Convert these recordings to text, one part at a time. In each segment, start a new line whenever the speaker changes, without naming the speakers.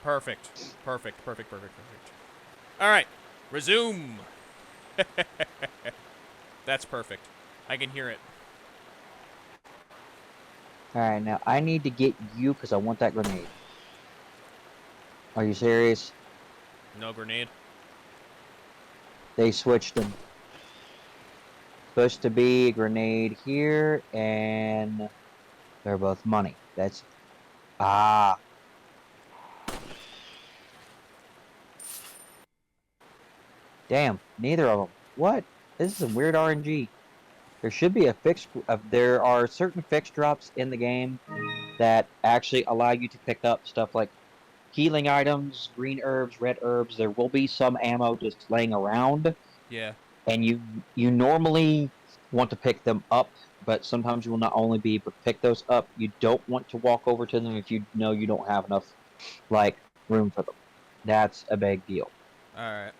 Perfect. Perfect, perfect, perfect, perfect. All right. Resume. That's perfect. I can hear it.
Alright, now I need to get you because I want that grenade. Are you serious?
No grenade.
They switched them. Supposed to be a grenade here, and they're both money. That's... Ah. Damn, neither of them. What? This is some weird RNG. There should be a fixed... there are certain fixed drops in the game that actually allow you to pick up stuff like healing items, green herbs, red herbs. There will be some ammo just laying around.
Yeah.
And you normally want to pick them up, but sometimes you will not only be able to pick those up, you don't want to walk over to them if you know you don't have enough, like, room for them. That's a big deal.
Alright.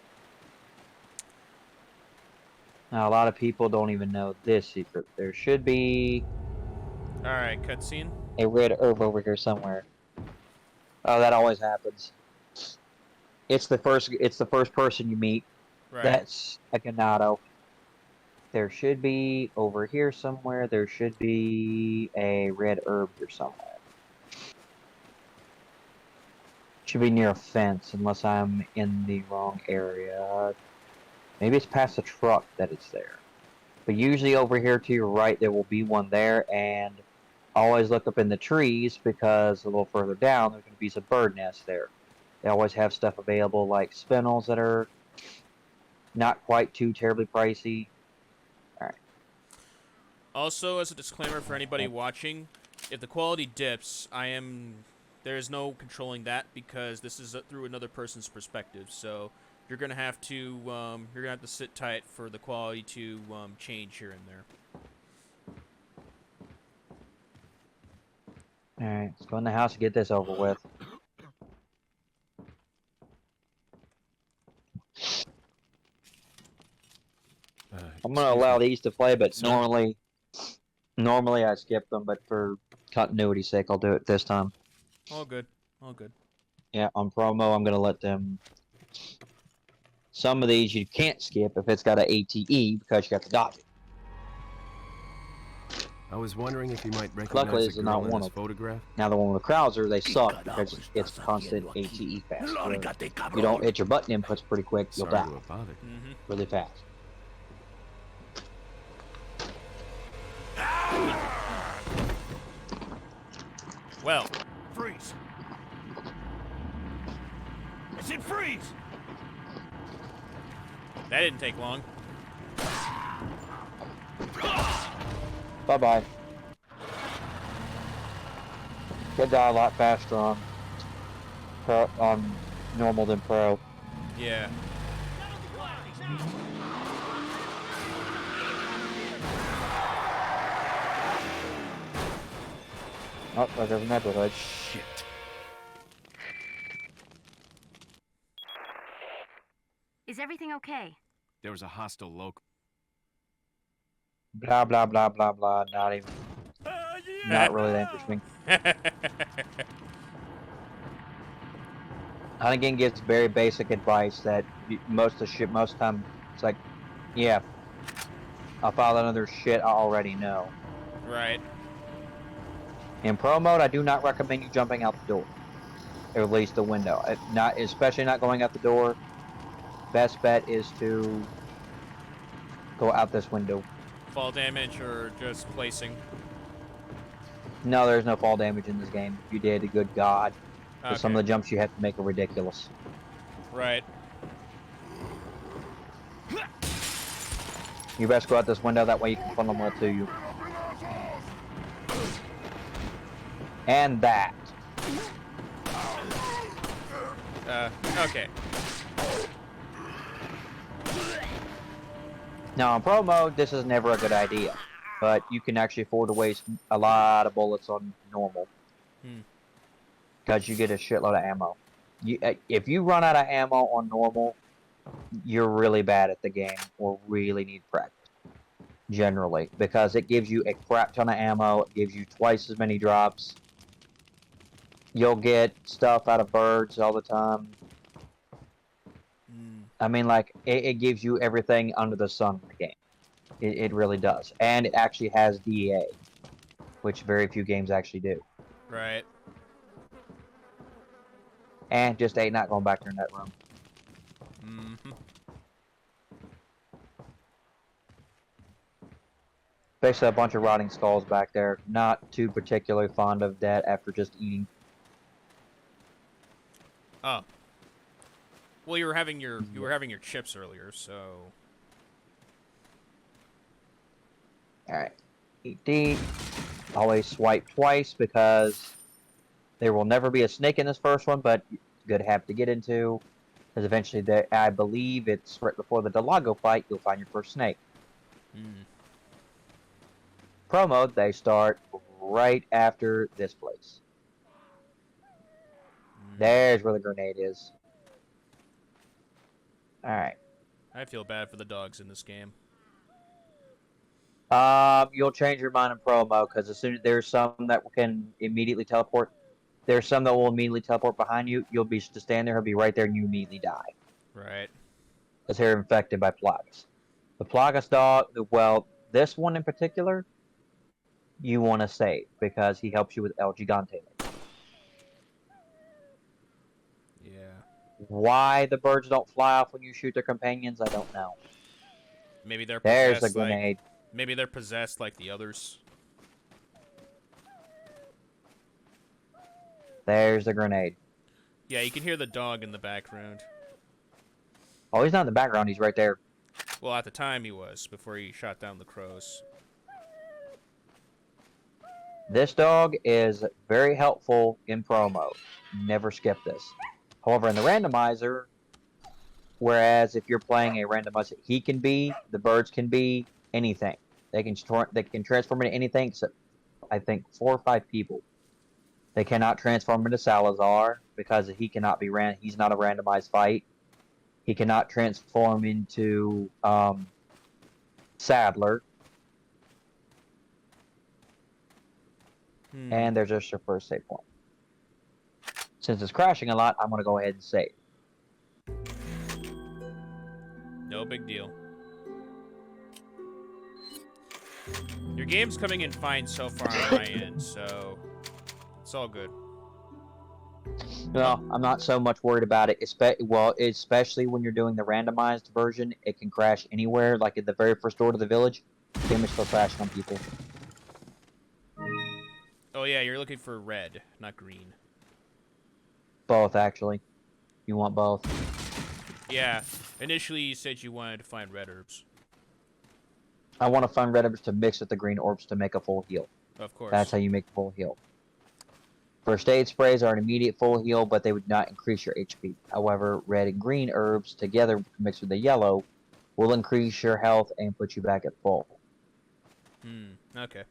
Now, a lot of people don't even know this secret. There should be...
Alright, cutscene.
a red herb over here somewhere. Oh, that always happens. It's the first person you meet.
Right.
That's a ganado. There should be, over here somewhere, there should be a red herb here somewhere. Should be near a fence, unless I'm in the wrong area. Maybe it's past the truck that it's there. But usually over here to your right, there will be one there, and always look up in the trees, because a little further down, there's going to be some bird nests there. They always have stuff available, like spinels that are not quite too terribly pricey. Alright.
Also, as a disclaimer for anybody watching, if the quality dips, there is no controlling that because this is through another person's perspective. So you're gonna have to sit tight for the quality to change here and there.
Alright, let's go in the house and get this over with. I'm gonna allow these to play, but normally I skip them, but for continuity's sake, I'll do it this time.
All good. All good.
Yeah, on promo, I'm gonna let them... Some of these you can't skip if it's got an ATE, because you got to dodge it.
I was wondering if you might recognize the girl in this photograph.
Now the one with the Krauser, they suck because it's constant ATE fast. You don't hit your button inputs pretty quick, you'll die really fast.
Well,
freeze. I said freeze.
That didn't take long.
Bye-bye. Could die a lot faster on normal than pro.
Yeah.
Oh, there's a neighborhood.
Shit.
Is everything okay?
There was a hostile local.
Blah, blah, blah, blah, blah. Not even... Not really that interesting. Hunnigan gives very basic advice that most time it's like, yeah, I'll follow another shit I already know.
Right.
In pro mode, I do not recommend you jumping out the door, or at least the window. Especially not going out the door. Best bet is to go out this window.
Fall damage or just placing?
No, there's no fall damage in this game. If you did, good God.
Okay.
Some of the jumps you have to make are ridiculous.
Right.
You best go out this window, that way you can funnel them all to you. And that.
Okay.
Now, in pro mode, this is never a good idea. But you can actually afford to waste a lot of bullets on normal. Because you get a shitload of ammo. If you run out of ammo on normal, you're really bad at the game, or really need practice. Generally. Because it gives you a crap ton of ammo, it gives you twice as many drops. You'll get stuff out of birds all the time. I mean, like, it gives you everything under the sun in the game. It really does. And it actually has DEA, which very few games actually do.
Right.
And just ain't not going back there in that room.
Mm-hmm.
Basically a bunch of rotting skulls back there. Not too particularly fond of that after just eating.
Oh. Well, you were having your chips earlier, so.
Alright. Eat. Always swipe twice because there will never be a snake in this first one, but good habit to get into. Because eventually, I believe it's right before the Delago fight, you'll find your first snake. Pro mode, they start right after this place. There's where the grenade is. Alright.
I feel bad for the dogs in this game.
You'll change your mind in pro mode, because as soon as there's some that can immediately teleport, there's some that will immediately teleport behind you. You'll be to stand there, he'll be right there, and you immediately die.
Right.
Because they're infected by Plagas. The Plagas dog, well, this one in particular, you want to save, because he helps you with El Gigante.
Yeah.
Why the birds don't fly off when you shoot their companions, I don't know.
Maybe they're
There's
possessed
the grenade.
maybe they're possessed like the others.
There's the grenade.
Yeah, you can hear the dog in the background.
Oh, he's not in the background, he's right there.
Well, at the time he was, before he shot down the crows.
This dog is very helpful in pro mode. Never skip this. However, in the randomizer, whereas if you're playing a randomizer, he can be, the birds can be anything. They can transform into anything except, I think, 4 or 5 people. They cannot transform into Salazar because he cannot be he's not a randomized fight. He cannot transform into Sadler. And there's just your first save point. Since it's crashing a lot, I'm going to go ahead and save.
No big deal. Your game's coming in fine so far on my end, so it's all good.
No, I'm not so much worried about it. Especially when you're doing the randomized version, it can crash anywhere. Like at the very first door to the village, the game is still crashing on people.
Oh yeah, you're looking for red, not green.
Both, actually. You want both.
Yeah, initially you said you wanted to find red herbs.
I want to find red herbs to mix with the green orbs to make a full heal.
Of course.
That's how you make a full heal. First aid sprays are an immediate full heal, but they would not increase your HP. However, red and green herbs together mixed with the yellow will increase your health and put you back at full.
Okay.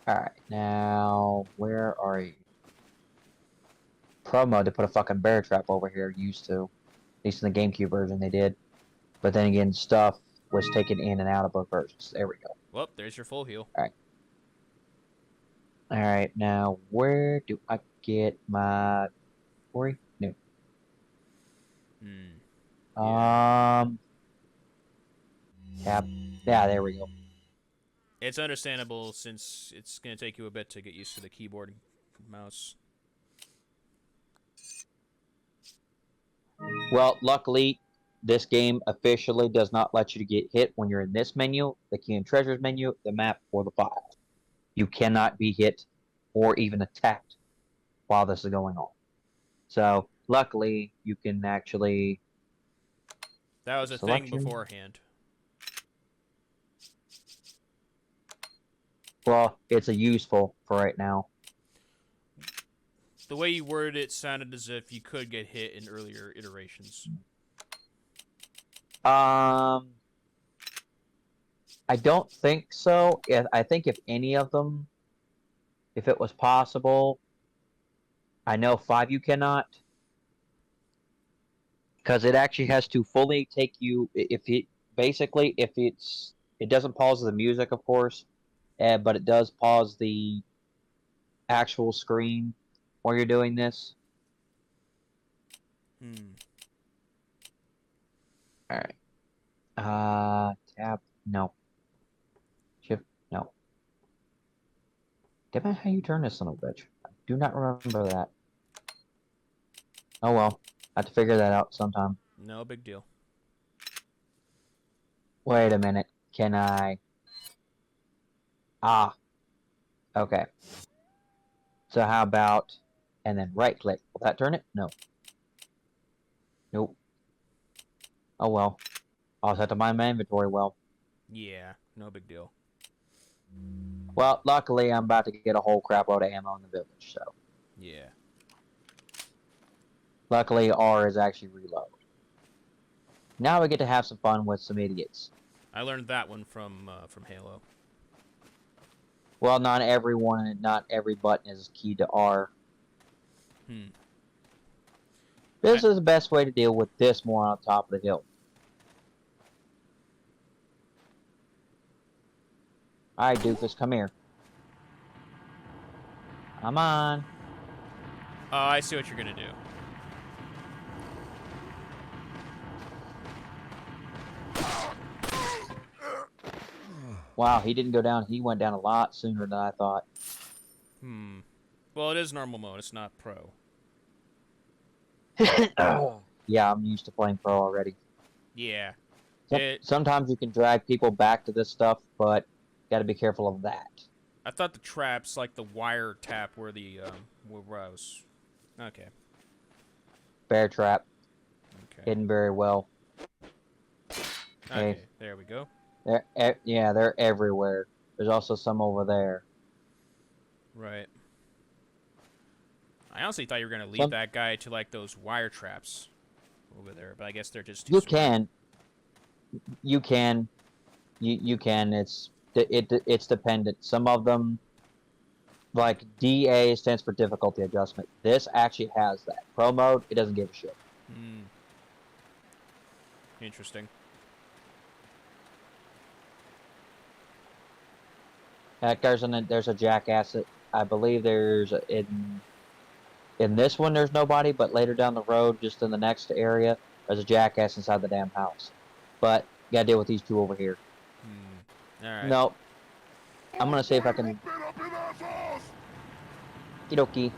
Alright, now, where are you? Promo to put a fucking bear trap over here used to. At least in the GameCube version they did. But then again, stuff was taken in and out of both versions. There we go.
Well, there's your full heal.
Alright. Alright, now where do I get my quarry? No.
Yeah.
Yeah, there we go.
It's understandable since it's going to take you a bit to get used to the keyboard and mouse.
Well, luckily, this game officially does not let you get hit when you're in this menu, the key and treasures menu, the map, or the file. You cannot be hit or even attacked while this is going on. So, luckily, you can actually...
That was a thing beforehand.
Well, it's a useful for right now.
The way you worded it sounded as if you could get hit in earlier iterations.
I don't think so. I think if any of them, if it was possible, I know 5 you cannot. Because it actually has to fully take you, it doesn't pause the music, of course, but it does pause the actual screen while you're doing this. Alright. Tab. No. Shift. No. Damn it, how you turn this son of a bitch. I do not remember that. Oh well. I have to figure that out sometime.
No big deal.
Wait a minute. Can I... Ah. Okay. So how about... And then right click. Will that turn it? No. Nope. Oh well. I'll have to mind my inventory well.
Yeah, no big deal.
Well, luckily I'm about to get a whole crap load of ammo in the village, so...
Yeah.
Luckily R is actually reload. Now we get to have some fun with some idiots.
I learned that one from Halo.
Well, not every button is keyed to R. This is the best way to deal with this more on top of the hill. Alright, Doofus, come here. Come on.
Oh, I see what you're gonna do.
Wow, he didn't go down. He went down a lot sooner than I thought.
Well, it is normal mode. It's not pro.
Yeah, I'm used to playing pro already.
Yeah.
Sometimes you can drag people back to this stuff, but gotta be careful of that.
I thought the traps, like the wire tap, were the where I was. Okay.
Bear trap.
Okay.
Hidden very well.
Okay. There we go.
Yeah, they're everywhere. There's also some over there.
Right. I honestly thought you were gonna lead that guy to like those wire traps over there, but I guess they're just too small.
You can. It's dependent. Some of them, like DA stands for difficulty adjustment. This actually has that. Pro mode, it doesn't give a shit.
Interesting.
Heck, there's a jackass. I believe there's in this one there's nobody, but later down the road, just in the next area, there's a jackass inside the damn house. But you gotta deal with these two over here.
Alright.
Nope. I'm gonna see if I can. Okie.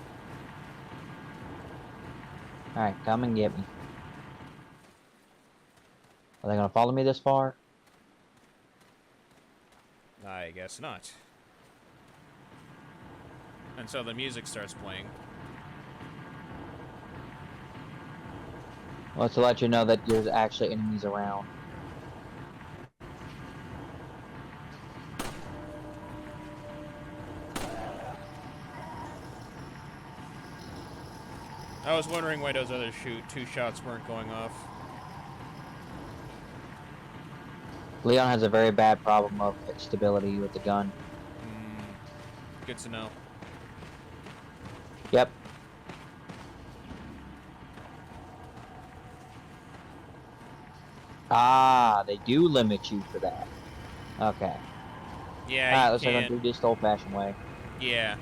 Alright, come and get me. Are they gonna follow me this far?
I guess not. Until the music starts playing.
Well, to let you know that there's actually enemies around.
I was wondering why those other two shots weren't going off.
Leon has a very bad problem of stability with the gun.
Good to know.
Yep. Ah, they do limit you for that. Okay.
Yeah,
Alright, let's go do this the old-fashioned way.
Yeah.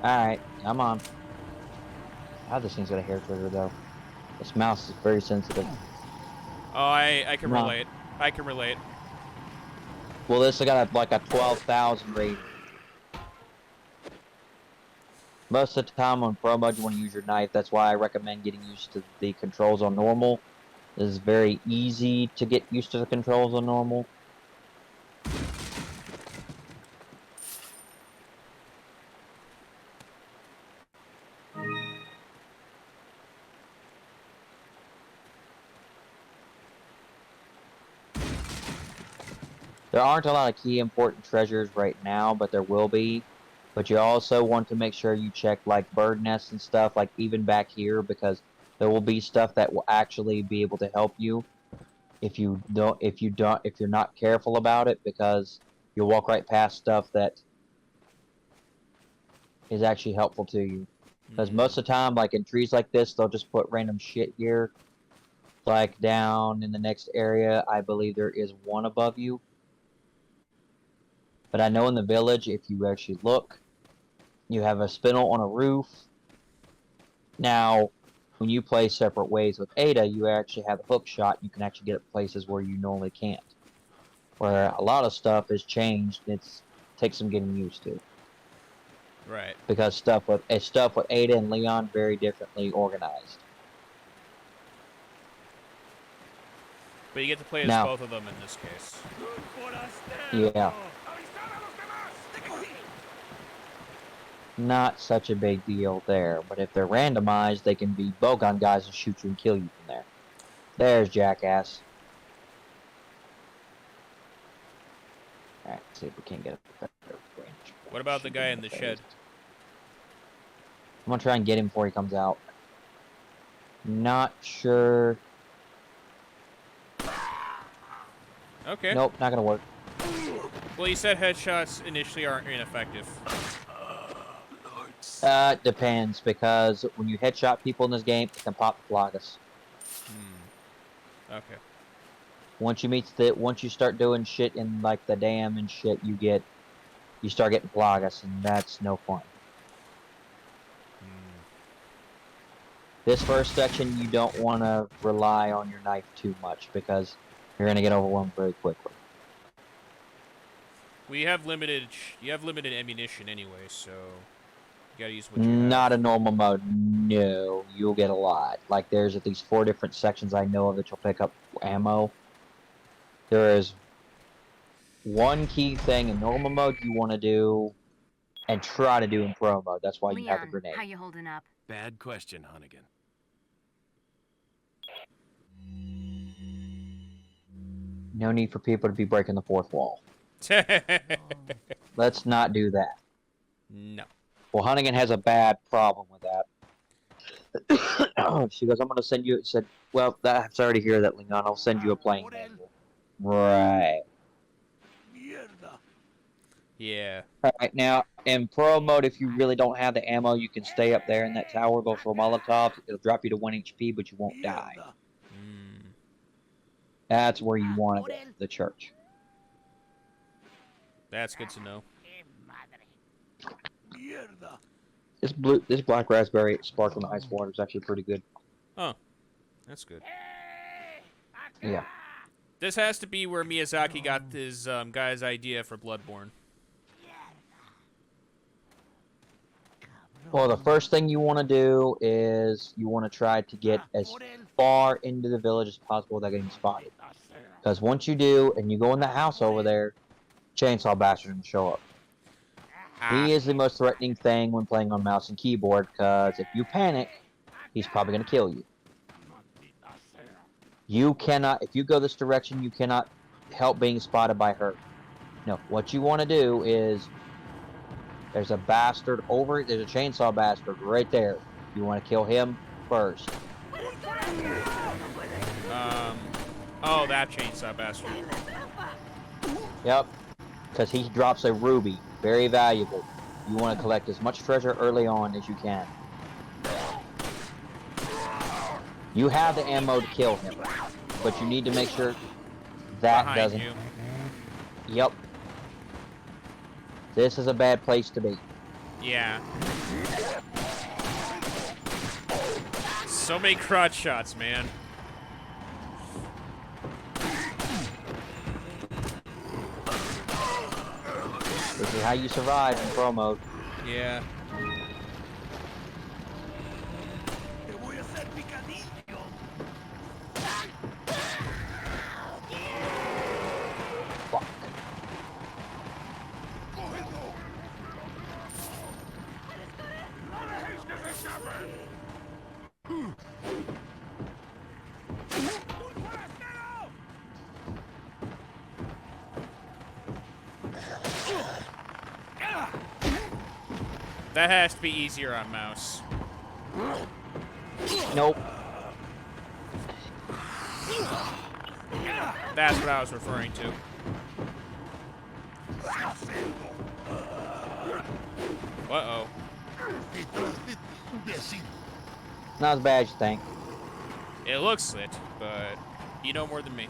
Alright, I'm on. How this thing's got a hair trigger though. This mouse is very sensitive.
Oh, I can relate. I can relate.
Well, this has got like a 12,000 rating. Most of the time on pro mode you want to use your knife. That's why I recommend getting used to the controls on normal. It is very easy to get used to the controls on normal. There aren't a lot of key important treasures right now, but there will be. But you also want to make sure you check like bird nests and stuff, like even back here, because there will be stuff that will actually be able to help you if you're not careful about it, because you'll walk right past stuff that is actually helpful to you. Because most of the time, like in trees like this, they'll just put random shit here. Like down in the next area, I believe there is one above you. But I know in the village, if you actually look, you have a spindle on a roof. Now, when you play separate ways with Ada, you actually have a hook shot. You can actually get at places where you normally can't. Where a lot of stuff has changed, and it takes some getting used to.
Right.
Because stuff with Ada and Leon very differently organized.
But you get to play as
Now,
both of them in this case.
yeah. Not such a big deal there, but if they're randomized, they can be bowgun guys and shoot you and kill you from there. There's Jackass. Alright, see if we can get a better range.
What about the guy in the shed?
I'm gonna try and get him before he comes out. Not sure.
Okay.
Nope, not gonna work.
Well, you said headshots initially are ineffective.
Depends, because when you headshot people in this game, it can pop the Plagas.
Okay.
Once you start doing shit in like the dam and shit, you start getting Plagas, and that's no fun. This first section, you don't want to rely on your knife too much, because you're gonna get overwhelmed very quickly.
We have limited. You have limited ammunition anyway, so you gotta use what you have.
Not a normal mode. No, you'll get a lot. Like there's at least 4 different sections I know of that you'll pick up ammo. There is one key thing in normal mode you want to do, and try to do in pro mode. That's why you have a grenade.
How you holding up?
Bad question, Hunnigan.
No need for people to be breaking the fourth wall. Let's not do that.
No.
Well, Hunnigan has a bad problem with that. She goes, I'm going to send you... Said, well, that's already here, that Leon. I'll send you a playing manual. Right.
Yeah.
Alright, now, in pro mode, if you really don't have the ammo, you can stay up there in that tower, go for Molotovs. It'll drop you to 1 HP, but you won't die. That's where you want to go, the church.
That's good to know.
This black raspberry sparkling ice water is actually pretty good.
Oh, that's good.
Yeah.
This has to be where Miyazaki got his guy's idea for Bloodborne.
Well, the first thing you want to do is you want to try to get as far into the village as possible without getting spotted. Because once you do, and you go in the house over there, Chainsaw Bastard's going to show up. He is the most threatening thing when playing on mouse and keyboard, because if you panic, he's probably going to kill you. You cannot, if you go this direction, you cannot help being spotted by her. No, what you want to do is, there's a bastard over, there's a chainsaw bastard right there. You want to kill him first.
Oh, that chainsaw bastard.
Yep, because he drops a ruby, very valuable. You want to collect as much treasure early on as you can. You have the ammo to kill him, but you need to make sure that
Behind
doesn't...
you.
Yep. This is a bad place to be.
Yeah. So many crotch shots, man.
This is how you survive in pro mode.
Yeah.
Fuck.
That has to be easier on mouse.
Nope.
That's what I was referring to. Uh-oh.
Not as bad as you think.
It looks lit, but you know more than me.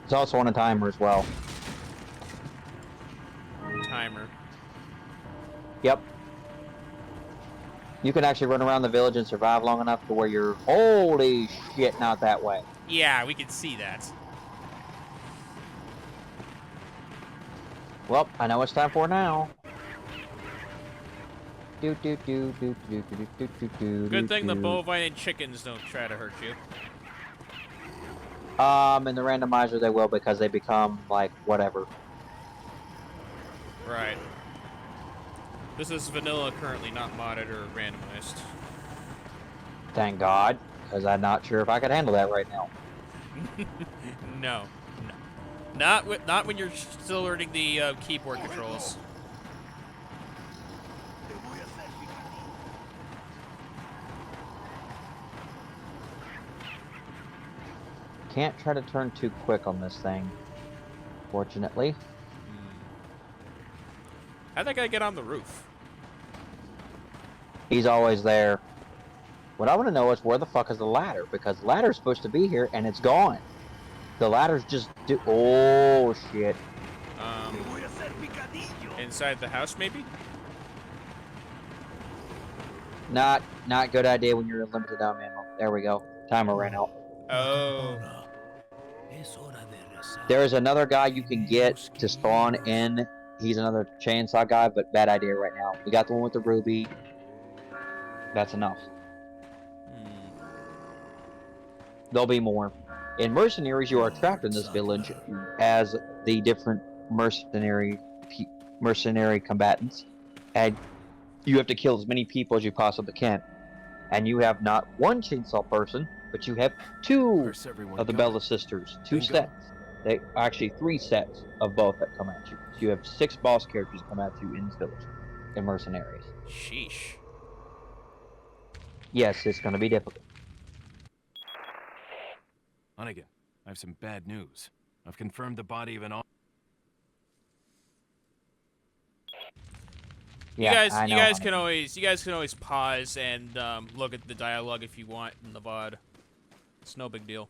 It's also on a timer as well.
Timer.
Yep. You can actually run around the village and survive long enough to where you're, holy shit, not that way.
Yeah, we can see that.
Well, I know it's time for now.
Good thing the bovine and chickens don't try to hurt you.
In the randomizer they will because they become, like, whatever.
Right. This is vanilla currently, not modded or randomized.
Thank God, because I'm not sure if I could handle that right now.
No. Not when you're still learning the keyboard controls.
Can't try to turn too quick on this thing, fortunately.
How'd that guy get on the roof?
He's always there. What I want to know is where the fuck is the ladder? Because the ladder's supposed to be here and it's gone. The ladder's just oh shit.
Inside the house maybe?
Not good idea when you're limited on ammo. There we go. Timer ran out.
Oh.
There is another guy you can get to spawn in. He's another chainsaw guy, but bad idea right now. We got the one with the ruby. That's enough. There'll be more. In mercenaries, you are trapped in this village as the different mercenary combatants, and you have to kill as many people as you possibly can. And you have not one chainsaw person, but you have two of the Bella sisters. Two sets. They actually 3 sets of both that come at you. So you have 6 boss characters that come at you in this village, in mercenaries.
Sheesh.
Yes, it's going to be difficult.
Hunnigan, I have some bad news. I've confirmed the body of an...
Yeah,
you guys can always pause and look at the dialogue if you want in the VOD. It's no big deal.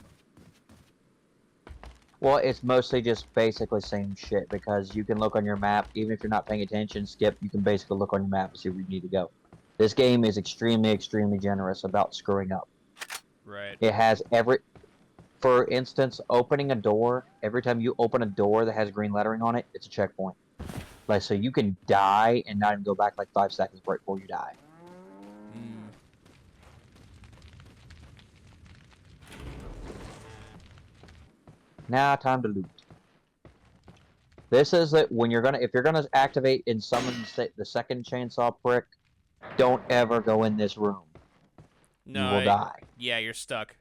Well, it's mostly just basically same shit because you can look on your map, even if you're not paying attention, skip, you can basically look on your map and see where you need to go. This game is extremely, extremely generous about screwing up.
Right.
It has for instance, opening a door, every time you open a door that has green lettering on it, it's a checkpoint. Like, so you can die and not even go back like 5 seconds right before you die. Now, time to loot. This is it. When if you're gonna activate and summon the second chainsaw prick, don't ever go in this room.
No,
you will die.
Yeah, you're stuck.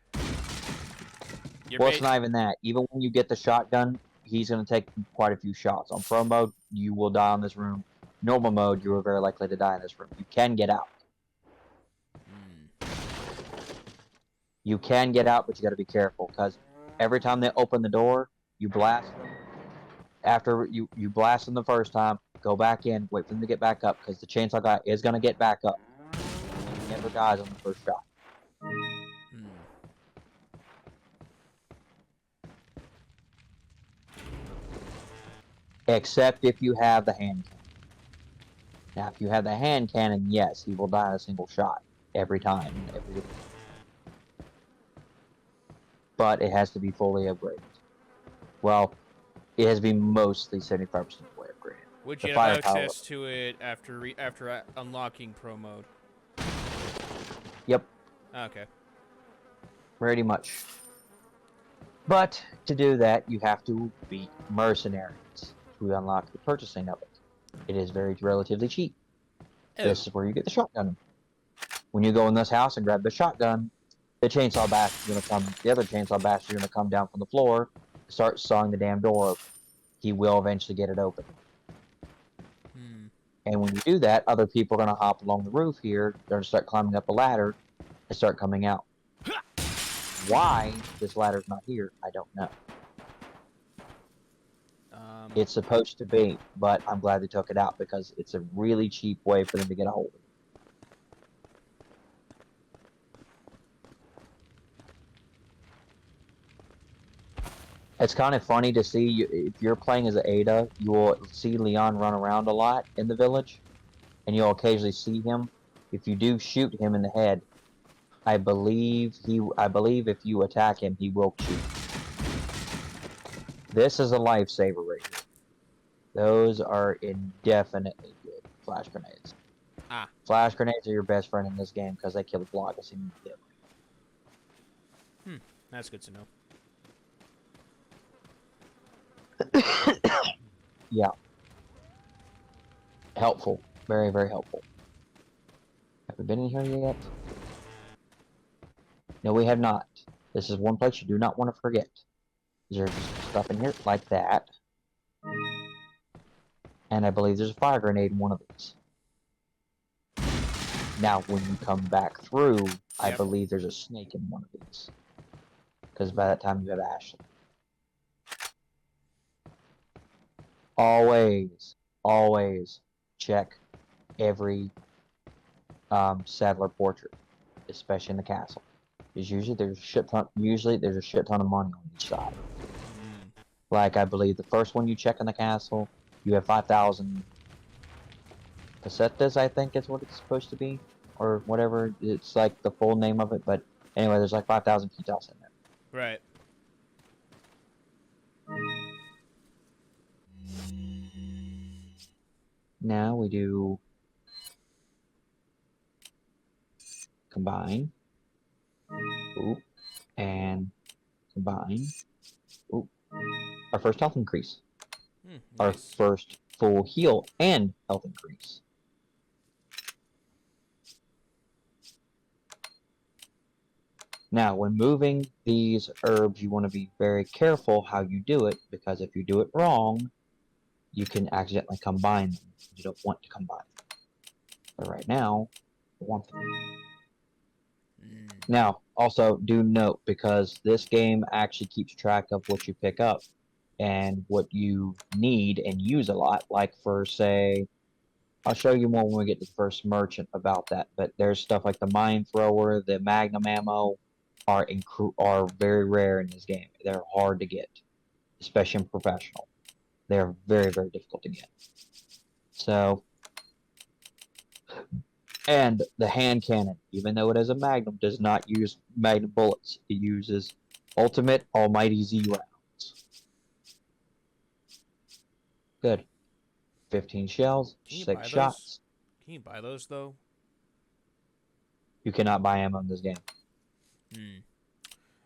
Well, it's not even that. Even when you get the shotgun, he's gonna take quite a few shots. On pro mode, you will die in this room. Normal mode, you are very likely to die in this room. You can get out. You can get out, but you got to be careful because every time they open the door, you blast them. After you blast them the first time, go back in, wait for them to get back up, because the chainsaw guy is going to get back up. He never dies on the first shot. Except if you have the hand cannon. Now, if you have the hand cannon, yes, he will die in a single shot. Every time. But it has to be fully upgraded. Well, it has to be mostly 75% fully upgraded.
Would you have access to it after unlocking pro mode?
Yep.
Okay.
Pretty much. But to do that, you have to beat mercenaries to unlock the purchasing of it. It is relatively cheap. Oh. This is where you get the shotgun. When you go in this house and grab the shotgun, the chainsaw bash is going to come. The other chainsaw bash is going to come down from the floor, start sawing the damn door open. He will eventually get it open. And when you do that, other people are going to hop along the roof here. They're going to start climbing up a ladder and start coming out. Why this ladder's not here, I don't know. It's supposed to be, but I'm glad they took it out because it's a really cheap way for them to get a hold of it. It's kind of funny to see, if you're playing as an Ada, you will see Leon run around a lot in the village, and you'll occasionally see him. If you do shoot him in the head, I believe if you attack him, he will shoot. This is a lifesaver right here. Those are indefinitely good flash grenades. Flash grenades are your best friend in this game because they kill blockers immediately.
That's good to know.
Yeah. Helpful. Very, very helpful. Have we been in here yet? No, we have not. This is one place you do not want to forget. There's stuff in here like that. And I believe there's a fire grenade in one of these. Now, when you come back through, I believe there's a snake in one of these. Because by that time you have Ashley. Always check every settler portrait, especially in the castle. Because usually there's a shit ton of money on each side. Like I believe the first one you check in the castle, you have 5,000 pesetas, I think is what it's supposed to be, or whatever. It's like the full name of it, but anyway, there's like 5,000 pitas in there.
Right.
Now we do combine. Oop. And combine. Oop. Our first health increase.
Nice.
Our first full heal and health increase. Now, when moving these herbs, you want to be very careful how you do it, because if you do it wrong, you can accidentally combine them. You don't want to combine them. But right now, I want them. Now, also, do note, because this game actually keeps track of what you pick up and what you need and use a lot. Like for, say, I'll show you more when we get to the first merchant about that, but there's stuff like the mine thrower, the magnum ammo are very rare in this game. They're hard to get, especially in professional. They're very, very difficult to get. So, and the hand cannon, even though it is a magnum, does not use magnum bullets. It uses ultimate almighty Z rounds. Good. 15 shells, 6 shots.
Can you buy those, though?
You cannot buy ammo in this game.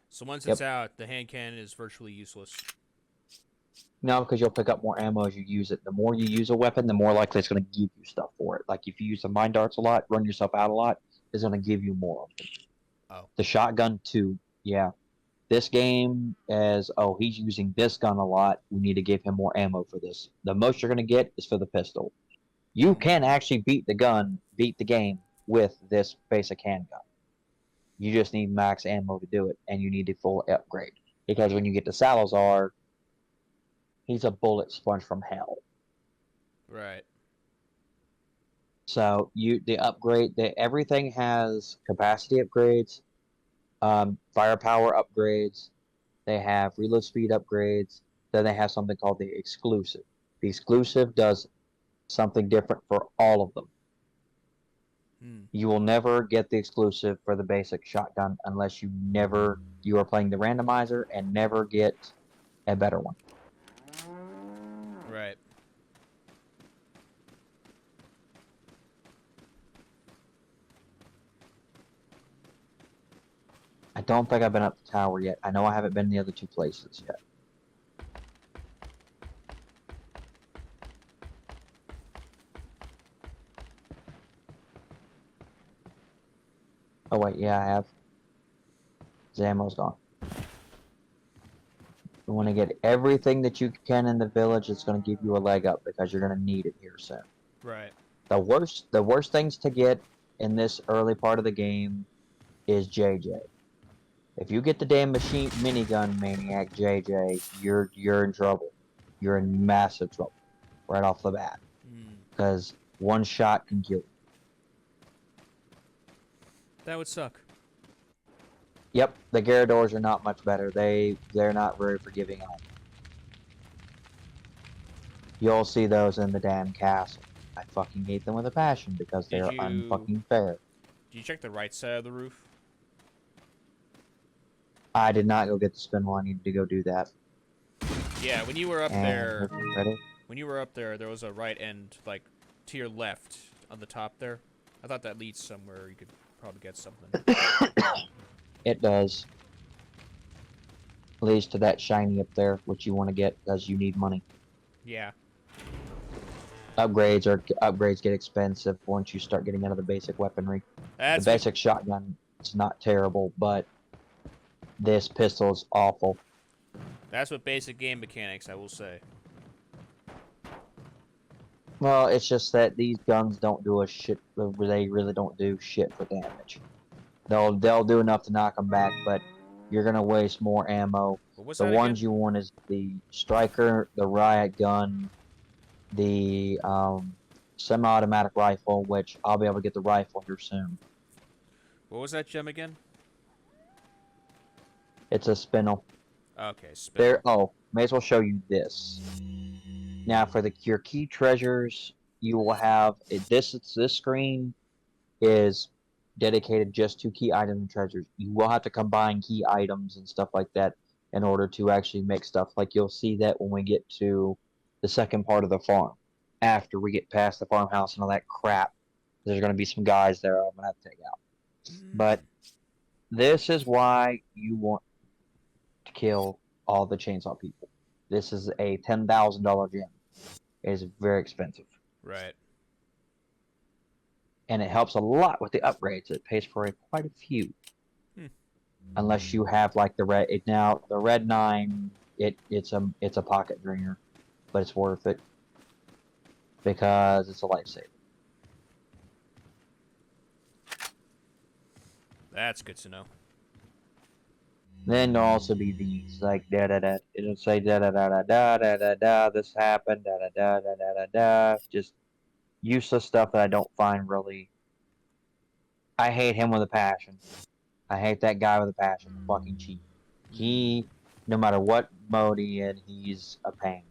So once it's out, the hand cannon is virtually useless.
No, because you'll pick up more ammo as you use it. The more you use a weapon, the more likely it's going to give you stuff for it. Like if you use the mine darts a lot, run yourself out a lot, it's going to give you more of them.
Oh.
The shotgun too, yeah. This game is, he's using this gun a lot. We need to give him more ammo for this. The most you're going to get is for the pistol. You can actually beat the game with this basic handgun. You just need max ammo to do it, and you need a full upgrade. Because when you get to Salazar, he's a bullet sponge from hell.
Right.
So everything has capacity upgrades, firepower upgrades. They have reload speed upgrades. Then they have something called the exclusive. The exclusive does something different for all of them. You will never get the exclusive for the basic shotgun unless you are playing the randomizer and never get a better one.
Right.
I don't think I've been up the tower yet. I know I haven't been in the other two places yet. Oh wait, yeah, I have. The ammo's gone. You want to get everything that you can in the village. It's going to give you a leg up because you're going to need it here soon.
Right.
The worst things to get in this early part of the game is JJ. If you get the damn minigun maniac JJ, you're in trouble. You're in massive trouble right off the bat, because one shot can kill you.
That would suck.
Yep, the Gyarados are not much better. They're not very forgiving at all. You'll see those in the damn castle. I fucking hate them with a passion because they're unfucking fair.
Did you check the right side of the roof?
I did not go get the spin while I needed to go do that.
Yeah, when you were up
And
there,
ready?
there was a right end, like, to your left on the top there. I thought that leads somewhere you could probably get something.
It does. Leads to that shiny up there, which you want to get because you need money.
Yeah.
Upgrades get expensive once you start getting into the basic weaponry. The basic shotgun is not terrible, but this pistol is awful.
That's what basic game mechanics, I will say.
Well, it's just that these guns don't do a shit. They really don't do shit for damage. They'll do enough to knock them back, but you're gonna waste more ammo. The ones you want is the striker, the riot gun, the semi-automatic rifle, which I'll be able to get the rifle here soon.
What was that gem again?
It's a spinel.
Okay, spinel.
Oh, may as well show you this. Now, for your key treasures, you will have this screen is dedicated just to key items and treasures. You will have to combine key items and stuff like that in order to actually make stuff. Like you'll see that when we get to the second part of the farm. After we get past the farmhouse and all that crap, there's going to be some guys there I'm going to have to take out. But this is why you want to kill all the chainsaw people. This is a $10,000 gem. It is very expensive.
Right.
And it helps a lot with the upgrades. It pays for quite a few. Unless you have like the red. Now the red 9, it's a pocket drainer, but it's worth it because it's a lifesaver.
That's good to know.
Then there'll also be these like da da da. It'll say da da da da da da da da. This happened da da da da da da da. Just useless stuff that I don't find really. I hate him with a passion. I hate that guy with a passion. Fucking cheap. He, no matter what mode he in, he's a pain.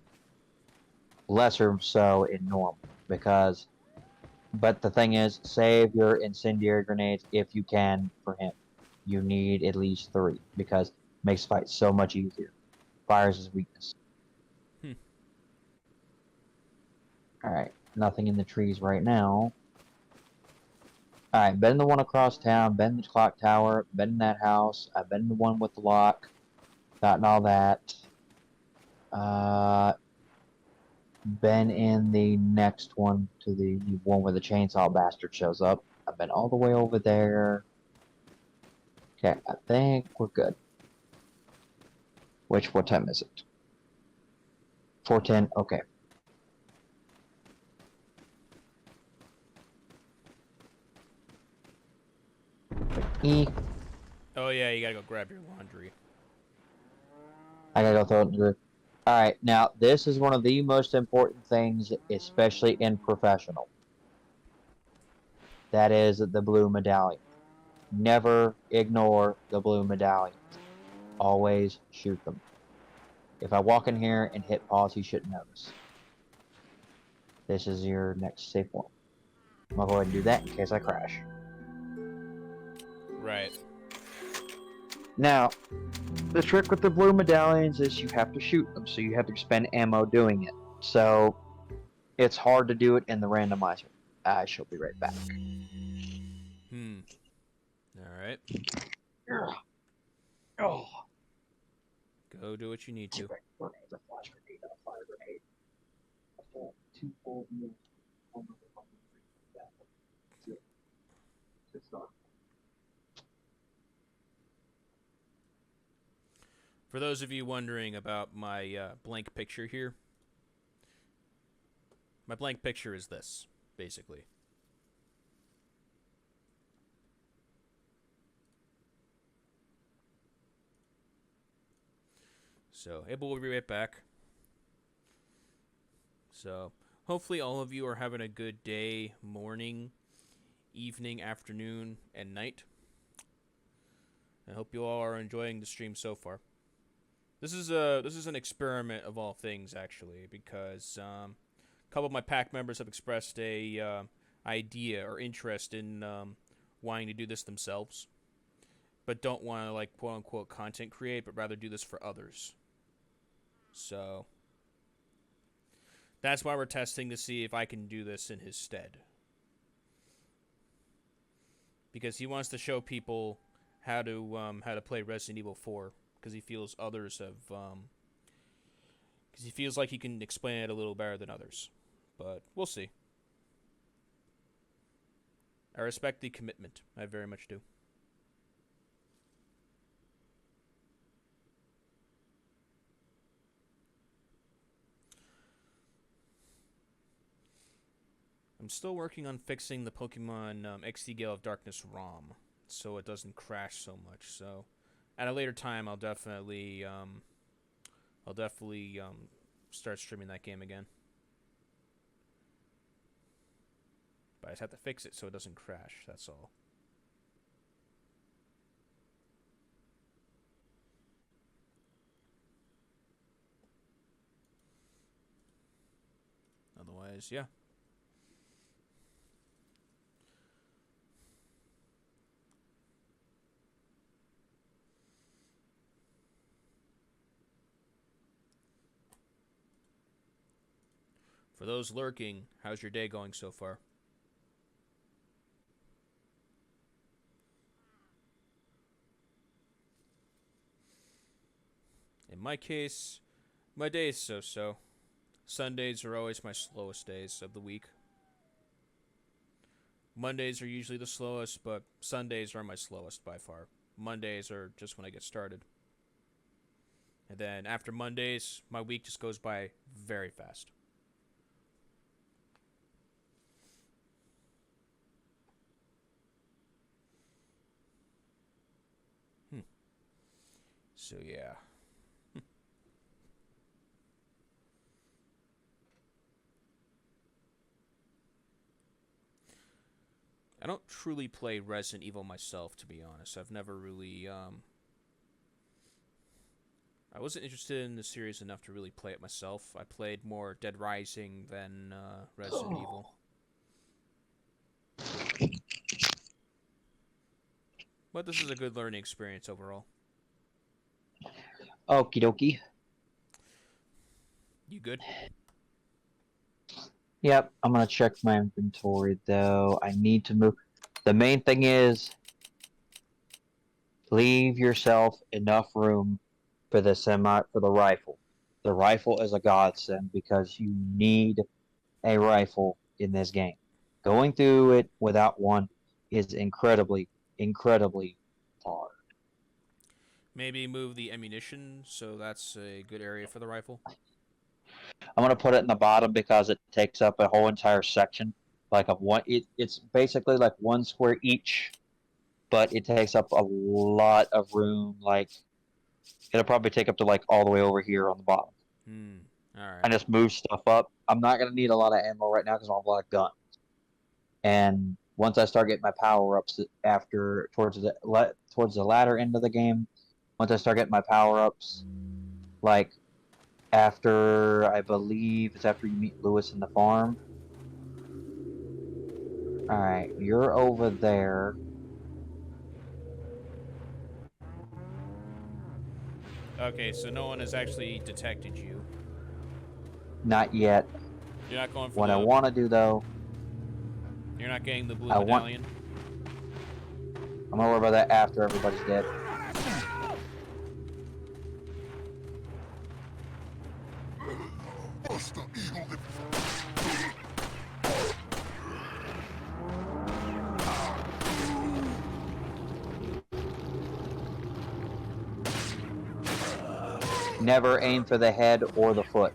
Lesser so in normal because. But the thing is, save your incendiary grenades if you can for him. You need at least 3 because it makes fight so much easier. Fire's his weakness. Alright, nothing in the trees right now. Alright, been the one across town, been the clock tower, been in that house, I've been the one with the lock, gotten all that. Been in the next one to the one where the chainsaw bastard shows up. I've been all the way over there. Okay, I think we're good. What time is it? 4:10, okay.
Oh yeah, you gotta go grab your laundry.
I gotta go throw it in the group. Alright, now this is one of the most important things, especially in professional. That is the blue medallion. Never ignore the blue medallions. Always shoot them. If I walk in here and hit pause, he shouldn't notice. This is your next safe one. I'm gonna go ahead and do that in case I crash.
Right.
Now, the trick with the blue medallions is you have to shoot them, so you have to spend ammo doing it. So, it's hard to do it in the randomizer. I shall be right back.
Alright.
Oh.
Go do what you need to. For those of you wondering about my blank picture here, my blank picture is this, basically. So, Abel will be right back. So, hopefully all of you are having a good day, morning, evening, afternoon, and night. I hope you all are enjoying the stream so far. This is an experiment of all things, actually, because a couple of my pack members have expressed a idea or interest in wanting to do this themselves, but don't want to, like, quote unquote content create, but rather do this for others. So that's why we're testing to see if I can do this in his stead, because he wants to show people how to play Resident Evil 4, because he feels others have because he feels like he can explain it a little better than others. But we'll see. I respect the commitment. I very much do. I'm still working on fixing the Pokemon XD Gale of Darkness ROM, so it doesn't crash so much. So at a later time, I'll definitely start streaming that game again. But I just have to fix it so it doesn't crash, that's all. Otherwise, yeah. For those lurking, how's your day going so far? In my case, my day is so-so. Sundays are always my slowest days of the week. Mondays are usually the slowest, but Sundays are my slowest by far. Mondays are just when I get started. And then after Mondays, my week just goes by very fast. So yeah. I don't truly play Resident Evil myself, to be honest. I've never really, I wasn't interested in the series enough to really play it myself. I played more Dead Rising than Resident Evil. But this is a good learning experience overall.
Okie dokie.
You good?
Yep, I'm gonna check my inventory though. I need to move. The main thing is leave yourself enough room for the rifle. The rifle is a godsend because you need a rifle in this game. Going through it without one is incredibly hard.
Maybe move the ammunition, so that's a good area for the rifle.
I'm gonna put it in the bottom because it takes up a whole entire section, like of one. It's basically like one square each, but it takes up a lot of room. Like it'll probably take up to like all the way over here on the bottom.
All right.
I just move stuff up. I'm not gonna need a lot of ammo right now because I have a lot of guns. And once I start getting my power ups after towards the latter end of the game, once I start getting my power ups, like. After, I believe, it's after you meet Lewis in the farm. Alright, you're over there.
Okay, so no one has actually detected you.
Not yet.
You're not going for
what I want to do, though...
You're not getting the blue medallion?
I'm gonna worry about that after everybody's dead. Never aim for the head or the foot.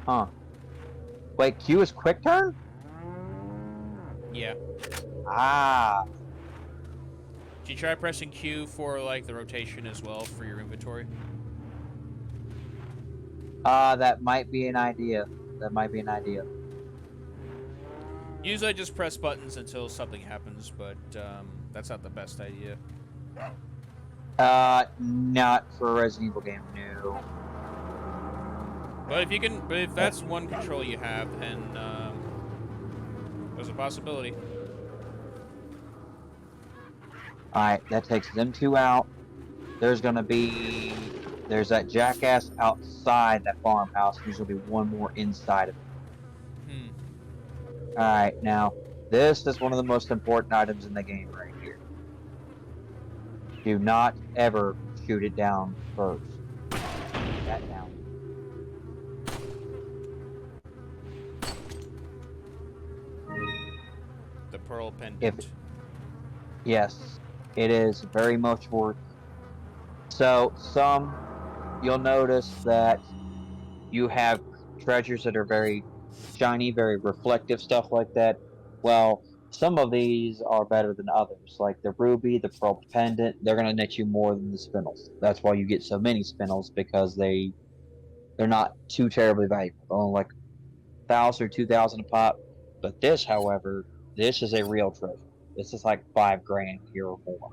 Huh. Wait, Q is quick turn?
Yeah.
Ah.
you try pressing Q for, like, the rotation as well for your inventory?
That might be an idea. That might be an idea.
Usually I just press buttons until something happens, but that's not the best idea.
Not for a Resident Evil game, no.
But if you can, but if that's one control you have, then there's a possibility.
Alright, that takes them two out. There's that jackass outside that farmhouse. There's gonna be one more inside of it. Alright, now, this is one of the most important items in the game right here. Do not ever shoot it down first. Shoot that down.
The pearl pendant.
Yes, it is very much worth. So, you'll notice that you have treasures that are very shiny, very reflective, stuff like that. Well, some of these are better than others, like the ruby, the pearl pendant. They're gonna net you more than the spinels. That's why you get so many spinels, because they're not too terribly valuable. They're only like 1,000 or 2,000 a pop. But this, however, this is a real treasure. This is like 5 grand here or more.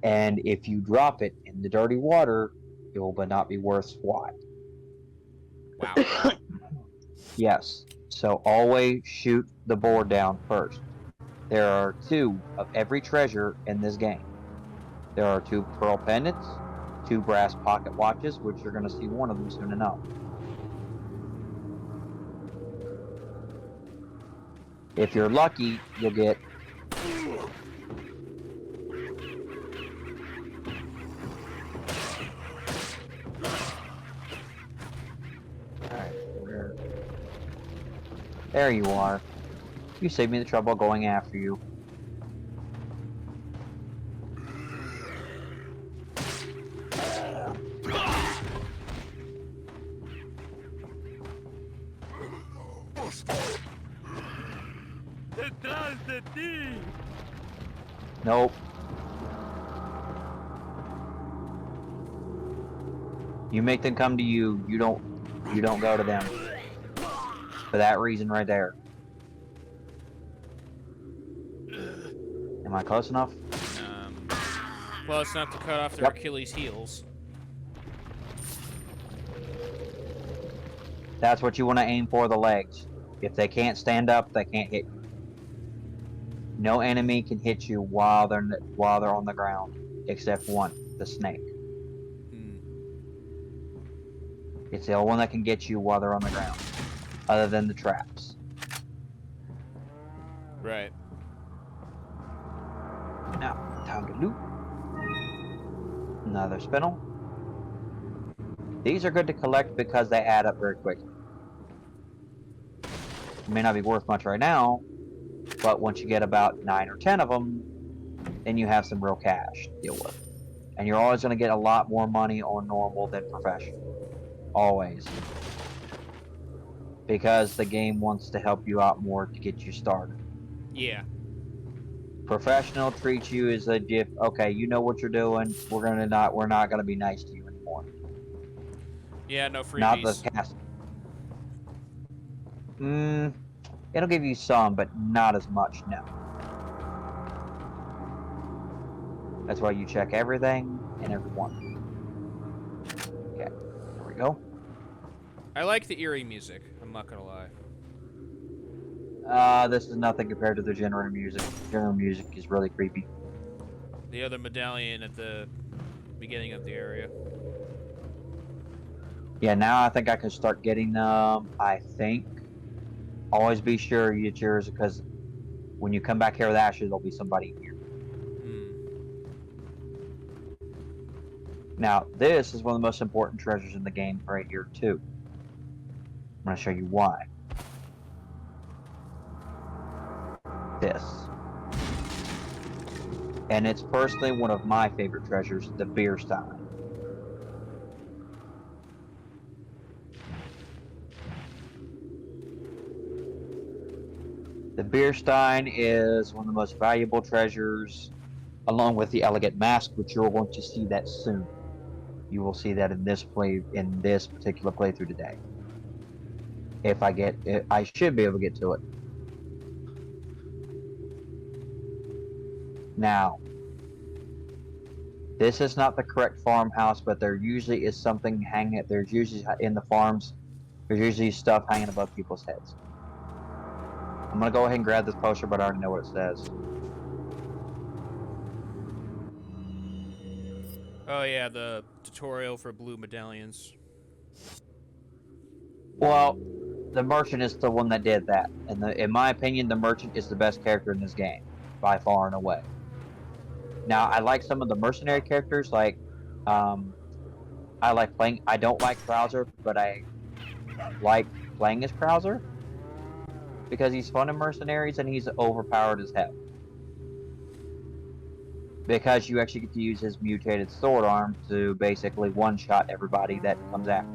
And if you drop it in the dirty water, it will not be worth squat.
Wow.
Yes. So always shoot the board down first. There are 2 of every treasure in this game. There are 2 pearl pendants, 2 brass pocket watches, which you're going to see one of them soon enough. If you're lucky, you'll get There you are. You saved me the trouble of going after you. Nope. You make them come to you. You don't go to them. For that reason right there. Am I close enough?
Close enough to cut off their Achilles' heels.
That's what you want to aim for, the legs. If they can't stand up, they can't hit you. No enemy can hit you while they're on the ground, except one, the snake. It's the only one that can get you while they're on the ground, other than the traps.
Right.
Now, time to loot. Another spinel. These are good to collect because they add up very quickly. May not be worth much right now, but once you get about 9 or 10 of them, then you have some real cash to deal with. And you're always going to get a lot more money on normal than professional. Always. Because the game wants to help you out more to get you started.
Yeah.
Professional treats you as a if, okay, you know what you're doing, we're not gonna be nice to you anymore.
Yeah, no freebies.
Not the cast. It'll give you some, but not as much, no. That's why you check everything and everyone. Okay, there we go.
I like the eerie music, I'm not gonna lie.
This is nothing compared to the general music. General music is really creepy.
The other medallion at the beginning of the area.
Yeah, now I think I can start getting them. I think. Always be sure you get yours, because when you come back here with Ashes, there'll be somebody here. Now, this is one of the most important treasures in the game right here, too. I'm going to show you why. This. And it's personally one of my favorite treasures, the beer stein. The beer stein is one of the most valuable treasures along with the elegant mask, which you're going to see that soon. You will see that in this particular playthrough today. If I get it, I should be able to get to it. Now, this is not the correct farmhouse, but there usually is something hanging. There's usually in the farms. There's usually stuff hanging above people's heads. I'm gonna go ahead and grab this poster, but I already know what it says.
Oh yeah, the tutorial for blue medallions.
Well, the merchant is the one that did that, and in my opinion, the merchant is the best character in this game, by far and away. Now, I like some of the mercenary characters, like, I like playing. I don't like Krauser, but I like playing as Krauser because he's fun in Mercenaries and he's overpowered as hell. Because you actually get to use his mutated sword arm to basically one-shot everybody that comes after.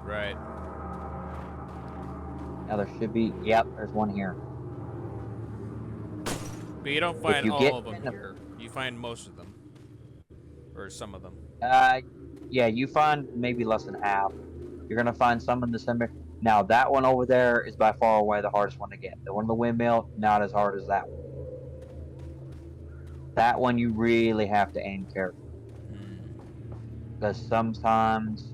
Right.
Now there should be. Yep, there's one here.
But you don't find all of them here. You find most of them. Or some of them.
Yeah, you find maybe less than half. You're gonna find some in the cemetery. Now that one over there is by far away the hardest one to get. The one in the windmill, not as hard as that one. That one you really have to aim carefully. Because sometimes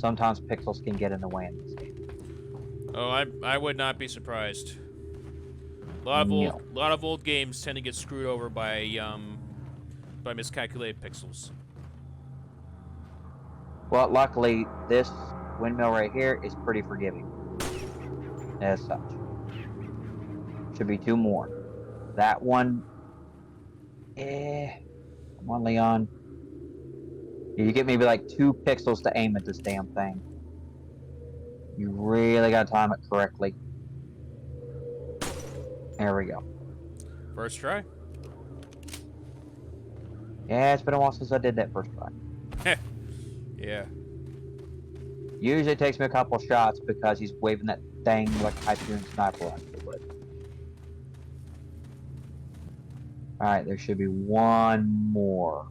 pixels can get in the way in this game.
Oh, I would not be surprised. A lot of old games tend to get screwed over by miscalculated pixels.
Well, luckily, this windmill right here is pretty forgiving. As such. Should be two more. That one... Come on, Leon. You get maybe like 2 pixels to aim at this damn thing. You really gotta time it correctly. There we go.
First try?
Yeah, it's been a while since I did that first try.
Yeah.
Usually it takes me a couple shots because he's waving that thing like a Hyperion sniper rifle. But... Alright, there should be one more.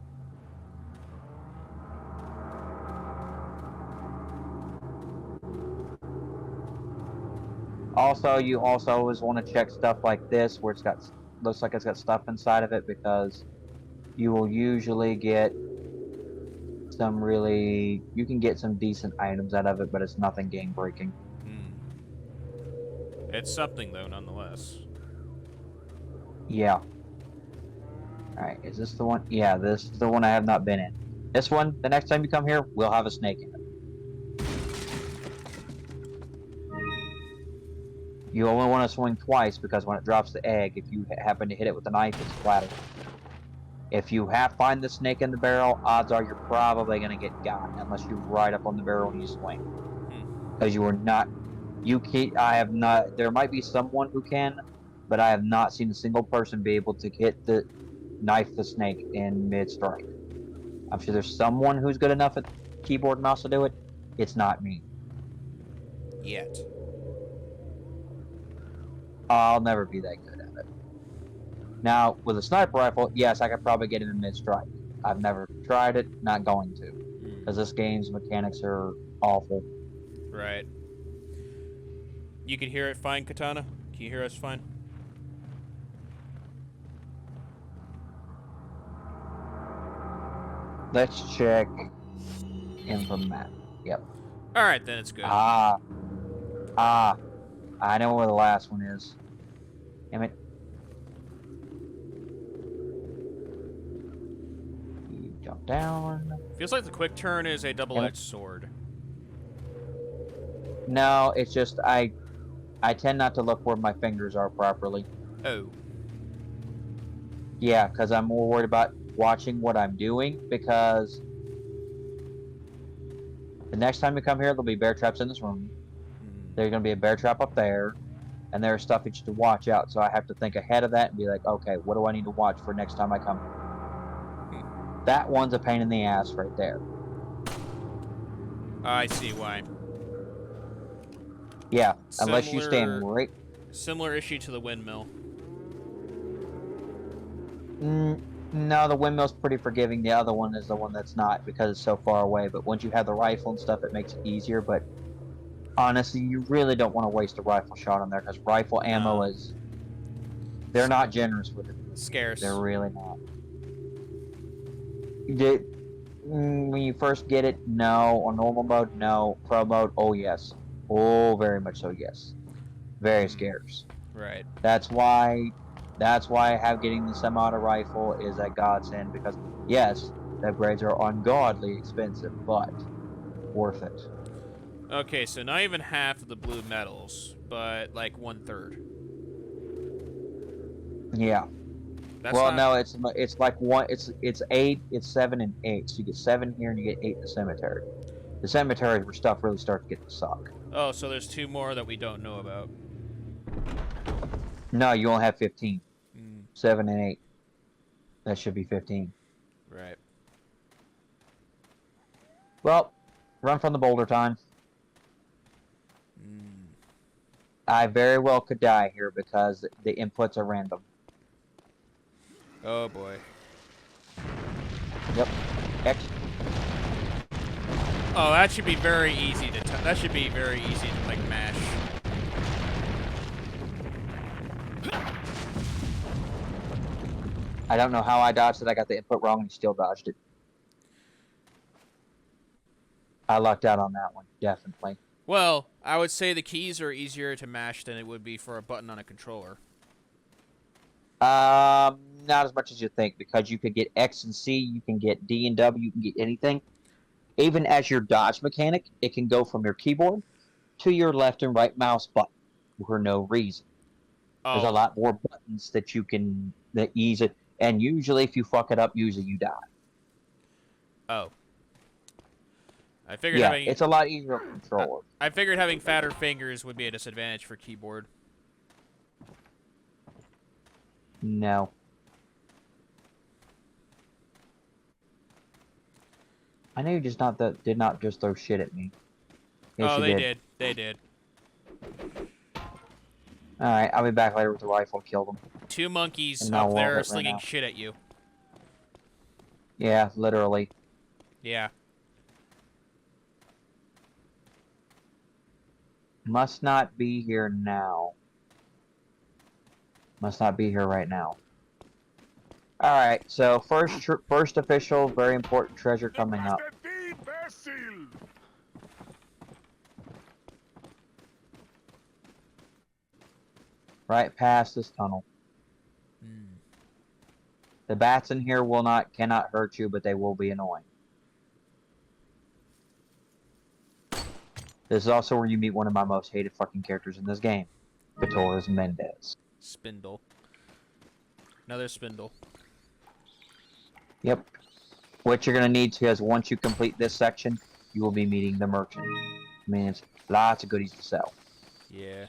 Also, you also always want to check stuff like this where looks like it's got stuff inside of it, because you will usually get you can get some decent items out of it, but it's nothing game breaking.
It's something though, nonetheless.
Yeah. Alright, is this the one? Yeah, this is the one I have not been in. This one, the next time you come here, we'll have a snake in it. You only want to swing twice, because when it drops the egg, if you happen to hit it with a knife, it's flattered. If you have find the snake in the barrel, odds are you're probably going to get got, unless you're right up on the barrel and you swing. Because you are not... there might be someone who can, but I have not seen a single person be able to hit the snake in mid-strike. I'm sure there's someone who's good enough at keyboard and mouse to do it. It's not me.
Yet.
I'll never be that good at it. Now, with a sniper rifle, yes, I could probably get him in mid-strike. I've never tried it, not going to. Because this game's mechanics are awful.
Right. You can hear it fine, Katana? Can you hear us fine?
Let's check info map. Yep.
Alright, then it's good.
I know where the last one is. Damn it. You jump down.
Feels like the quick turn is a double-edged sword.
No, it's just I tend not to look where my fingers are properly.
Oh.
Yeah, because I'm more worried about watching what I'm doing, because the next time you come here, there'll be bear traps in this room. There's going to be a bear trap up there, and there's stuff that you have to watch out, so I have to think ahead of that and be like, okay, what do I need to watch for next time I come here? That one's a pain in the ass right there.
I see why.
Yeah, unless you stand right...
Similar issue to the windmill.
No, the windmill's pretty forgiving. The other one is the one that's not because it's so far away. But once you have the rifle and stuff, it makes it easier. But honestly, you really don't want to waste a rifle shot on there because rifle ammo is... They're not generous with it.
Scarce.
They're really not. When you first get it, no. On normal mode, no. Pro mode, oh yes. Oh, very much so, yes. Very scarce.
Right.
That's why getting the semi-auto rifle is a godsend because, yes, the upgrades are ungodly expensive, but worth it.
Okay, so not even half of the blue medals, but like 1/3.
Yeah.
That's
Well,
not...
no, it's like one. It's 8, it's 7 and 8. So you get 7 here and you get 8 in the cemetery. The cemetery is where stuff really starts to get to suck.
Oh, so there's 2 more that we don't know about.
No, you only have 15.
Mm.
7 and 8. That should be 15.
Right.
Well, run from the boulder time. I very well could die here because the inputs are random.
Oh boy.
Yep. X.
Oh, that should be very easy to... That should be very easy to, like, mash.
I don't know how I dodged it. I got the input wrong and still dodged it. I lucked out on that one, definitely.
Well, I would say the keys are easier to mash than it would be for a button on a controller.
Not as much as you think, because you can get X and C, you can get D and W, you can get anything. Even as your dodge mechanic, it can go from your keyboard to your left and right mouse button for no reason.
Oh.
There's a lot more buttons that you can ease it, and usually if you fuck it up, usually you die.
Oh. I figured
Yeah,
having...
it's a lot easier on controller.
I figured having fatter fingers would be a disadvantage for keyboard.
No. I know you just did not just throw shit at me. Yes,
Oh,
you
they
did.
did. They did.
Alright, I'll be back later with the rifle and kill them.
2 monkeys
And now
up
we'll
there
let it
slinging
run out.
shit at you.
Yeah, literally.
Yeah.
Must not be here now. Must not be here right now. Alright, so first official, very important treasure coming up. Right past this tunnel. The bats in here cannot hurt you, but they will be annoying. This is also where you meet one of my most hated fucking characters in this game. Vitoris Mendez.
Spindle. Another spindle.
Yep. What you're gonna need to is once you complete this section, you will be meeting the merchant. I mean, it's lots of goodies to sell.
Yeah.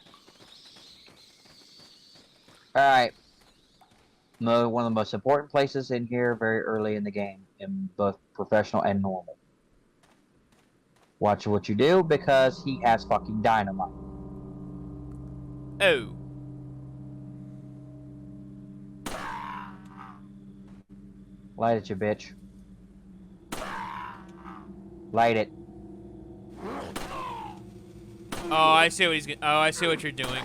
Alright. One of the most important places in here very early in the game, in both professional and normal. Watch what you do, because he has fucking dynamite.
Oh.
Light it, you bitch. Light it.
Oh, I see what he's... Oh, I see what you're doing.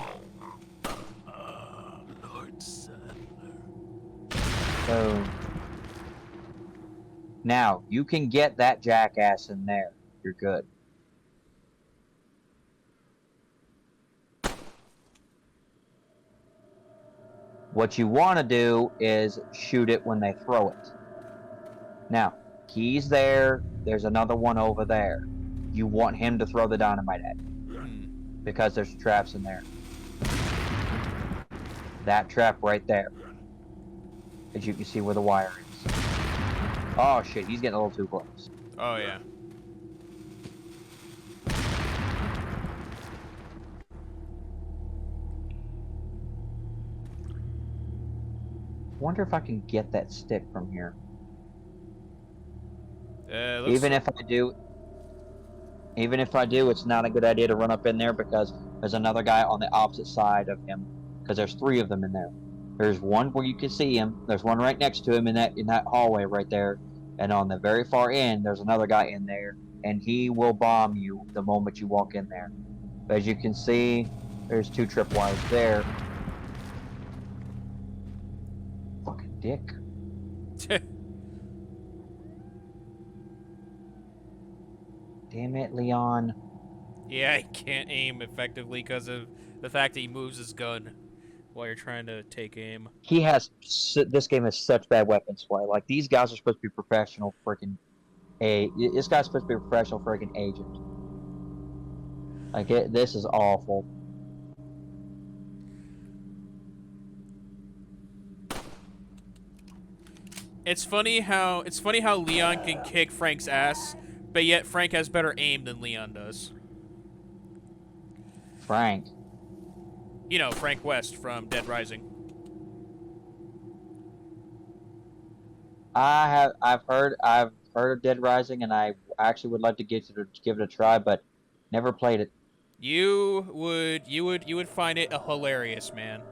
Boom. Now, you can get that jackass in there. You're good. What you want to do is shoot it when they throw it. Now, he's there. There's another one over there. You want him to throw the dynamite at you. Because there's traps in there. That trap right there. As you can see where the wire is. Oh shit, he's getting a little too close.
Oh, yeah.
Wonder if I can get that stick from here.
Looks
Even if I do, it's not a good idea to run up in there because there's another guy on the opposite side of him. Because there's 3 of them in there. There's one where you can see him. There's one right next to him in that hallway right there. And on the very far end, there's another guy in there, and he will bomb you the moment you walk in there. But as you can see, there's 2 tripwires there. Fucking dick. Damn it, Leon.
Yeah, he can't aim effectively because of the fact that he moves his gun while you're trying to take aim.
This game has such bad weapon sway. Like, these guys are supposed to be professional freaking this guy's supposed to be a professional freaking agent. Like, this is awful.
It's funny how Leon can kick Frank's ass, but yet Frank has better aim than Leon does.
Frank.
You know, Frank West from Dead Rising.
I've heard of Dead Rising, and I actually would like to give it a try, but never played it.
You would find it hilarious, man.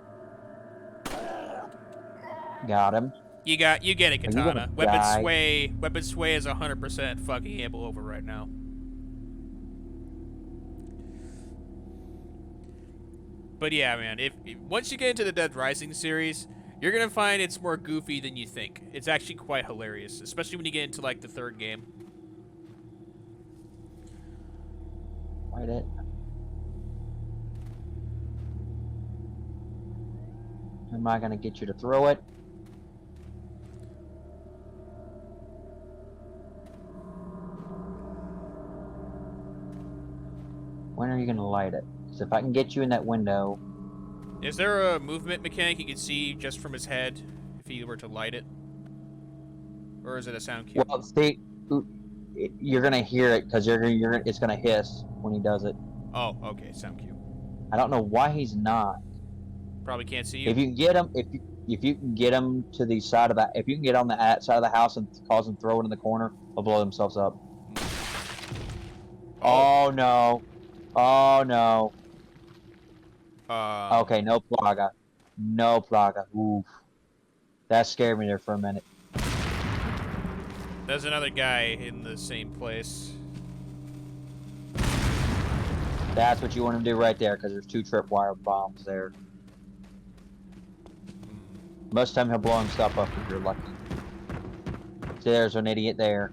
Got him.
You get it, Katana. Weapon
die?
sway is 100% fucking Abel over right now. But yeah, man, if once you get into the Dead Rising series, you're gonna find it's more goofy than you think. It's actually quite hilarious, especially when you get into like the 3rd game.
Light it. Am I gonna get you to throw it? When are you gonna light it? So if I can get you in that window.
Is there a movement mechanic you can see just from his head if he were to light it? Or is it a sound cue?
Well, see, you're gonna hear it because it's gonna hiss when he does it.
Oh, okay, sound cue.
I don't know why he's not.
Probably can't see you.
If you can get him, if you can get him to the side of that, if you can get on the side of the house and cause him throw it in the corner, they'll blow themselves up. Oh no! Oh no! Okay, no plaga. No plaga. Oof. That scared me there for a minute.
There's another guy in the same place.
That's what you want to do right there, because there's 2 tripwire bombs there. Most of the time he'll blow himself up if you're lucky. See, there's an idiot there.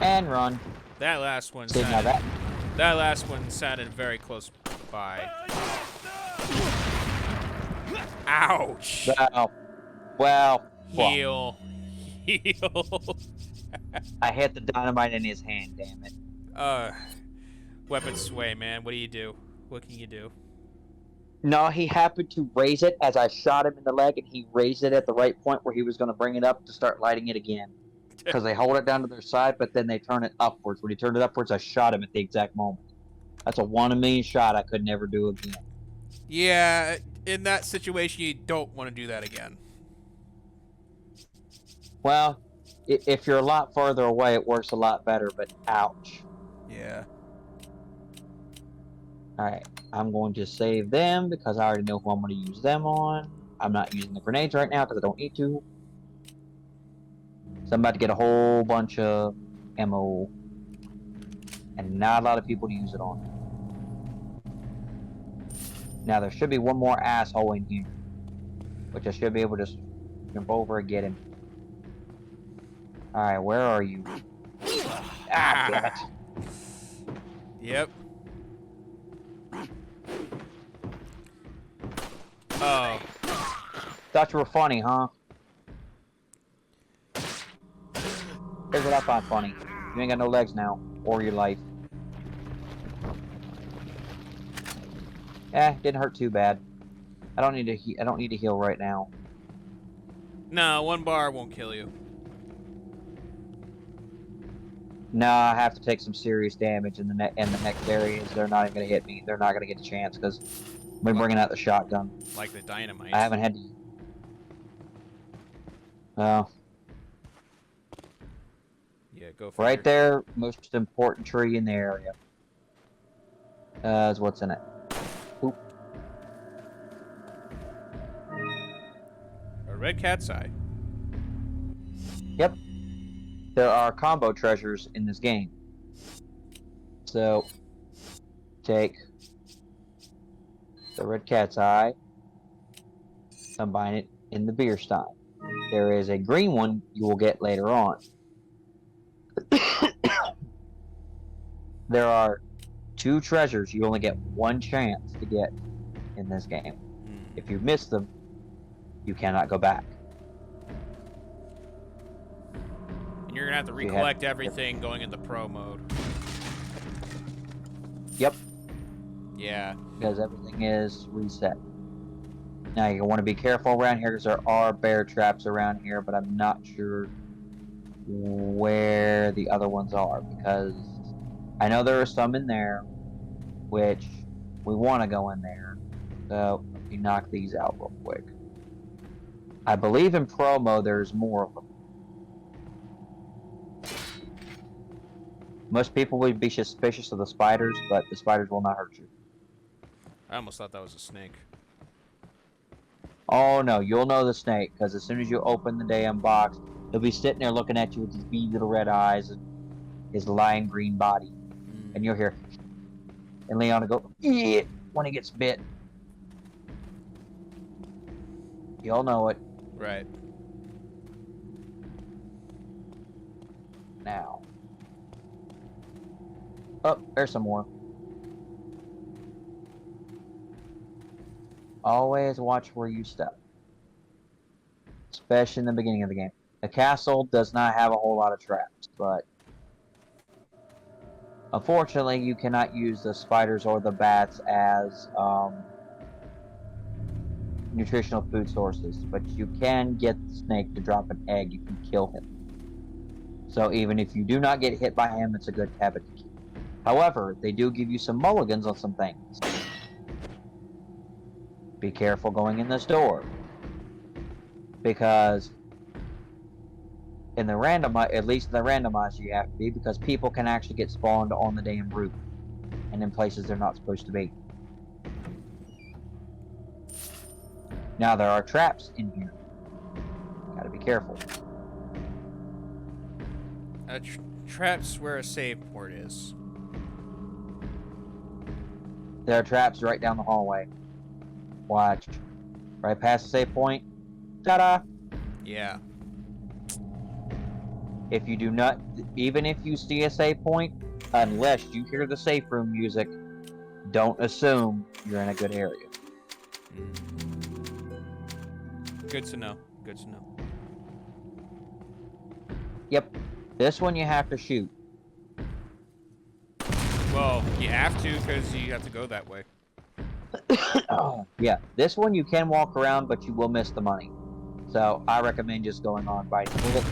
And run.
That last one
See, now
sounded, that last one sounded very close by. Ouch!
Well.
Heal. Heal.
I hit the dynamite in his hand, damn it.
Weapon sway, man. What do you do? What can you do?
No, he happened to raise it as I shot him in the leg, and he raised it at the right point where he was going to bring it up to start lighting it again. Because they hold it down to their side, but then they turn it upwards. When he turned it upwards, I shot him at the exact moment. That's a 1 in a million shot I could never do again.
Yeah, in that situation, you don't want to do that again.
Well, if you're a lot farther away, it works a lot better, but ouch.
Yeah.
Alright, I'm going to save them because I already know who I'm going to use them on. I'm not using the grenades right now because I don't need to. So I'm about to get a whole bunch of ammo. And not a lot of people to use it on. Now there should be one more asshole in here. Which I should be able to just jump over and get him. Alright, where are you? Ah, damn it.
Yep. Oh.
Thought you were funny, huh? Here's what I find funny. You ain't got no legs now, or your life. Didn't hurt too bad. I don't need to heal right now.
No, 1 bar won't kill you.
No, I have to take some serious damage in the next areas. They're not even gonna hit me. They're not gonna get a chance because we're bringing out the shotgun.
Like the dynamite.
I haven't had to. Well,
go for
Right there, most important tree in the area. Is what's in it. Oop.
A red cat's eye.
Yep. There are combo treasures in this game. So, take the red cat's eye, combine it in the beer stein. There is a green one you will get later on. There are 2 treasures you only get 1 chance to get in this game. If you miss them, you cannot go back.
And you're gonna have to recollect everything going into pro mode.
Yep.
Yeah.
Because everything is reset. Now you want to be careful around here because there are bear traps around here, but I'm not sure where the other ones are because I know there are some in there, which we want to go in there. So let me knock these out real quick. I believe in pro mode there's more of them. Most people would be suspicious of the spiders, but the spiders will not hurt you.
I almost thought that was a snake.
Oh no, you'll know the snake, because as soon as you open the damn box, he'll be sitting there looking at you with his beady little red eyes and his lime green body. And you'll hear, and Leon will go, yeah, when he gets bit. You'll know it.
Right.
Now. Oh, there's some more. Always watch where you step. Especially in the beginning of the game. The castle does not have a whole lot of traps, but unfortunately you cannot use the spiders or the bats as nutritional food sources, but you can get the snake to drop an egg. You can kill him. So even if you do not get hit by him, it's a good habit to keep. However, they do give you some mulligans on some things. Be careful going in this door, because in the at least in the randomizer you have to be, because people can actually get spawned on the damn roof and in places they're not supposed to be. Now there are traps in here. Gotta be careful.
Traps where a save port is.
There are traps right down the hallway. Watch. Right past the save point. Ta-da!
Yeah.
If you do not, even if you see a save point, unless you hear the safe room music, don't assume you're in a good area.
Good to know. Good to know.
Yep. This one you have to shoot.
Well, you have to because you have to go that way.
Yeah, this one you can walk around, but you will miss the money. So I recommend just going on by bullet.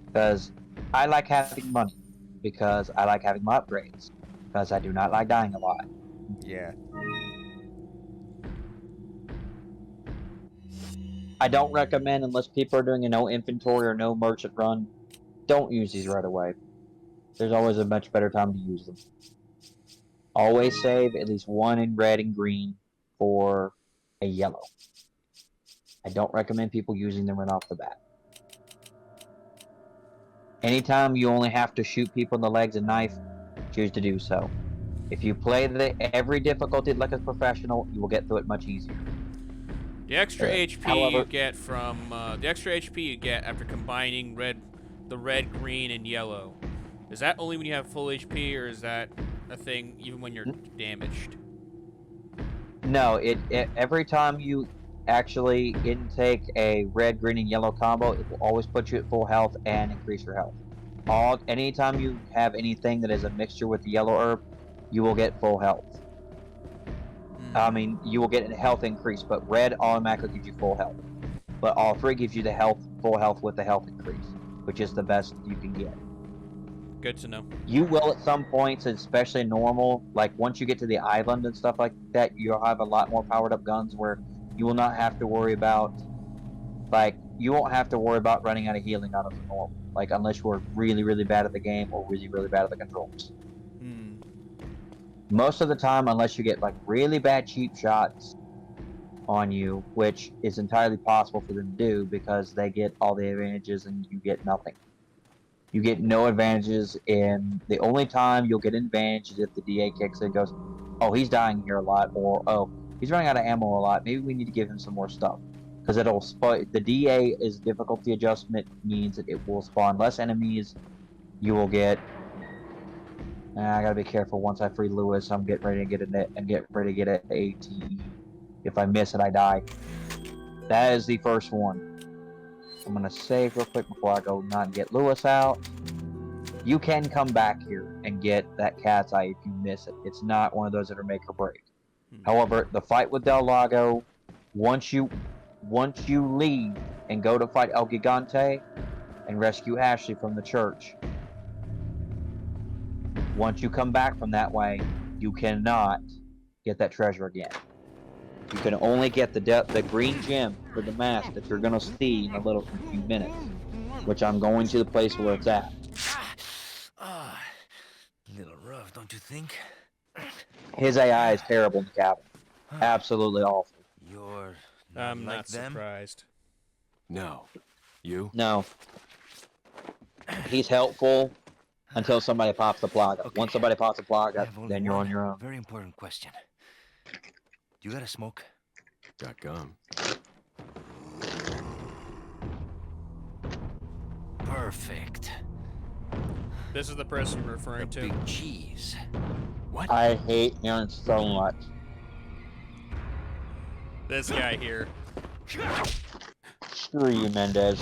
Because I like having money. Because I like having my upgrades. Because I do not like dying a lot.
Yeah.
I don't recommend, unless people are doing a no inventory or no merchant run, don't use these right away. There's always a much better time to use them. Always save at least one in red and green for a yellow. I don't recommend people using them right off the bat. Anytime you only have to shoot people in the legs and knife, choose to do so. If you play every difficulty like a professional, you will get through it much easier.
The extra HP
however,
you get from the extra HP you get after combining the red, green, and yellow. Is that only when you have full HP, or is that a thing even when you're damaged?
No, every time you actually intake a red, green, and yellow combo, it will always put you at full health and increase your health. Anytime you have anything that is a mixture with the yellow herb, you will get full health. I mean, you will get a health increase, but red automatically gives you full health. But all three gives you the full health with the health increase, which is the best you can get.
Good to know.
You will at some points, especially normal, like once you get to the island and stuff like that, you'll have a lot more powered up guns where you will not have to worry about, like, you won't have to worry about running out of healing out of the normal. Like, unless you are really, really bad at the game or really, really bad at the controls. Most of the time, unless you get like really bad cheap shots on you, which is entirely possible for them to do because they get all the advantages and you get nothing. You get no advantages, and the only time you'll get an advantage is if the DA kicks in and goes, oh, he's dying here a lot, or oh, he's running out of ammo a lot, maybe we need to give him some more stuff. Because it'll spawn, the DA is difficulty adjustment, means that it will spawn less enemies. You will get, I gotta be careful, once I free Lewis, I'm getting ready to get a net and get ready to get an ATE. If I miss it, I die. That is the first one. I'm gonna save real quick before I go not get Lewis out. You can come back here and get that cat's eye if you miss it. It's not one of those that are make or break. However, the fight with Del Lago, once you leave and go to fight El Gigante and rescue Ashley from the church, once you come back from that way, you cannot get that treasure again. You can only get the green gem for the mask that you're gonna see in a few minutes, which I'm going to the place where it's at.
Little rough, don't you think?
His AI is terrible in the cabin. Absolutely awful.
You're
I'm
like
not
them?
surprised.
No. You?
No. He's helpful until somebody pops the plug.
Okay.
Once somebody pops the plug,
I have only
then you're
one
on your own.
Very important question. You got a smoke?
Got gum.
Perfect.
This is the person you're referring
The
to.
big cheese.
What?
I hate him so much.
This guy here.
Screw you, Mendez.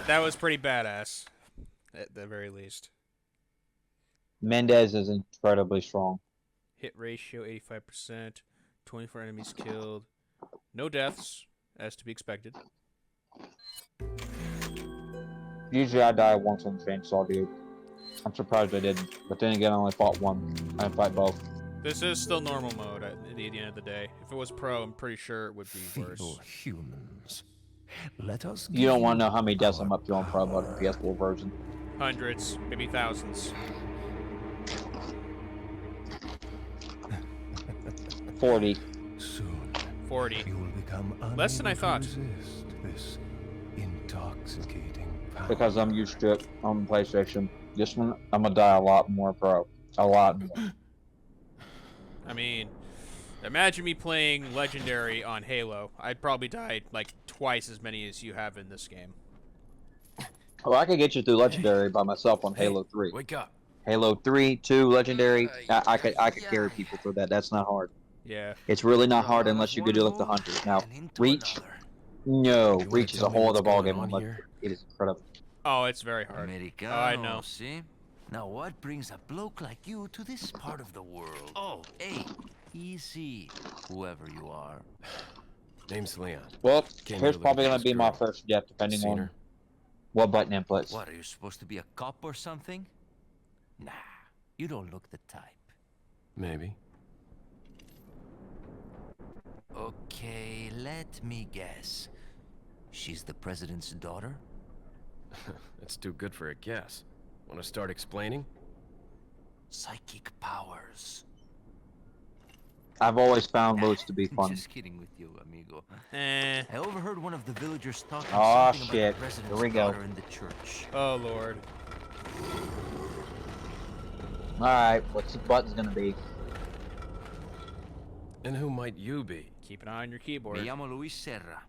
That was pretty badass, at the very least.
Mendez is incredibly strong.
Hit ratio 85%, 24 enemies killed, no deaths, as to be expected.
Usually I die once on the chainsaw dude. I'm surprised I didn't, but then again I only fought one. I didn't fight both.
This is still normal mode at the end of the day. If it was pro, I'm pretty sure it would be worse.
Fellow humans, let us.
You don't want to know how many deaths I'm up to on pro mode in the PS4 version.
Hundreds, maybe thousands.
40.
Soon
40.
you will become
Less than I
unable to
thought.
resist this intoxicating power.
Because I'm used to it on PlayStation. This one, I'm gonna die a lot more pro. A lot more.
I mean, imagine me playing Legendary on Halo. I'd probably die like twice as many as you have in this game.
Well, I could get you through Legendary by myself on Halo 3.
Wake up.
Halo 3, 2, Legendary, I could carry people through that. That's not hard.
Yeah.
It's really not hard unless you go do like the Hunters. Now, Reach, no,
You wanna
Reach is a
tell me
whole
what's
other
going
ballgame.
on
Like,
here?
it is incredible.
Oh, it's very hard.
Americano,
Oh, I know.
see? Now what brings a bloke like you to this part of the world? Oh, hey, easy, whoever you are.
Name's Leon.
Well,
Came
here's
here
probably
looking
gonna
for
be
this
my
girl.
first death, depending
Seen
on
her?
what button inputs.
What, are you supposed to be a cop or something? Nah, you don't look the type.
Maybe.
Okay, let me guess. She's the president's daughter?
That's too good for a guess. Want to start explaining?
Psychic powers.
I've always found those to be
I'm
fun.
just kidding with you, amigo.
Eh.
I overheard one of the villagers talking
Aw,
something
shit.
about the president's
Here we go.
daughter in the church.
Oh, Lord.
Alright, what's the button's gonna be?
And who might you be?
Keep an eye on your keyboard.
Me llamo Luis Serra.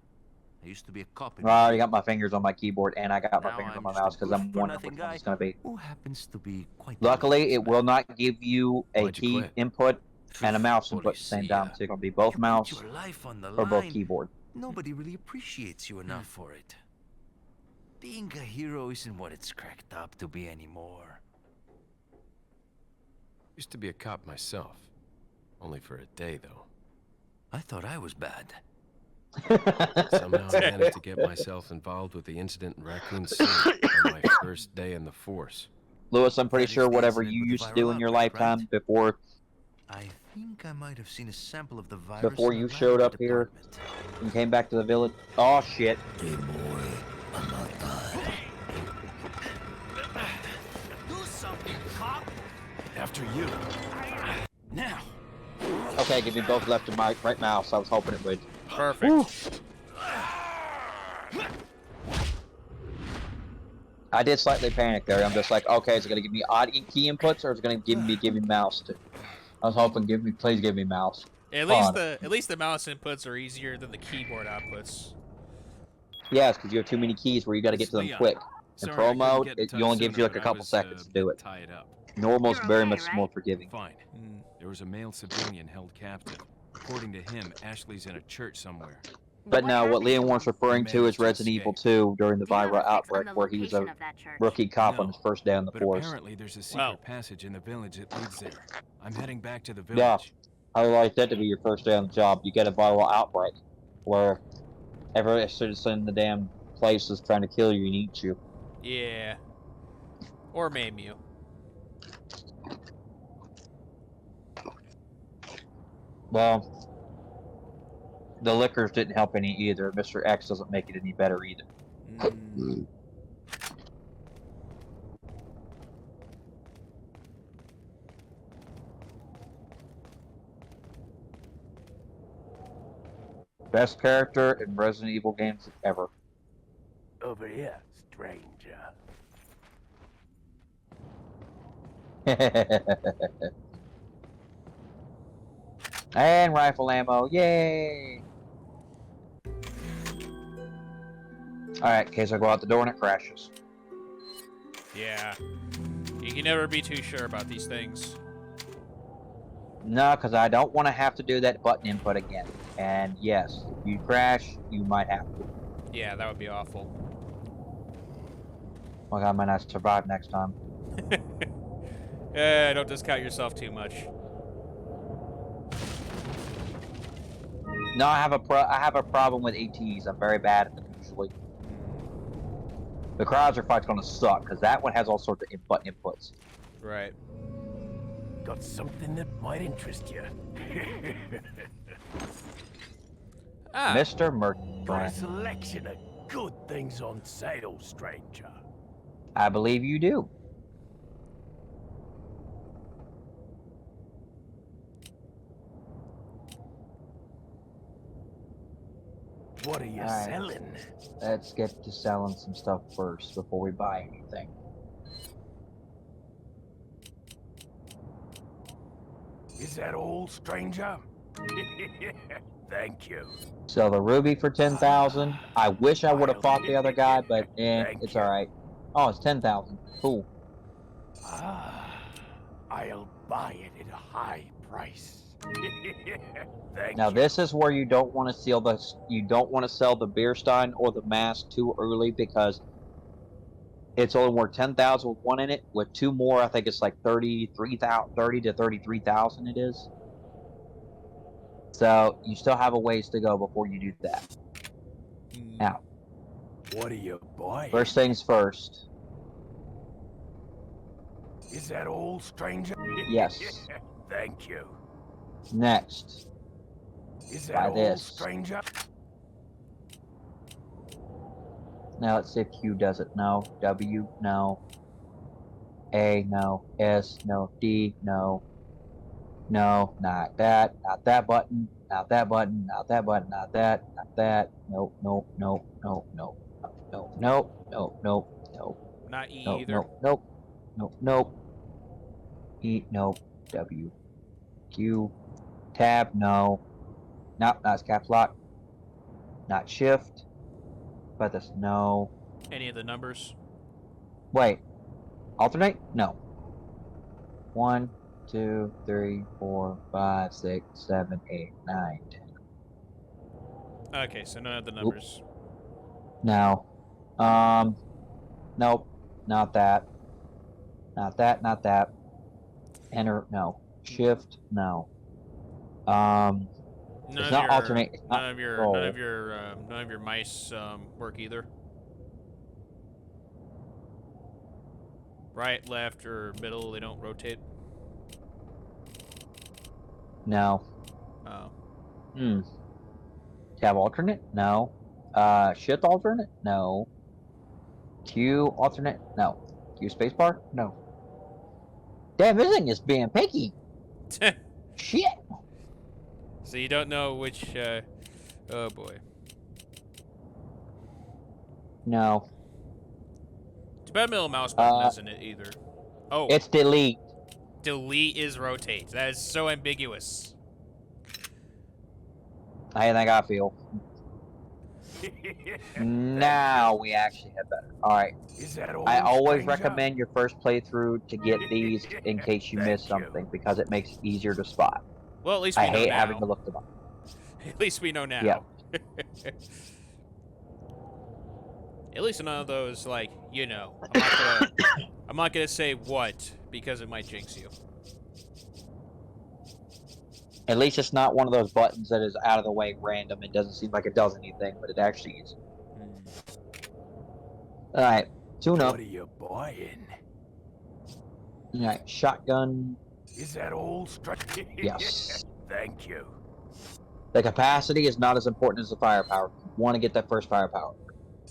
I used to be a cop in
I already got my fingers on my keyboard and I got my
Now
fingers
I'm
on my
just a
mouse because I'm wondering
good-for-nothing
which one
guy
it's gonna be.
who happens to be quite
Luckily, it will
not
not give you a
Why'd you
key
quit?
input and a mouse input at the same time. So it's gonna be both mouse
your life on the
or both
line.
keyboard.
Nobody really appreciates you enough for it. Being a hero isn't what it's cracked up to be anymore.
Used to be a cop myself. Only for a day, though.
I thought I was bad.
Somehow I managed to get myself involved with the incident in Raccoon City on my first day in the force.
Lewis, I'm pretty
That is
sure
the
whatever
incident
you
with the
used to do in
viral
your
outbreak,
lifetime
right?
before
I think I might have seen a sample of the virus
Before
in
you
the
showed
laboratory
up here
department.
and came back to the village. Oh shit.
Hey boy, I'm not done. Do something, cop!
After you. Now.
Okay, give me both left and right mouse. I was hoping it would.
Perfect.
Woo. I did slightly panic there. I'm just like, okay, is it gonna give me odd key inputs or is it gonna give me mouse too? I was hoping, please give me mouse.
At least the mouse inputs are easier than the keyboard outputs.
Yes, because you have too many keys where you got to get to them
Leon.
quick. In
Sorry,
pro
I couldn't
mode,
get in
it
touch
only gives you
sooner,
like a
but I
couple
was,
seconds to do it.
tied up.
Normal's
You're
very
okay,
much
right?
more forgiving.
Fine. There was a male civilian held captive. According to him, Ashley's in a church somewhere.
But no, what
happened to
Leon was
him?
referring to is
Managed to
Resident Evil
escape.
2 during the
Do you have
viral
a fix on
outbreak
the
where he was a
location of that church?
rookie cop on
No,
his first day in the
But
force.
apparently there's a secret
Wow.
passage in the village that leads there. I'm heading back to the
Yeah,
village.
I would like that to be your first day on the job. You get a viral outbreak where every citizen in the damn place is trying to kill you and eat you.
Yeah. Or maim you.
Well, the liquors didn't help any either. Mr. X doesn't make it any better either. Best character in Resident Evil games ever.
Over here, stranger.
And rifle ammo, yay! Alright, in case I go out the door and it crashes.
Yeah. You can never be too sure about these things.
No, because I don't want to have to do that button input again. And yes, if you crash, you might have to.
Yeah, that would be awful.
Well, I might not survive next time.
Don't discount yourself too much.
No, I have a problem with ATs. I'm very bad at them usually. The Krauser fight's gonna suck because that one has all sorts of button inputs.
Right.
Got something that might interest you.
Ah,
Mr.
Got a
Merchant,
selection of good things on sale, stranger.
I believe you do.
What are you
Alright.
selling?
Let's get to selling some stuff first before we buy anything.
Is that all, stranger? Thank you.
Sell the ruby for 10,000. I wish I would have fought the other guy, but
Thank
it's
you.
alright. Oh, it's 10,000. Cool.
I'll buy it at a high price. Thank
Now
you.
this is where you don't want to sell the beer stein or the mask too early because it's only worth 10,000 with one in it. With two more, I think it's like 30 to 33,000 it is. So you still have a ways to go before you do that. Now,
What are you buying?
first things first.
Is that all, stranger?
Yes.
Thank you.
Next,
Is
Buy
that all,
this.
stranger?
now let's see if Q does it. No. W, no. A, no. S, no. D, no. No, not that. Not that button. Not that button. Not that button. Not that. Not that. Nope. Nope. Nope. Nope. Nope. Nope. Nope. Nope. Nope. Nope.
not E
Nope.
either.
Nope. Nope. Nope. Nope. E. Nope. W. Q. Tab. No. Nope. That's caps lock. Not shift. But this. No.
Any of the numbers?
Wait. Alternate? No. 1, 2, 3, 4, 5, 6, 7, 8, 9, 10.
Okay, so none of the numbers.
No. Nope. Not that. Not that. Not that. Enter. No. Shift. No.
None
It's
of
not
your,
alternate. It's not
none of your,
roll.
none of your mice work either. Right, left, or middle, they don't rotate.
No.
Oh.
Tab alternate? No. Shift alternate? No. Q alternate? No. Q spacebar? No. Damn, this thing is being picky. Shit.
So you don't know which, oh boy.
No.
Too bad middle mouse button isn't it either. Oh,
It's delete.
delete is rotate. That is so ambiguous.
I think I feel. Now we actually have better. Alright.
Is that all,
I always
stranger?
recommend your first playthrough to get these in case you miss
Thank you.
something because it makes it easier to spot.
Well, at least we
I
know
hate
now.
having to look them up.
At least we know now.
Yeah.
At least none of those, like, you know. I'm not gonna say what, because it might jinx you.
At least it's not one of those buttons that is out of the way random. It doesn't seem like it does anything, but it actually is. Alright, tune up.
What are you buying?
Alright, shotgun.
Is that all, stranger?
Yes.
Thank you.
The capacity is not as important as the firepower. You want to get that first firepower.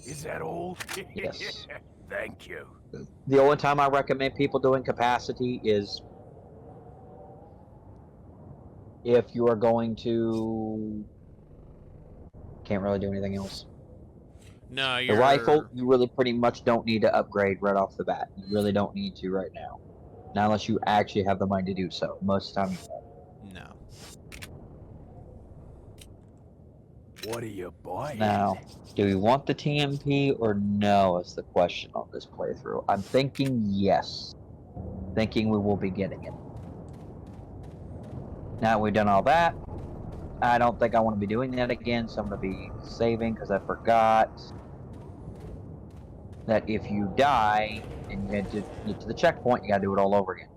Is that all?
Yes.
Thank you.
The only time I recommend people doing capacity is if you are going to... Can't really do anything else.
No,
The
you're...
rifle, you really pretty much don't need to upgrade right off the bat. You really don't need to right now. Not unless you actually have the money to do so. Most of the time you don't.
No.
What are you buying?
Now, do we want the TMP or no is the question on this playthrough. I'm thinking yes. Thinking we will be getting it. Now we've done all that. I don't think I want to be doing that again, so I'm going to be saving because I forgot that if you die and you had to get to the checkpoint, you got to do it all over again.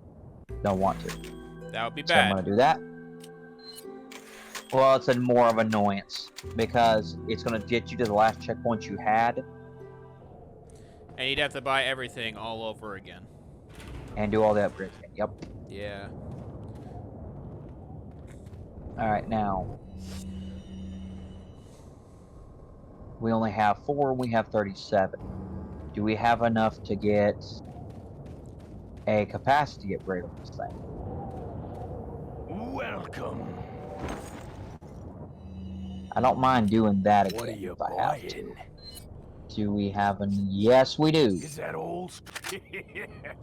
Don't want to.
That would be
So I'm
bad.
going to do that. Well, it's a more of annoyance because it's going to get you to the last checkpoint you had
And you'd have to buy everything all over again.
and do all the upgrades again. Yep.
Yeah.
Alright, now. We only have 4, we have 37. Do we have enough to get a capacity upgrade on this thing?
Welcome.
I don't mind doing that
What are
again
you
if I have to.
buying?
Do we have an... Yes, we do.
Is that all?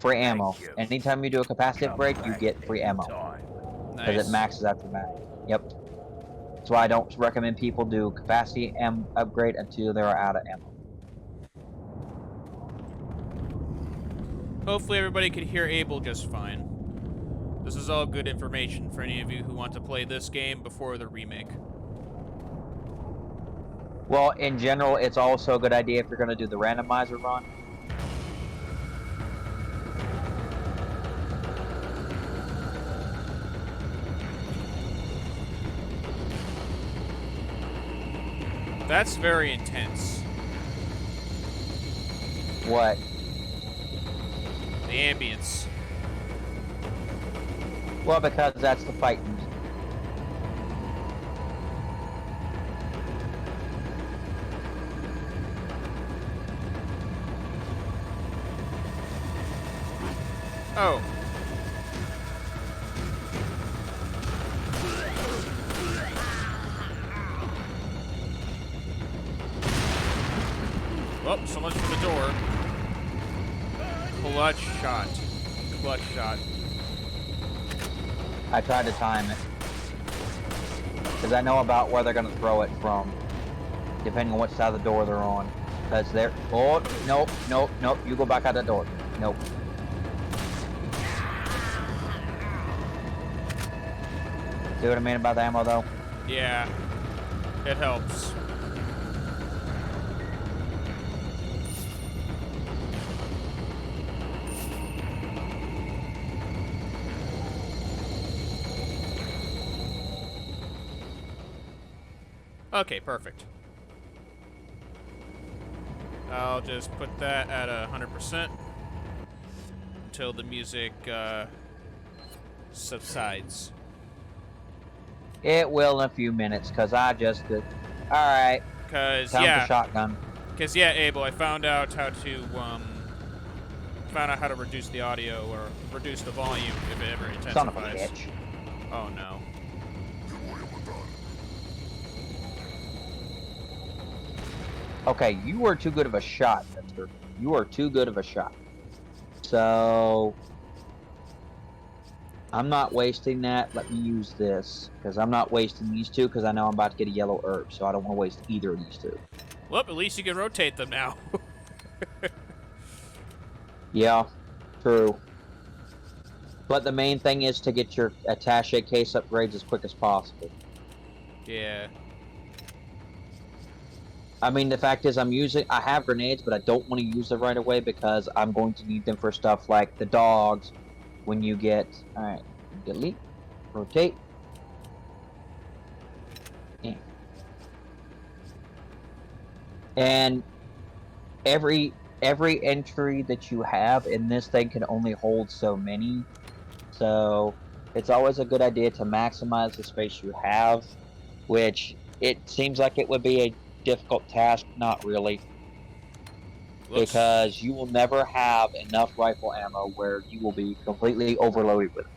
Free ammo.
Thank you.
Anytime you do a capacity
Come
upgrade, you
back
get free ammo.
anytime.
Because
Nice.
it maxes out your mag. Yep. That's why I don't recommend people do capacity upgrade until they're out of ammo.
Hopefully everybody can hear Abel just fine. This is all good information for any of you who want to play this game before the remake.
Well, in general, it's also a good idea if you're going to do the randomizer run.
That's very intense.
What?
The ambience.
Well, because that's the fight music.
Oh. Well, so much for the door. Clutch shot. Clutch shot.
I tried to time it. Because I know about where they're going to throw it from. Depending on which side of the door they're on. Because they're... Oh, nope, nope, nope. You go back out that door. Nope. See what I mean about the ammo, though?
Yeah. It helps. Okay, perfect. I'll just put that at 100% until the music subsides.
It will in a few minutes, because I just did. Alright,
Cause
time
yeah,
for shotgun.
cause yeah, Abel, I found out how to reduce the audio or reduce the volume if it ever intensifies.
Son of a bitch.
Oh no.
Okay, you were too good of a shot, mister. You are too good of a shot. So... I'm not wasting that. Let me use this. Because I'm not wasting these two, because I know I'm about to get a yellow herb. So I don't want to waste either of these two.
Well, at least you can rotate them now.
Yeah, true. But the main thing is to get your attache case upgrades as quick as possible.
Yeah.
I mean, the fact is I have grenades, but I don't want to use them right away because I'm going to need them for stuff like the dogs when you get... Alright, delete, rotate. Yeah. And every entry that you have in this thing can only hold so many. So it's always a good idea to maximize the space you have, which it seems like it would be a difficult task. Not really. Because you will never have enough rifle ammo where you will be completely overloaded with it.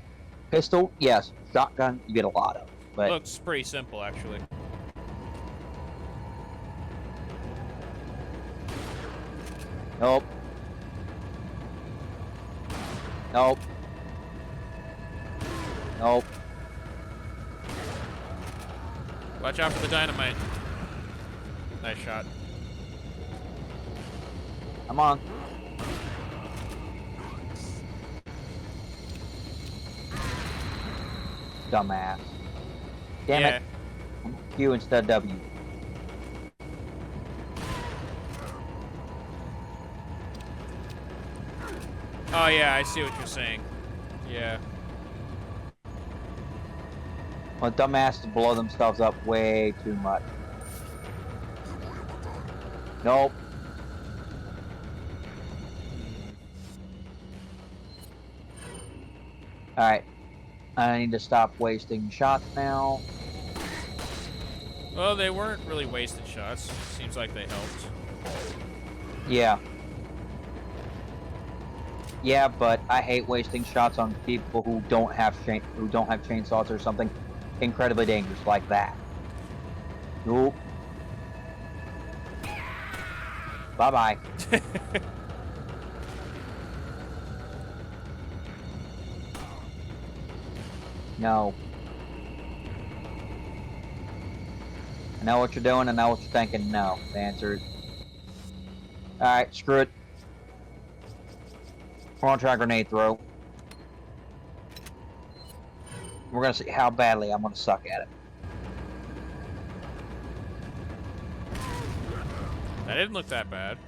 Pistol, yes. Shotgun, you get a lot of. But
Looks pretty simple, actually.
nope. Nope. Nope.
Watch out for the dynamite. Nice shot.
Come on. Dumbass. Damn
Yeah.
it. Q instead of W.
Oh yeah, I see what you're saying. Yeah.
Well, dumbasses blow themselves up way too much. Nope. Alright. I need to stop wasting shots now.
Well, they weren't really wasted shots. Seems like they helped.
Yeah. Yeah, but I hate wasting shots on people who don't have chainsaws or something incredibly dangerous like that. Nope. Bye-bye. No. I know what you're doing, I know what you're thinking. No. The answer is... Alright, screw it. We're gonna try a grenade throw. We're gonna see how badly I'm gonna suck at it.
That didn't look that bad.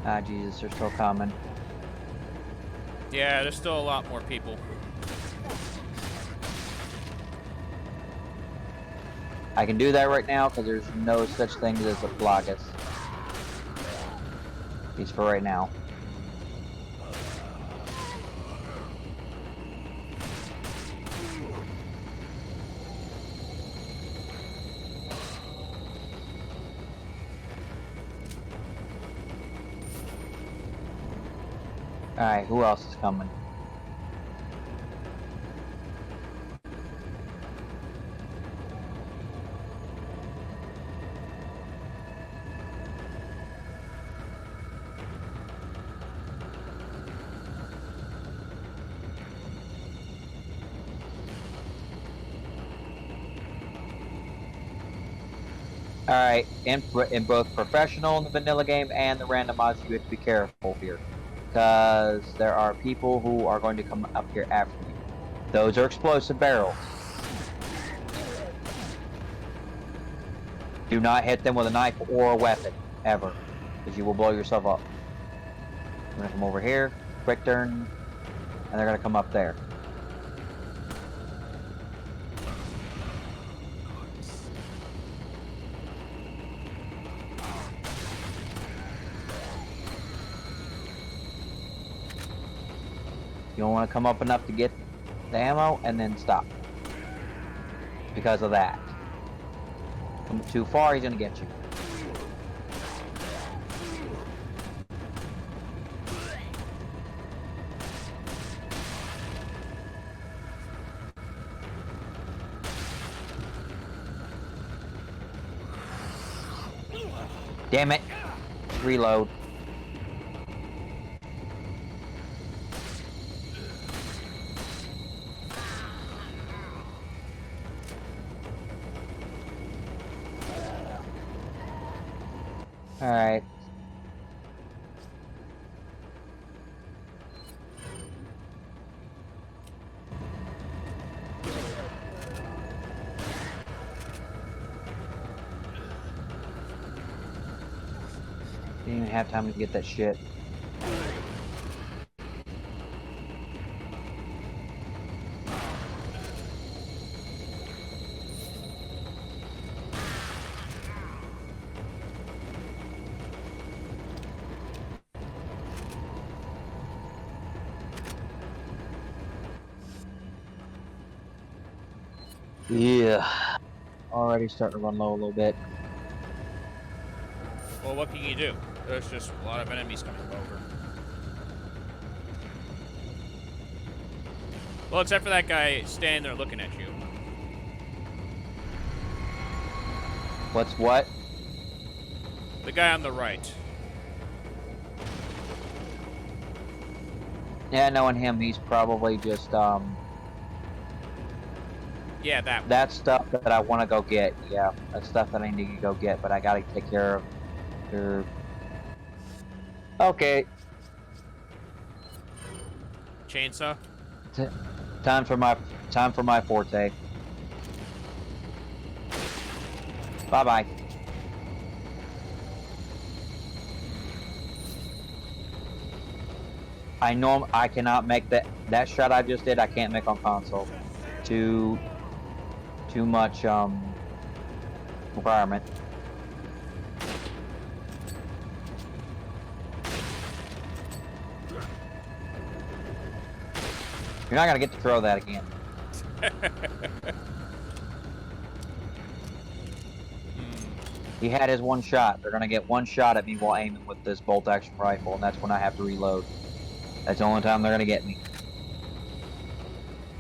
Ah, Jesus, they're still coming.
Yeah, there's still a lot more people.
I can do that right now because there's no such thing as a block us. At least for right now. Alright, who else is coming? Alright, in both professional in the vanilla game and the randomizer, you have to be careful here. Because there are people who are going to come up here after you. Those are explosive barrels. Do not hit them with a knife or a weapon, ever. because you will blow yourself up. I'm gonna come over here, quick turn, and they're gonna come up there. You don't want to come up enough to get the ammo and then stop. Because of that. Come too far, he's gonna get you. Damn it. Reload. Alright. Didn't even have time to get that shit. Yeah. Already starting to run low a little bit.
Well, what can you do? There's just a lot of enemies coming over. Well, except for that guy standing there looking at you.
What's what?
The guy on the right.
Yeah, knowing him, he's probably just,
Yeah, that one.
that's stuff that I want to go get. Yeah, that's stuff that I need to go get, but I gotta take care of. Okay.
Chainsaw?
Time for my forte. Bye-bye. I know I cannot make that shot I just did. I can't make on console. Too much requirement. You're not gonna get to throw that again. He had his one shot. They're gonna get one shot at me while aiming with this bolt action rifle, and that's when I have to reload. That's the only time they're gonna get me.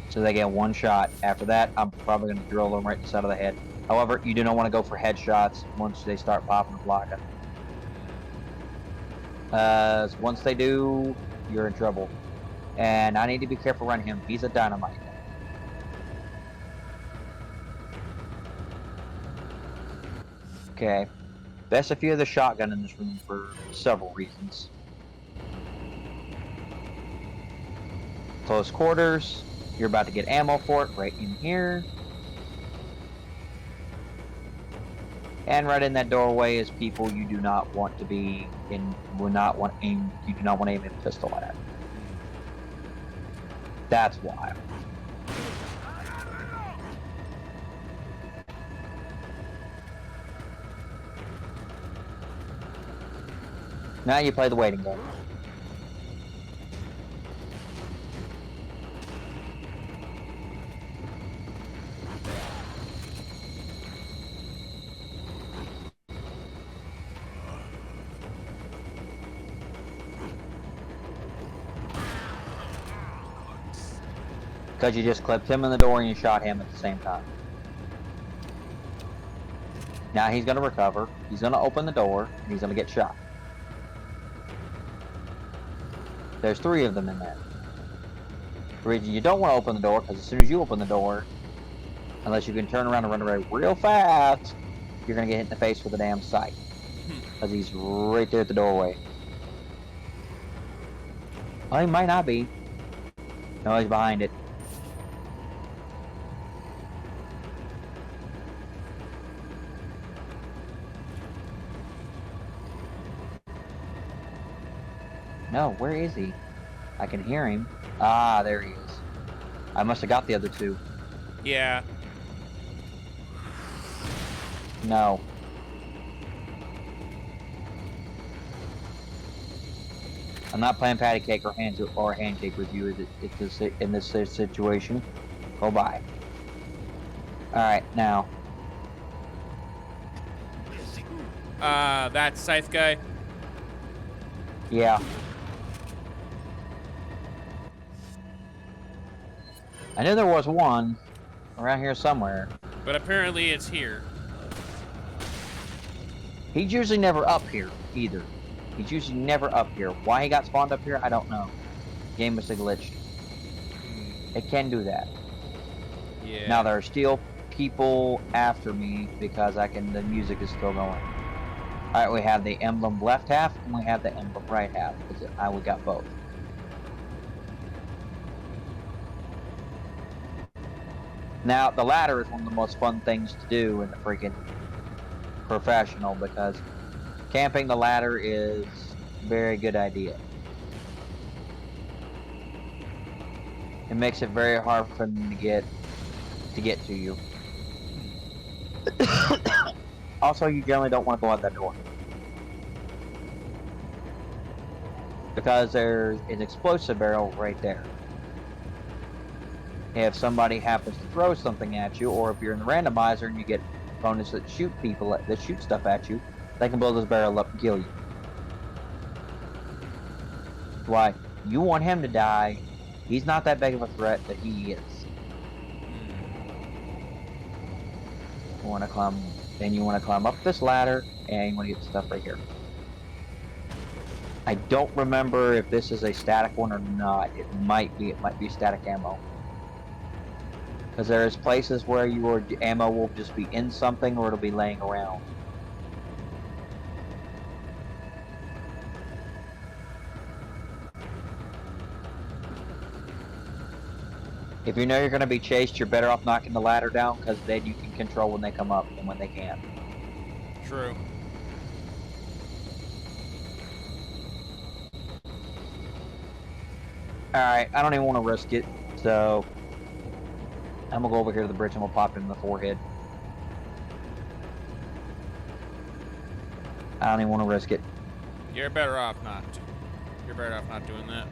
So they get one shot. After that, I'm probably gonna drill them right in the side of the head. However, you do not want to go for headshots once they start popping and blocking. Once they do, you're in trouble. And I need to be careful around him. He's a dynamite. Okay. Best if you have the shotgun in this room for several reasons. Close quarters. You're about to get ammo for it right in here. And right in that doorway is people you do not want to be in. You do not want to aim a pistol at. That's why. Now you play the waiting game. Because you just clipped him in the door and you shot him at the same time. Now he's going to recover. He's going to open the door and he's going to get shot. There's 3 of them in there. The reason you don't want to open the door, because as soon as you open the door, unless you can turn around and run away real fast, you're going to get hit in the face with a damn sight. Because he's right there at the doorway. Well, he might not be. No, he's behind it. No, where is he? I can hear him. Ah, there he is. I must have got the other two.
Yeah.
No. I'm not playing patty cake or handcake with you in this situation. Go by. Alright, now.
That scythe guy.
Yeah. I knew there was one around here somewhere.
But apparently it's here.
He's usually never up here, either. He's usually never up here. Why he got spawned up here, I don't know. Game must have glitched. It can do that.
Yeah.
Now there are still people after me because the music is still going. Alright, we have the emblem left half and we have the emblem right half. We got both. Now, the ladder is one of the most fun things to do in the freaking professional because camping the ladder is a very good idea. It makes it very hard for them to get to you. Also, you generally don't want to go out that door because there's an explosive barrel right there. If somebody happens to throw something at you, or if you're in the randomizer and you get opponents that shoot stuff at you, they can blow this barrel up and kill you. Why? You want him to die. He's not that big of a threat, but he is. You want to climb up this ladder, and you want to get stuff right here. I don't remember if this is a static one or not. It might be static ammo. Because there's places where your ammo will just be in something or it'll be laying around. If you know you're going to be chased, you're better off knocking the ladder down because then you can control when they come up and when they can't.
True.
Alright, I don't even want to risk it, so I'm gonna go over here to the bridge and we'll pop him in the forehead. I don't even want to risk it.
You're better off not. You're better off not doing that.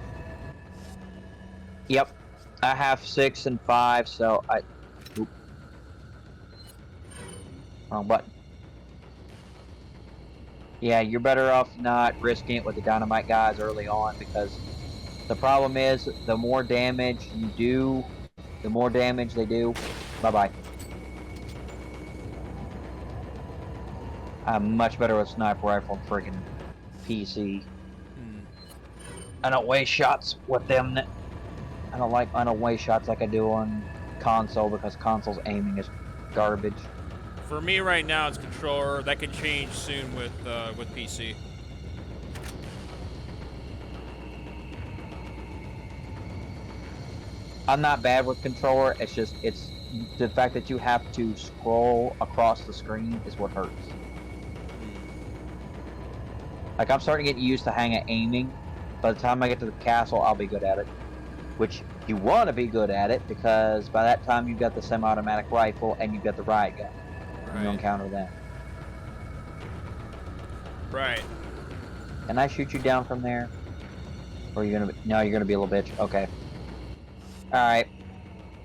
Yep. I have 6 and 5, so Oop. Wrong button. Yeah, you're better off not risking it with the dynamite guys early on because the problem is the more damage you do, the more damage they do. Bye-bye. I'm much better with sniper rifle and friggin' PC. I don't waste shots with them. I don't waste shots like I do on console because console's aiming is garbage.
For me right now, it's controller. That can change soon with PC.
I'm not bad with controller. It's the fact that you have to scroll across the screen is what hurts. Like I'm starting to get used to aiming. By the time I get to the castle, I'll be good at it. Which you want to be good at it because by that time you've got the semi-automatic rifle and you've got the riot gun. Right. You encounter them.
Right.
Can I shoot you down from there? Or are you gonna? No, you're gonna be a little bitch. Okay. All right.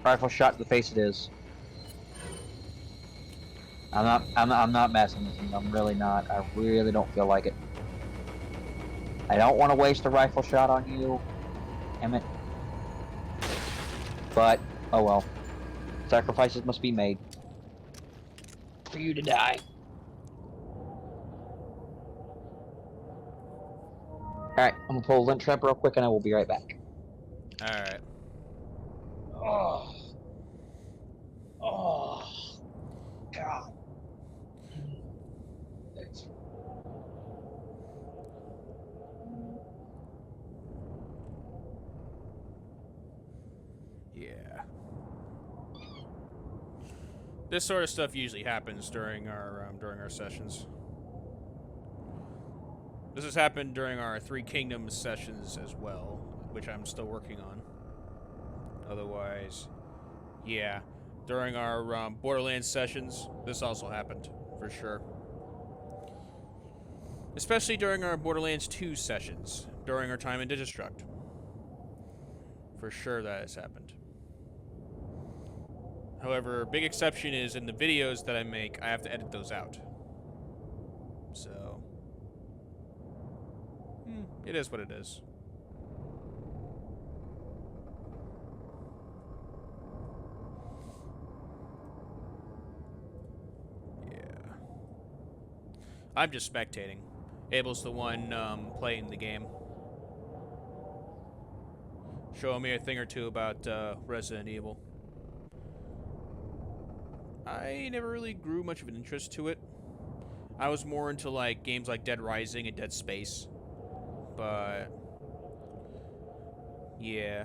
Rifle shot to the face it is. I'm not messing with you. I'm really not. I really don't feel like it. I don't want to waste a rifle shot on you. Damn it. But, oh well. Sacrifices must be made. For you to die. Alright, I'm gonna pull a lint trap real quick and I will be right back.
Alright.
Oh. Oh. God. Thanks.
Yeah. This sort of stuff usually happens during our sessions. This has happened during our Three Kingdoms sessions as well, which I'm still working on. Otherwise, yeah. During our Borderlands sessions, this also happened, for sure. Especially during our Borderlands 2 sessions, during our time in Digistruct. For sure that has happened. However, big exception is in the videos that I make, I have to edit those out. So, it is what it is. Yeah. I'm just spectating. Abel's the one playing the game. Showing me a thing or two about Resident Evil. I never really grew much of an interest to it. I was more into like games like Dead Rising and Dead Space. But yeah.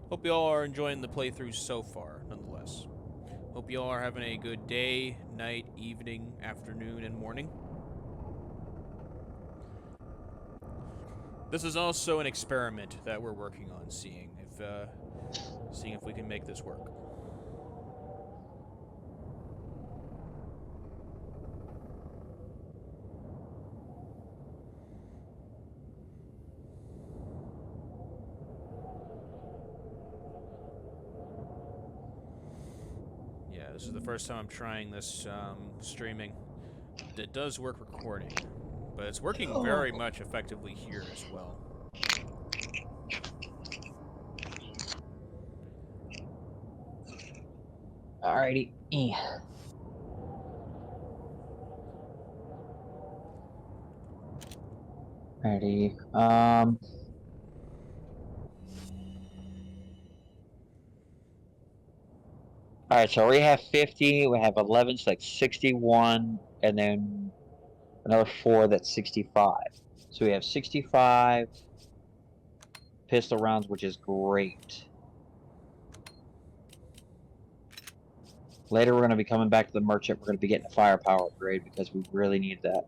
Hope you all are enjoying the playthrough so far, nonetheless. Hope you all are having a good day, night, evening, afternoon, and morning. This is also an experiment that we're working on, seeing if we can make this work. Yeah, this is the first time I'm trying this streaming. It does work recording, but it's working very much effectively here as well.
Alrighty. Ready. Alright, so we have 50, we have 11, so that's 61, and then another 4, that's 65. So we have 65 pistol rounds, which is great. Later, we're going to be coming back to the merchant. We're going to be getting a firepower upgrade because we really need that.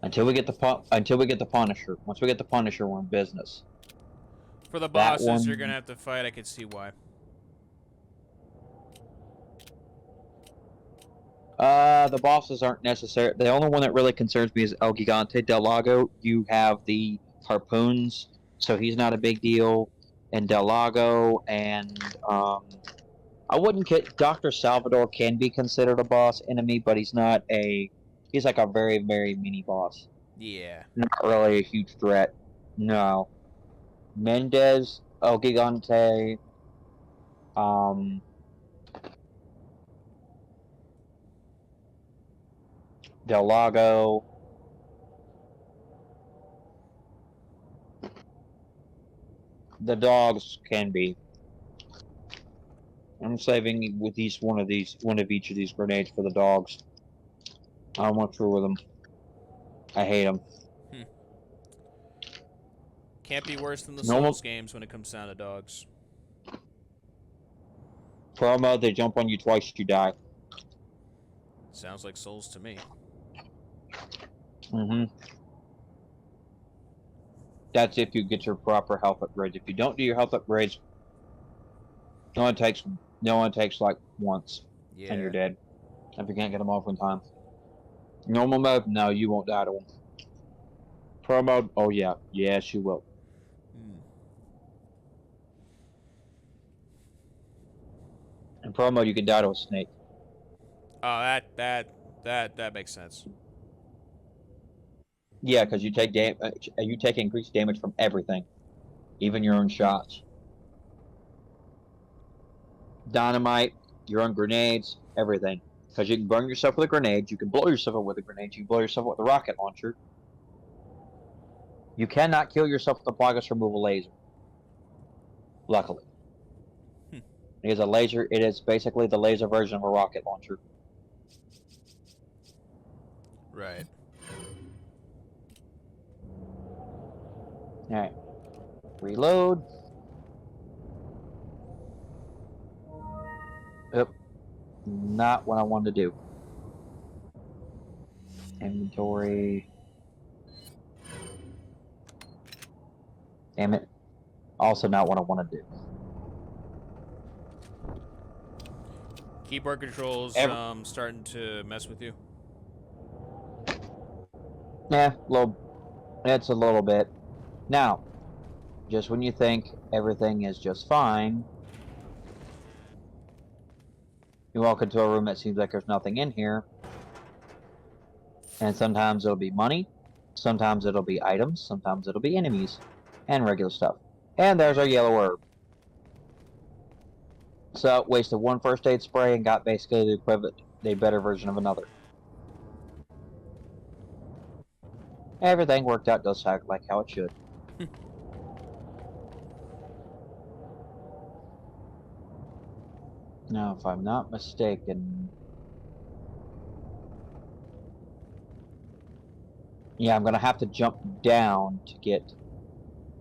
Until we get the Punisher. Once we get the Punisher, we're in business.
For the bosses you're gonna have to fight, I could see why.
The bosses aren't necessary. The only one that really concerns me is El Gigante Del Lago. You have the harpoons, so he's not a big deal. And Del Lago, and I wouldn't. Dr. Salvador can be considered a boss enemy, but he's not a. He's like a very, very mini boss.
Yeah.
Not really a huge threat. No. Mendez, El Gigante, Del Lago. The dogs can be. I'm saving with one of each of these grenades for the dogs. I don't want to through with them. I hate them.
Can't be worse than the
Normal
Souls games when it comes down to dogs.
promo, they jump on you twice, you die.
Sounds like Souls to me.
That's if you get your proper health upgrades. If you don't do your health upgrades, no one takes like once,
Yeah.
and you're dead. If you can't get them off in time. Normal mode, no, you won't die to them. Pro mode, oh yeah, yes you will. In pro mode, you can die to a snake.
Oh, that makes sense.
Yeah, because you take increased damage from everything, even your own shots. Dynamite, your own grenades, everything. Because you can burn yourself with a grenade, you can blow yourself up with a grenade, you can blow yourself up with a rocket launcher. You cannot kill yourself with a progress removal laser. Luckily. It is a laser, it is basically the laser version of a rocket launcher.
Right.
Alright. Reload. Yep. Not what I wanted to do. Inventory. Damn it. Also not what I want to do.
Keyboard controls starting to mess with you.
Yeah, it's a little bit. Now, just when you think everything is just fine, you walk into a room that seems like there's nothing in here, and sometimes it'll be money, sometimes it'll be items, sometimes it'll be enemies, and regular stuff. And there's our yellow herb. So, wasted one first aid spray and got basically the equivalent, the better version of another. Everything worked out just like how it should. Now, if I'm not mistaken... Yeah, I'm gonna have to jump down to get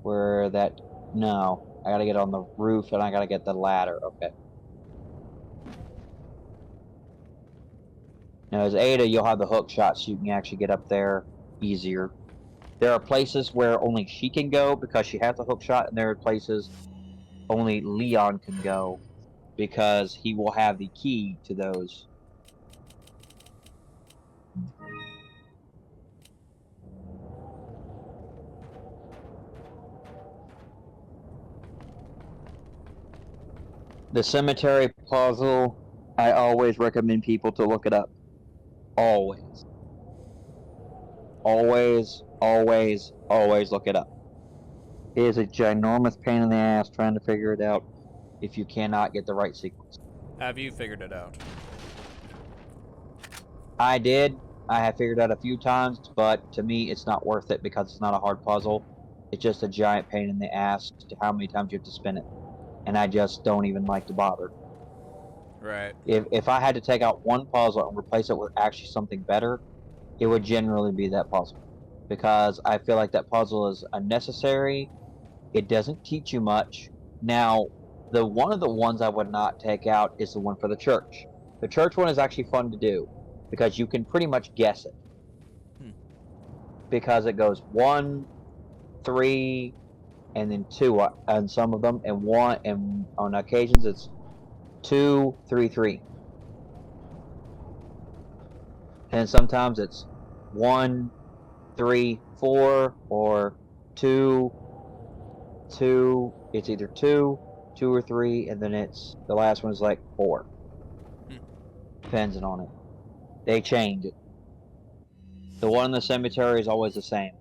where that... No, I gotta get on the roof and I gotta get the ladder. Okay. Now, as Ada, you'll have the hook shot so you can actually get up there easier. There are places where only she can go because she has the hook shot, and there are places only Leon can go because he will have the key to those. The cemetery puzzle, I always recommend people to look it up. Always. Always, always, always look it up. It is a ginormous pain in the ass trying to figure it out if you cannot get the right sequence.
Have you figured it out?
I did. I have figured out a few times, but to me it's not worth it because it's not a hard puzzle. It's just a giant pain in the ass to how many times you have to spin it. And I just don't even like to bother.
Right.
If I had to take out one puzzle and replace it with actually something better, it would generally be that puzzle. Because I feel like that puzzle is unnecessary. It doesn't teach you much. Now, one of the ones I would not take out is the one for the church. The church one is actually fun to do because you can pretty much guess it. Because it goes 1, 3, and then 2 on some of them, and on occasions it's 2, 3, 3. And sometimes it's 1, 3, 4, or 2, 2. It's either 2 or 3, and then it's the last one is like 4. Depends on it. They change it. The one in the cemetery is always the same.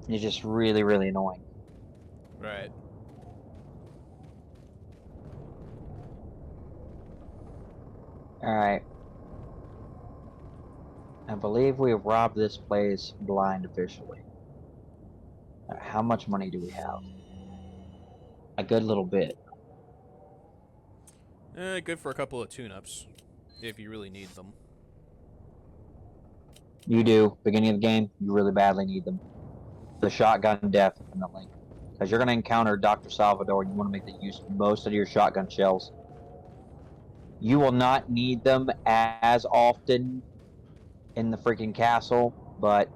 It's just really, really annoying.
Right.
Alright. I believe we have robbed this place blind officially. How much money do we have? A good little bit.
Good for a couple of tune-ups, if you really need them.
You do. Beginning of the game, you really badly need them. The shotgun, definitely. Because you're going to encounter Dr. Salvador, and you want to make the use of most of your shotgun shells. You will not need them as often in the freaking castle, but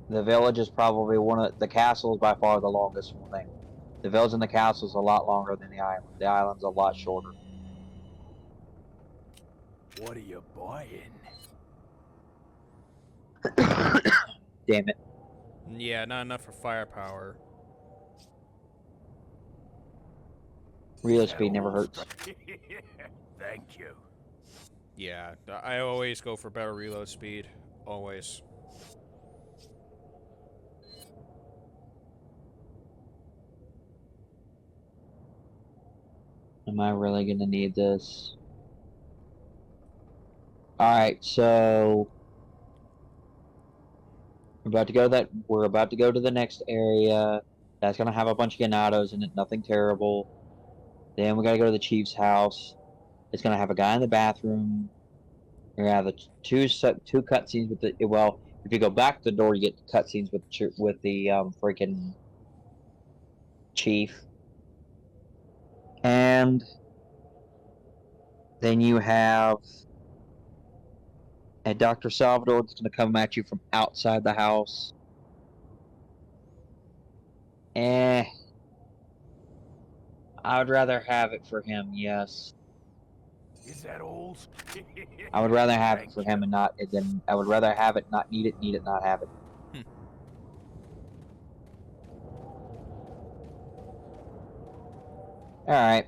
the village is probably the castle is by far the longest thing. The village and the castle is a lot longer than the island. The island's a lot shorter.
What are you buying?
Damn it.
Yeah, not enough for firepower.
Real speed never hurts.
Thank you.
Yeah, I always go for better reload speed. Always.
Am I really gonna need this? Alright, so we're about to go to the next area. That's gonna have a bunch of ganados in it, nothing terrible. Then we gotta go to the chief's house. It's gonna have a guy in the bathroom. You're gonna have the two cutscenes with the if you go back to the door, you get cutscenes with the freaking chief. And then you have a Dr. Salvador that's going to come at you from outside the house. I would rather have it for him, yes.
Is that all?
I would rather have it
Thank
for
you.
him and not than I would rather have it, not need it, not have it. Alright.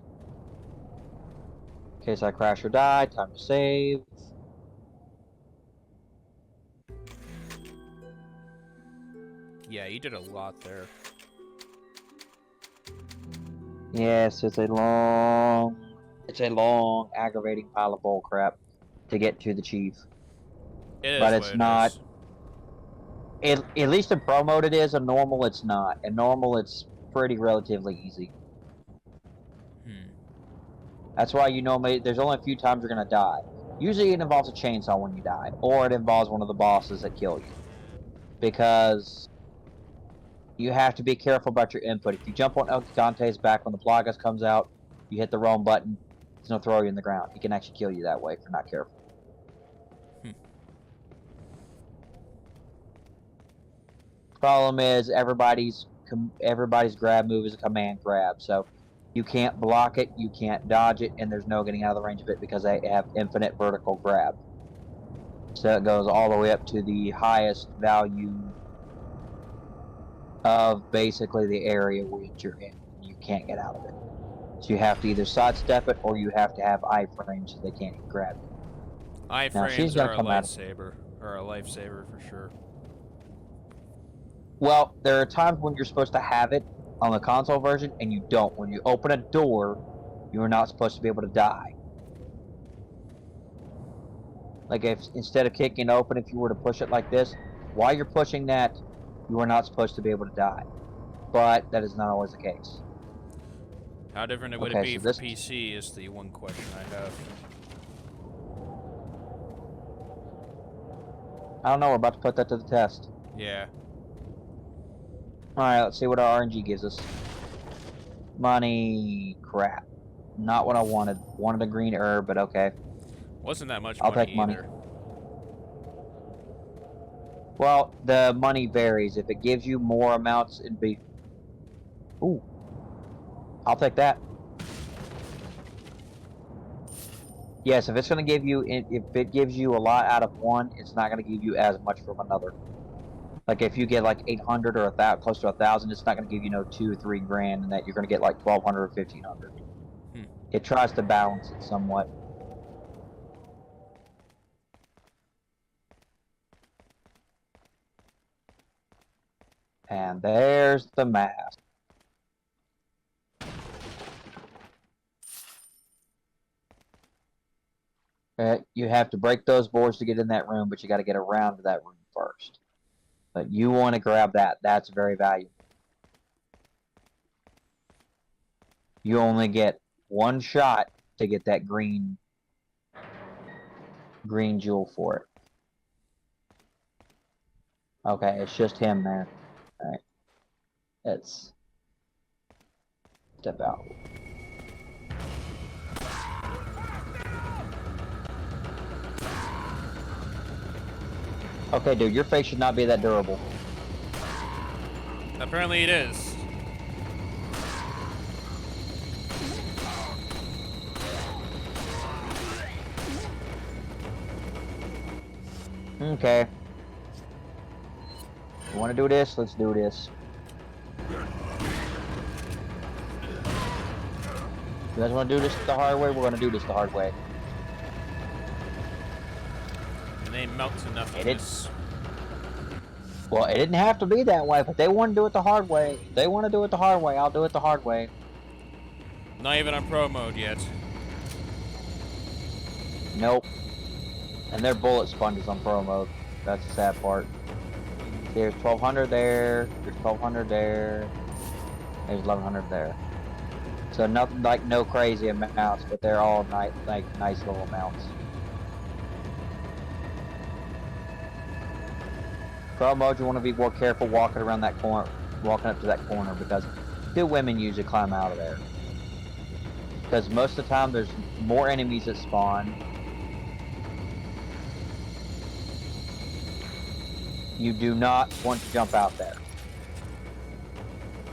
In case I crash or die, time to save.
Yeah, you did a lot there.
Yes, it's a long, aggravating pile of bullcrap to get to the chief.
It is
But
what
it's
it
not.
is.
At least in pro mode it is, in normal it's not. In normal it's pretty relatively easy. That's why there's only a few times you're gonna die. Usually it involves a chainsaw when you die, or it involves one of the bosses that kill you. Because you have to be careful about your input. If you jump on El Gigante's back when the Plagas comes out, you hit the wrong button, he's gonna throw you in the ground. He can actually kill you that way if you're not careful. Problem is everybody's grab move is a command grab, so you can't block it, you can't dodge it, and there's no getting out of the range of it because they have infinite vertical grab. So it goes all the way up to the highest value of basically the area which you're in. You can't get out of it. So you have to either sidestep it or you have to have iframes so they can't grab you.
Iframes are a lightsaber, or a lifesaver for sure.
Well, there are times when you're supposed to have it on the console version and you don't. When you open a door, you are not supposed to be able to die. Like if instead of kicking open, if you were to push it like this, while you're pushing that, you are not supposed to be able to die. But that is not always the case.
How different would it be for PC is the one question I have.
I don't know, we're about to put that to the test.
Yeah.
Alright, let's see what our RNG gives us. Money, crap. Not what I wanted. Wanted a green herb, but okay.
Wasn't that much
I'll
money
take money.
either.
Well, the money varies. If it gives you more amounts, it'd be... Ooh. I'll take that. Yes, if it's going to give you... If it gives you a lot out of one, it's not going to give you as much from another. Like, if you get, like, 800 or close to 1,000, it's not going to give you, 2 or 3 grand, and that you're going to get, like, 1,200 or 1,500. It tries to balance it somewhat. And there's the mask. You have to break those boards to get in that room, but you got to get around to that room first. But you want to grab that. That's very valuable. You only get one shot to get that green jewel for it. Okay, it's just him there. Alright. Let's step out. Okay, dude, your face should not be that durable.
Apparently it is.
Okay. You want to do this? Let's do this. You guys want to do this the hard way? We're going to do this the hard way.
And they melt to nothingness.
Well, it didn't have to be that way, but they want to do it the hard way. If they want to do it the hard way, I'll do it the hard way.
Not even on pro mode yet.
Nope. And they're bullet sponges on pro mode. That's the sad part. There's 1,200 there. There's 1,200 there. There's 1,100 there. So nothing like no crazy amounts, but they're all nice little amounts. Pro mode, you want to be more careful walking around that corner, walking up to that corner, because 2 women usually climb out of there. Because most of the time there's more enemies that spawn. You do not want to jump out there.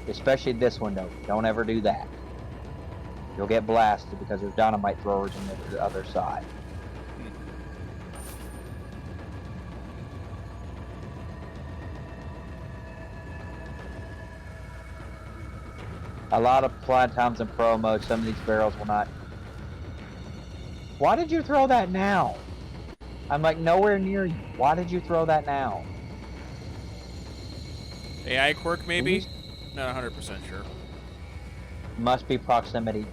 Especially this window. Don't ever do that. You'll get blasted because there's dynamite throwers on the other side. A lot of times in pro mode, some of these barrels will not. Why did you throw that now? I'm like nowhere near you. Why did you throw that now?
AI quirk, maybe? Not 100% sure.
Must be proximity.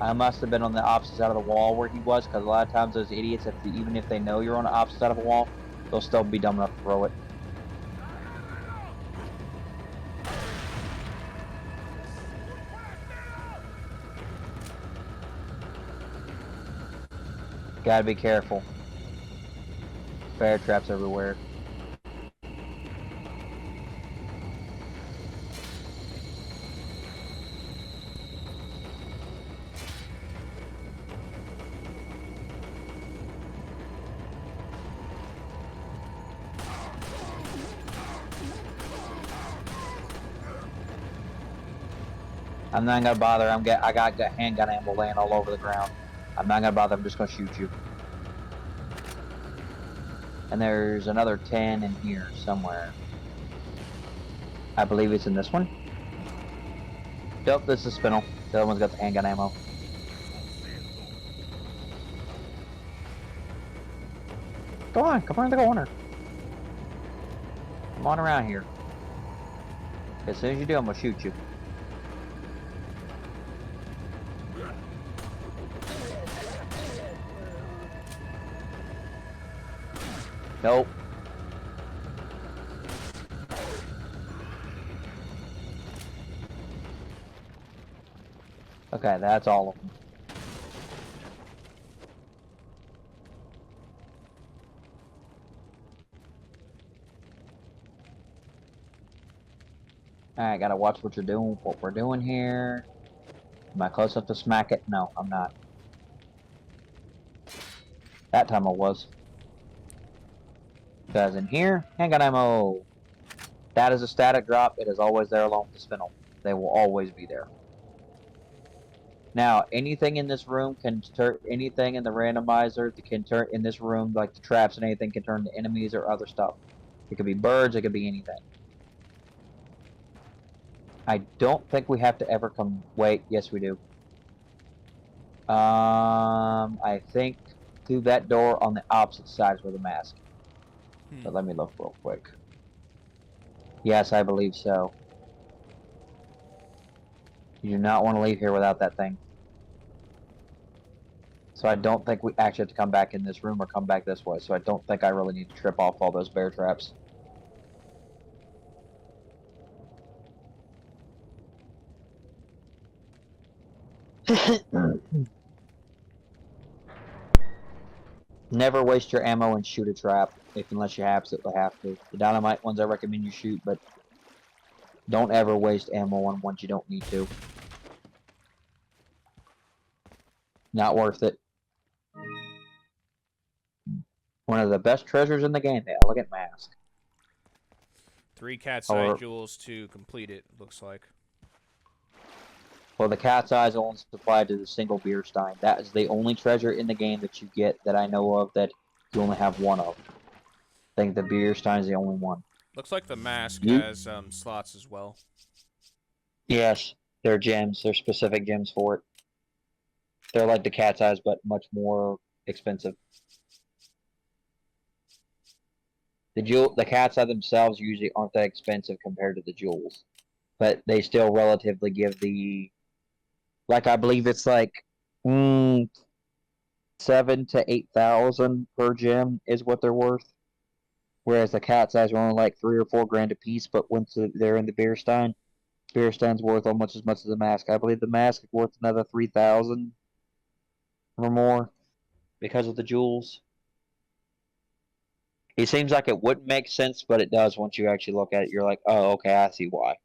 I must have been on the opposite side of the wall where he was, because a lot of times those idiots, even if they know you're on the opposite side of a wall, they'll still be dumb enough to throw it. Gotta be careful. Bear traps everywhere. I'm not gonna bother. I got handgun ammo laying all over the ground. I'm not gonna bother. I'm just gonna shoot you. And there's another 10 in here somewhere. I believe it's in this one. Nope, this is Spinel. The other one's got the handgun ammo. Go on, come around the corner. Come on around here. As soon as you do, I'm gonna shoot you. Nope. Okay, that's all of them. Alright, gotta watch what you're doing, what we're doing here. Am I close enough to smack it? No, I'm not. That time I was. Because in here, handgun ammo. That is a static drop. It is always there along with the spindle. They will always be there. Now, anything in this room can turn, anything in the randomizer that can turn in this room, like the traps and anything, can turn to enemies or other stuff. It could be birds, it could be anything. I don't think we have to ever come. Wait, yes we do. I think through that door on the opposite side is where the mask. But let me look real quick. Yes, I believe so. You do not want to leave here without that thing. So I don't think we actually have to come back in this room or come back this way. So I don't think I really need to trip off all those bear traps. Never waste your ammo and shoot a trap, unless you absolutely have to. The dynamite ones I recommend you shoot, but don't ever waste ammo on ones you don't need to. Not worth it. One of the best treasures in the game, the elegant mask.
3 cat's eye jewels to complete it, looks like.
Well, the cat's eyes only supplied to the single beer stein. That is the only treasure in the game that you get that I know of that you only have one of. I think the beer stein is the only one.
Looks like the mask has slots as well.
Yes, they're gems. They're specific gems for it. They're like the cat's eyes, but much more expensive. The cat's eye themselves usually aren't that expensive compared to the jewels, but they still relatively give the, like I believe it's like 7,000 to 8,000 per gem is what they're worth. Whereas the cat's eyes are only like 3 or 4 grand a piece, but once they're in the beer stein's worth almost as much as the mask. I believe the mask is worth another 3,000 or more because of the jewels. It seems like it wouldn't make sense, but it does once you actually look at it. You're like, oh, okay, I see why.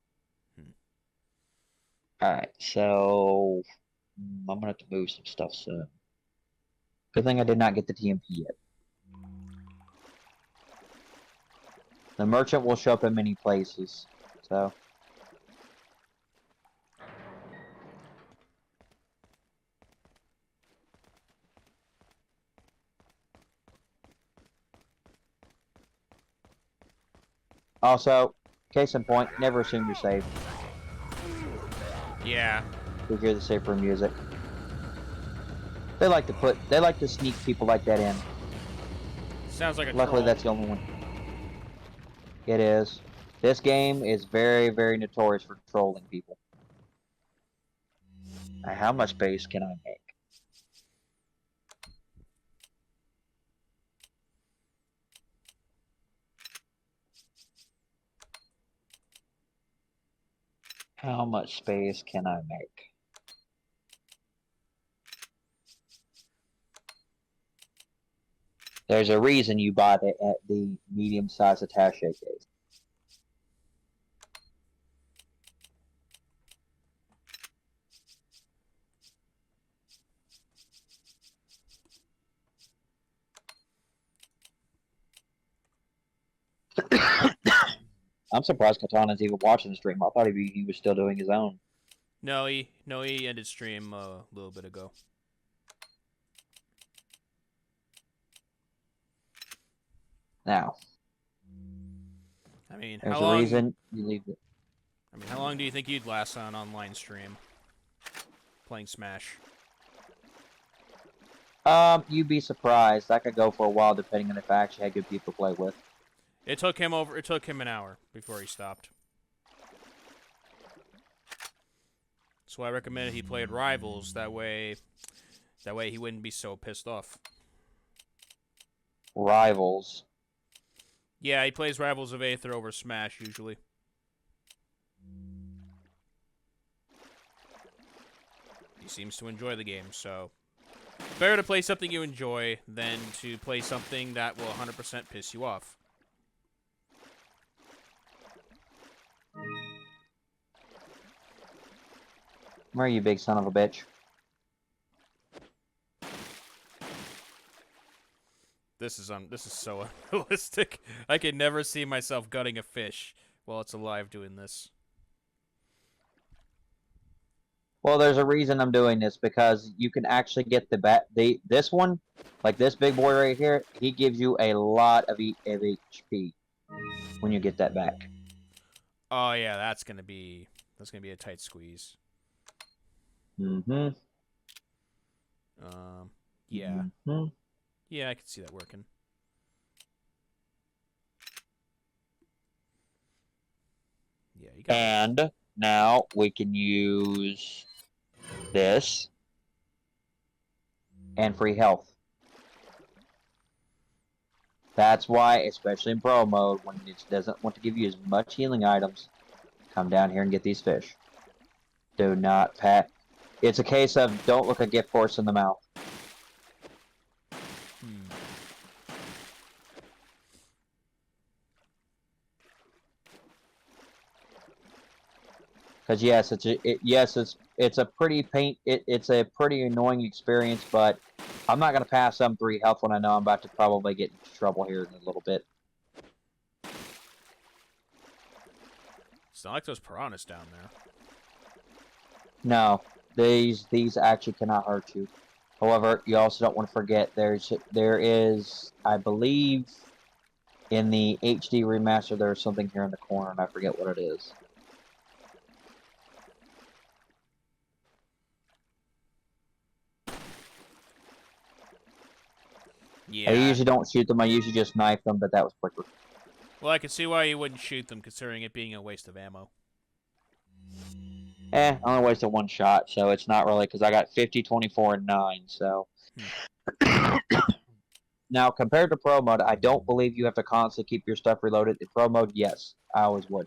Alright, so I'm gonna have to move some stuff soon. Good thing I did not get the TMP yet. The merchant will show up in many places, so. Also, case in point, never assume you're safe.
Yeah.
You hear the safer music. They like to sneak people like that in.
Sounds like a
Luckily,
troll.
that's the only one. It is. This game is very, very notorious for trolling people. Now, how much base can I make? How much space can I make? There's a reason you bought it at the medium-sized attaché case. I'm surprised Katana's even watching the stream. I thought he was still doing his own.
No, he ended stream a little bit ago.
Now,
I mean,
there's
how
a
long?
reason you leave it.
I mean, how long do you think you'd last on an online stream playing Smash?
You'd be surprised. That could go for a while, depending on if I actually had good people to play with.
It took him an hour before he stopped. So I recommended he played Rivals. That way he wouldn't be so pissed off.
Rivals.
Yeah, he plays Rivals of Aether over Smash usually. He seems to enjoy the game, so better to play something you enjoy than to play something that will 100% piss you off.
Where are you, big son of a bitch?
This is so unrealistic. I could never see myself gutting a fish while it's alive doing this.
Well, there's a reason I'm doing this, because you can actually get this one, like this big boy right here, he gives you a lot of HP when you get that back.
Oh yeah, that's gonna be a tight squeeze.
Mm-hmm.
Yeah.
Mm-hmm.
Yeah, I can see that working. Yeah, you got it.
And now we can use this and free health. That's why, especially in pro mode, when it doesn't want to give you as much healing items, come down here and get these fish. Do not pat. It's a case of don't look a gift horse in the mouth. Because yes, it's a pretty it's a pretty annoying experience, but I'm not gonna pass some 3 health when I know I'm about to probably get into trouble here in a little bit.
It's not like those piranhas down there.
No, these actually cannot hurt you. However, you also don't want to forget there is, I believe, in the HD remaster there's something here in the corner and I forget what it is.
Yeah.
I usually don't shoot them, I usually just knife them, but that was quicker.
Well, I can see why you wouldn't shoot them, considering it being a waste of ammo.
I only wasted 1 shot, so it's not really, because I got 50, 24, and 9, so. Now, compared to pro mode, I don't believe you have to constantly keep your stuff reloaded. In pro mode, yes, I always would.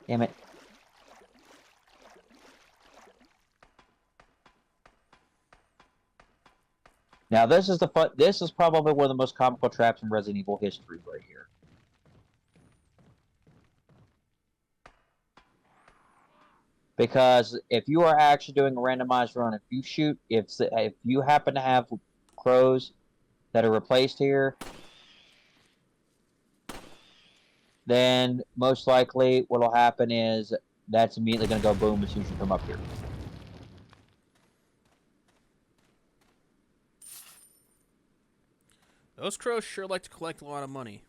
Damn it. Now, this is probably one of the most comical traps in Resident Evil history right here. Because if you are actually doing a randomized run, if you happen to have crows that are replaced here, then most likely what will happen is that's immediately going to go boom as soon as you come up here.
Those crows sure like to collect a lot of money.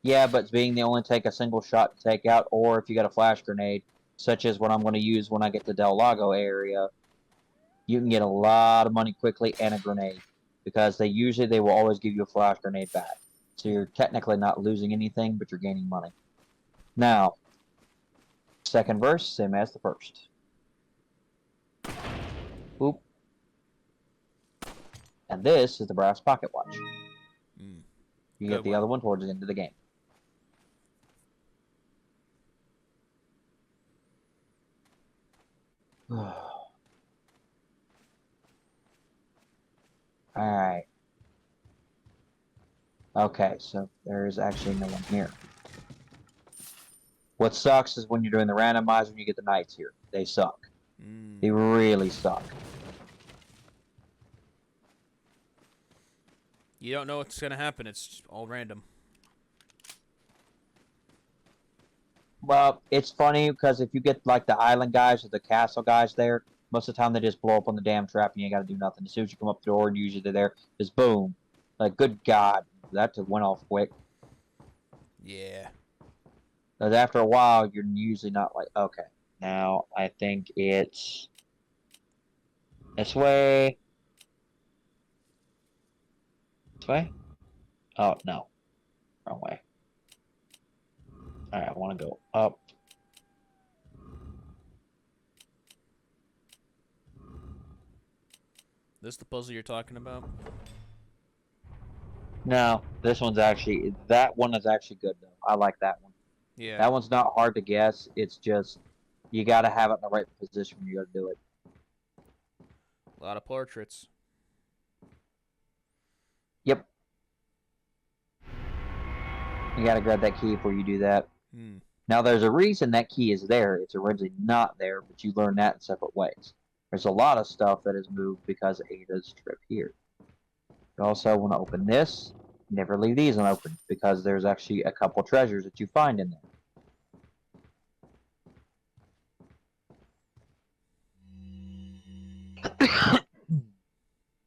Yeah, but being they only take a single shot to take out, or if you got a flash grenade, such as what I'm going to use when I get to Del Lago area, you can get a lot of money quickly and a grenade. Because they will always give you a flash grenade back. So you're technically not losing anything, but you're gaining money. Now, second verse, same as the first. Oop. And this is the brass pocket watch. You get the other one towards the end of the game. Alright. Okay, so there's actually no one here. What sucks is when you're doing the randomizer and you get the knights here. They suck. They really suck.
You don't know what's going to happen. It's all random.
Well, it's funny because if you get like the island guys or the castle guys there, most of the time they just blow up on the damn trap and you ain't got to do nothing. As soon as you come up the door and usually they're there, just boom. Like, good God, that just went off quick.
Yeah.
Because after a while, you're usually not like, okay, now I think it's this way. This way? Oh, no. Wrong way. Alright, I want to go up.
This the puzzle you're talking about?
No, this one's actually, that one is actually good, though. I like that one.
Yeah.
That one's not hard to guess. It's just, you got to have it in the right position when you got to do it.
A lot of portraits.
Yep. You got to grab that key before you do that. Now, there's a reason that key is there. It's originally not there, but you learn that in separate ways. There's a lot of stuff that is moved because of Ada's trip here. You also want to open this. Never leave these unopened because there's actually a couple treasures that you find in there.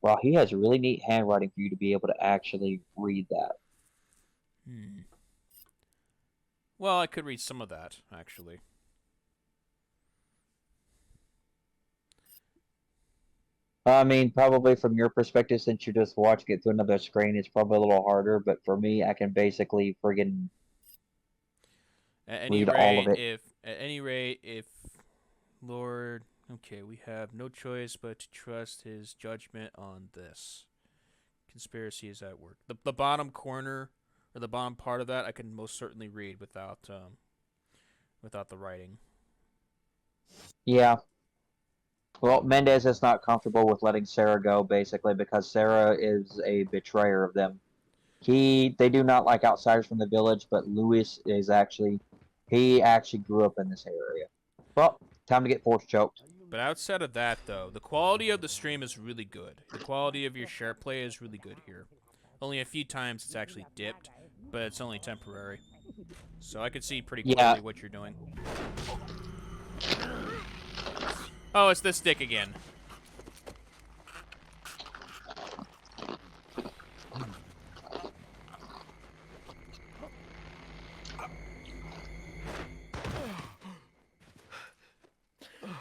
Well, he has really neat handwriting for you to be able to actually read that.
Well, I could read some of that, actually.
I mean, probably from your perspective, since you're just watching it through another screen, it's probably a little harder. But for me, I can basically friggin' read all of it.
At any rate, if Lord, okay, we have no choice but to trust his judgment on this. Conspiracy is at work. The bottom corner or the bottom part of that, I can most certainly read without the writing.
Yeah. Well, Mendez is not comfortable with letting Sarah go, basically, because Sarah is a betrayer of them. They do not like outsiders from the village, but Louis is he actually grew up in this area. Well, time to get force choked.
But outside of that, though, the quality of the stream is really good. The quality of your share play is really good here. Only a few times it's actually dipped, but it's only temporary. So I can see pretty clearly what you're doing. Oh, it's this dick again.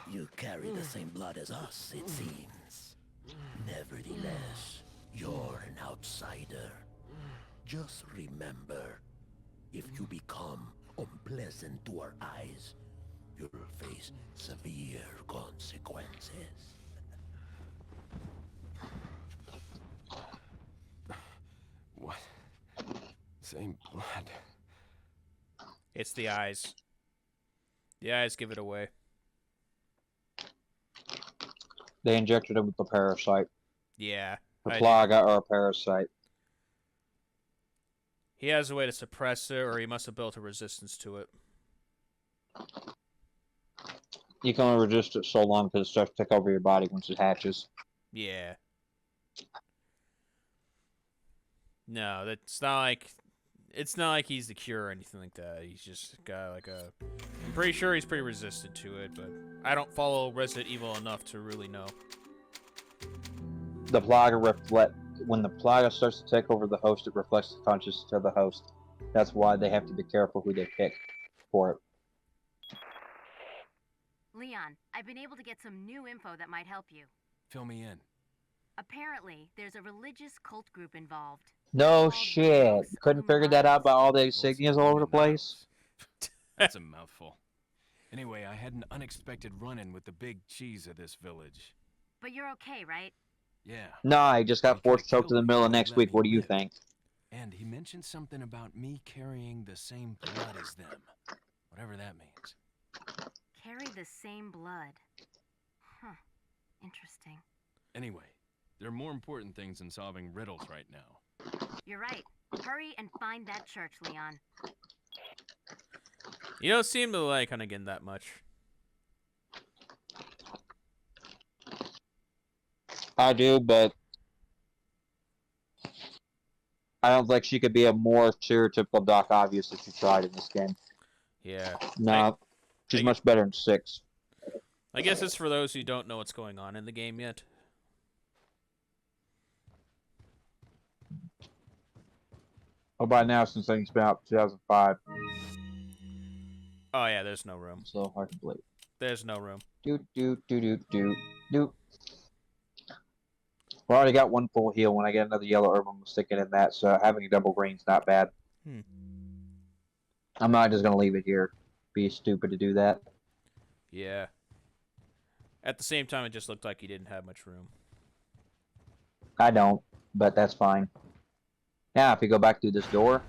You carry the same blood as us, it seems. Nevertheless, you're an outsider. Just remember, if you become unpleasant to our eyes, you'll face severe consequences.
What? Same blood.
It's the eyes. The eyes give it away.
They injected him with the parasite.
Yeah.
A plaga or a parasite.
He has a way to suppress it, or he must have built a resistance to it.
You can only resist it so long because it starts to take over your body once it hatches.
Yeah. No, that's not like... It's not like he's the cure or anything like that. He's just got like a... I'm pretty sure he's pretty resistant to it, but I don't follow Resident Evil enough to really know.
The plaga when the plaga starts to take over the host, it reflects the consciousness of the host. That's why they have to be careful who they pick for it.
Leon, I've been able to get some new info that might help you.
Fill me in.
Apparently, there's a religious cult group involved.
No
Called
shit.
Los
You couldn't figure that out by all the
Los
insignias all over the place?
Illuminados. That's a mouthful. Anyway, I had an unexpected run-in with the big cheese of this village.
But you're okay, right?
Yeah.
Nah, he just got
He
force
could've
choked in the
killed me,
middle of
but he
next
let
week.
me
What do you
live.
think?
And he mentioned something about me carrying the same blood as them. Whatever that means.
Carry the same blood. Huh. Interesting.
Anyway, there are more important things than solving riddles right now.
You're right. Hurry and find that church, Leon.
You don't seem to like Hunnigan that much.
I do, but I don't think she could be a more stereotypical Doc Obvious if she tried in this game.
Yeah.
No, she's
I-
much better in 6.
I guess it's for those who don't know what's going on in the game yet.
Oh, by now, since things been out 2005,
Oh, yeah, there's no room.
so hard to believe.
There's no room.
Do. We already got one full heal. When I get another yellow herb, I'm gonna stick it in that. So having a double green's not bad. I'm not just gonna leave it here. Be stupid to do that.
Yeah. At the same time, it just looked like he didn't have much room.
I don't, but that's fine. Now, if you go back through this door,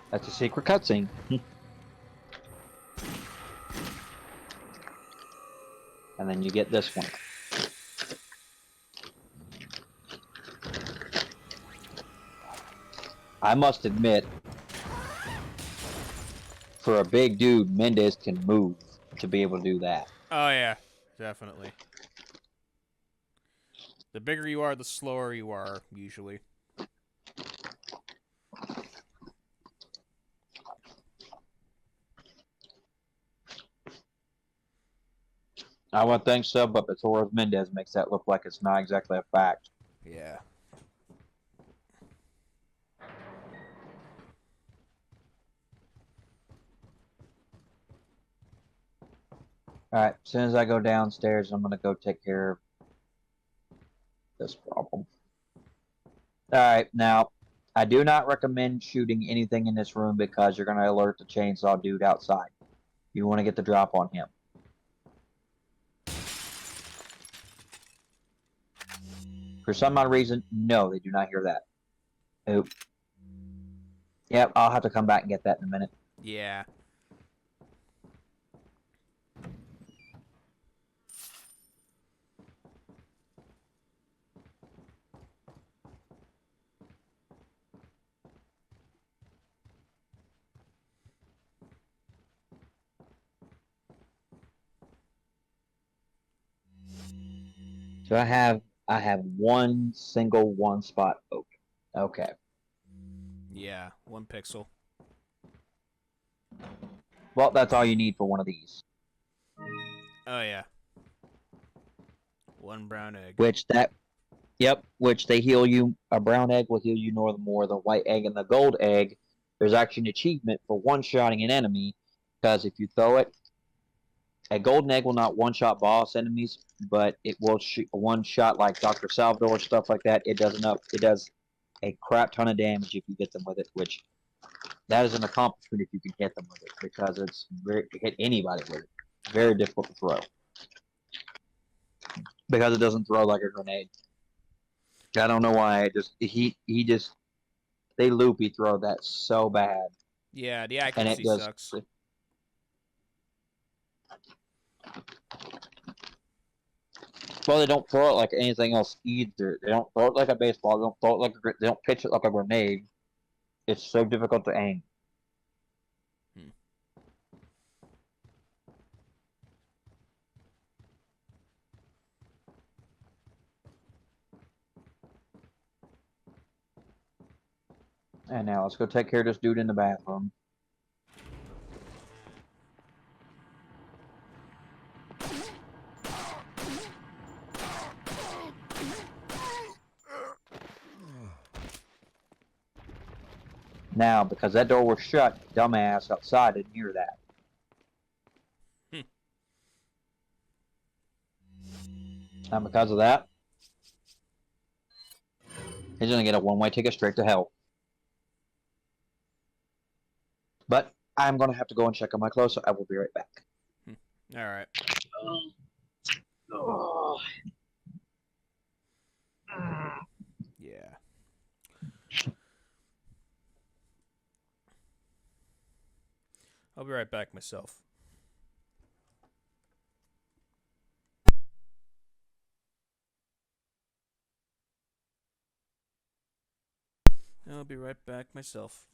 that's a secret cutscene. And then you get this one. I must admit, for a big dude, Mendez can move to be able to do that.
Oh, yeah. Definitely. The bigger you are, the slower you are, usually.
I would think so, but Torres Mendez makes that look like it's not exactly a fact.
Yeah.
Alright, as soon as I go downstairs, I'm going to go take care of this problem. Alright, now, I do not recommend shooting anything in this room because you're going to alert the chainsaw dude outside. You want to get the drop on him. For some odd reason, no, they do not hear that. Oop. Yep, I'll have to come back and get that in a minute.
Yeah.
So I have one single one spot open. Okay.
Yeah. 1 pixel.
Well, that's all you need for one of these.
Oh, yeah. 1 brown egg.
Which they heal you. A brown egg will heal you no more. The white egg and the gold egg, there's actually an achievement for one-shotting an enemy, because if you throw it, a golden egg will not one-shot boss enemies, but it will shoot one-shot like Dr. Salvador, stuff like that. It does a crap ton of damage if you get them with it, which that is an accomplishment if you can hit them with it, because it's very hit anybody with it. Very difficult to throw. Because it doesn't throw like a grenade. I don't know why. They loopy throw that so bad.
Yeah, the
and it
accuracy
does.
sucks.
Well, they don't throw it like anything else either. They don't throw it like a baseball. They don't throw it like they don't pitch it like a grenade. It's so difficult to aim.
Hmm.
And now let's go take care of this dude in the bathroom. Now, because that door was shut, dumbass outside didn't hear that.
Hmm.
And because of that, he's gonna get a one-way ticket straight to hell. But I'm gonna have to go and check on my clothes, so I will be right back.
All right.
Oh.
Yeah. I'll be right back myself. I'll be right back myself.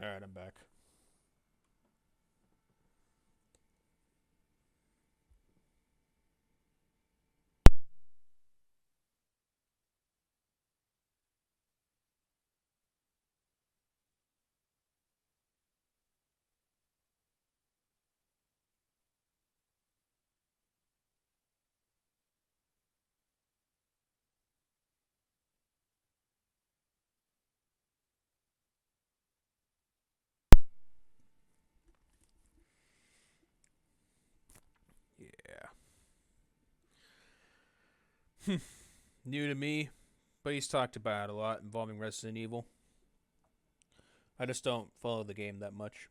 All right, I'm back. Yeah. New to me, but he's talked about it a lot involving Resident Evil. I just don't follow the game that much.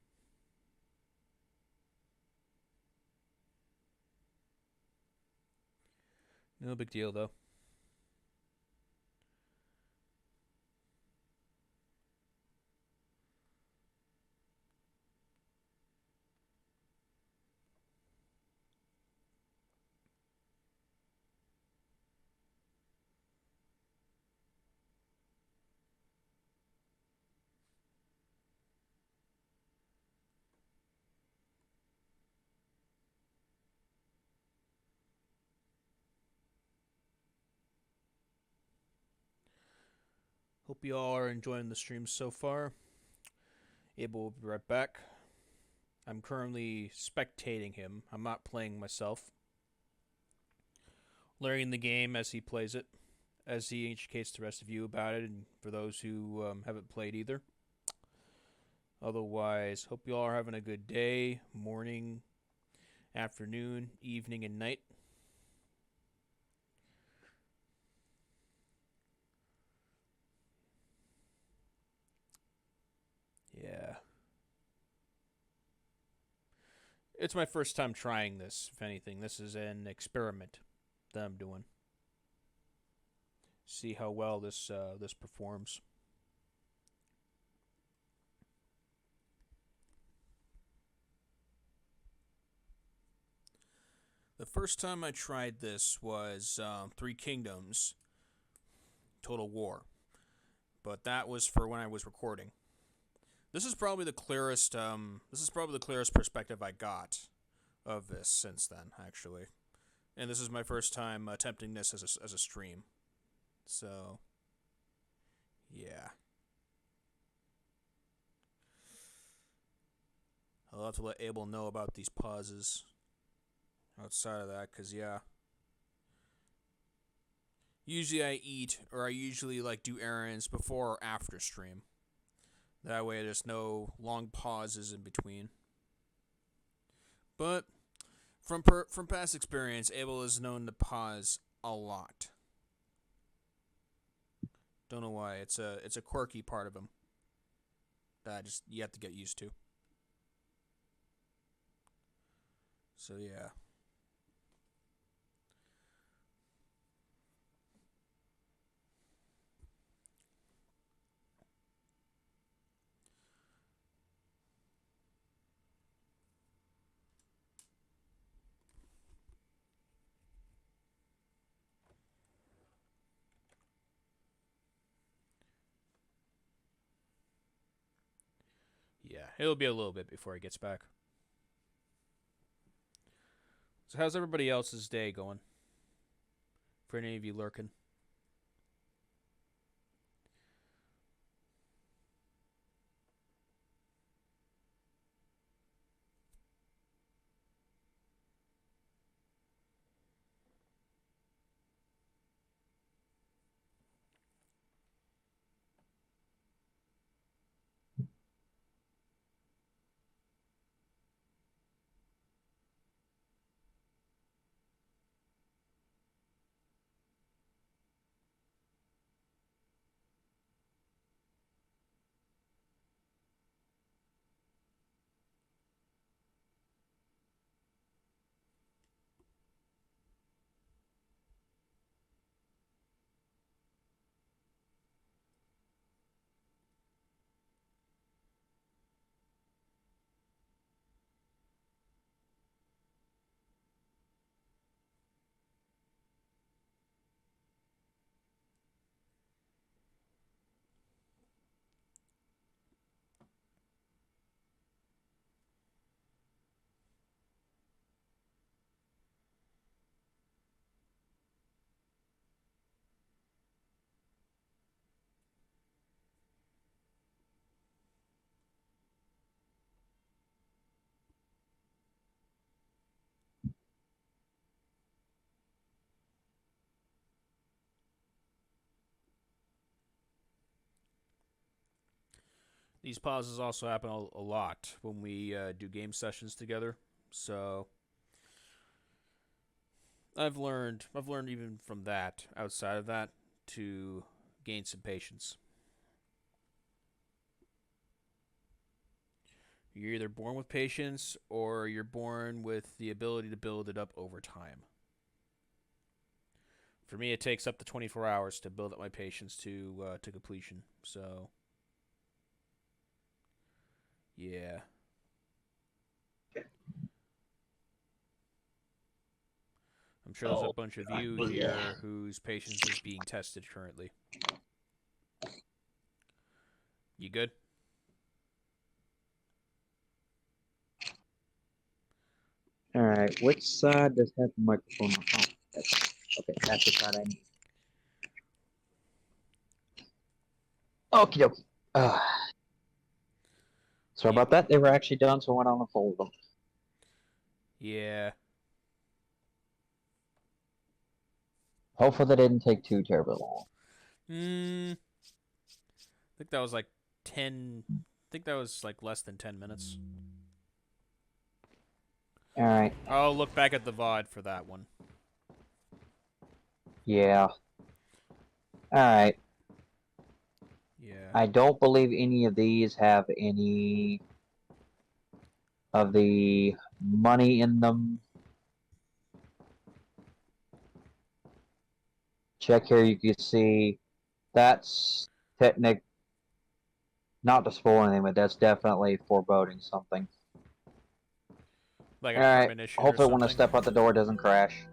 No big deal though. Hope you all are enjoying the stream so far. Abel will be right back. I'm currently spectating him. I'm not playing myself. Learning the game as he plays it, as he educates the rest of you about it, and for those who haven't played either. Otherwise, hope you all are having a good day, morning, afternoon, evening, and night. Yeah. It's my first time trying this, if anything. This is an experiment that I'm doing. See how well this performs. The first time I tried this was Three Kingdoms Total War. But that was for when I was recording. This is probably the clearest perspective I got of this since then, actually. And this is my first time attempting this as a stream. So yeah. I'll have to let Abel know about these pauses outside of that, because yeah. Usually I eat, or I usually do errands before or after stream. That way there's no long pauses in between. But from past experience, Abel is known to pause a lot. Don't know why. It's a quirky part of him that you have to get used to. So yeah. Yeah, it'll be a little bit before he gets back. So how's everybody else's day going? For any of you lurking? These pauses also happen a lot when we do game sessions together. So I've learned even from that, outside of that, to gain some patience. You're either born with patience or you're born with the ability to build it up over time. For me, it takes up to 24 hours to build up my patience to completion. So yeah. I'm sure there's a bunch of you here whose patience is being tested currently. You good?
Alright, which side does have the microphone on? Oh, okay, that's the side I need. Okie dokie. Sorry
Yeah.
about that. They were actually done, so I went on and folded them.
Yeah.
Hopefully, they didn't take too terribly long.
I think that was like 10. I think that was like less than 10 minutes.
All right.
I'll look back at the VOD for that one.
Yeah. All right.
Yeah.
I don't believe any of these have any of the money in them. Check here, you can see that's technic. Not to spoil anything, but that's definitely foreboding something.
Like
All
a
right.
premonition or
Hopefully, when I
something.
step out the door, it doesn't crash.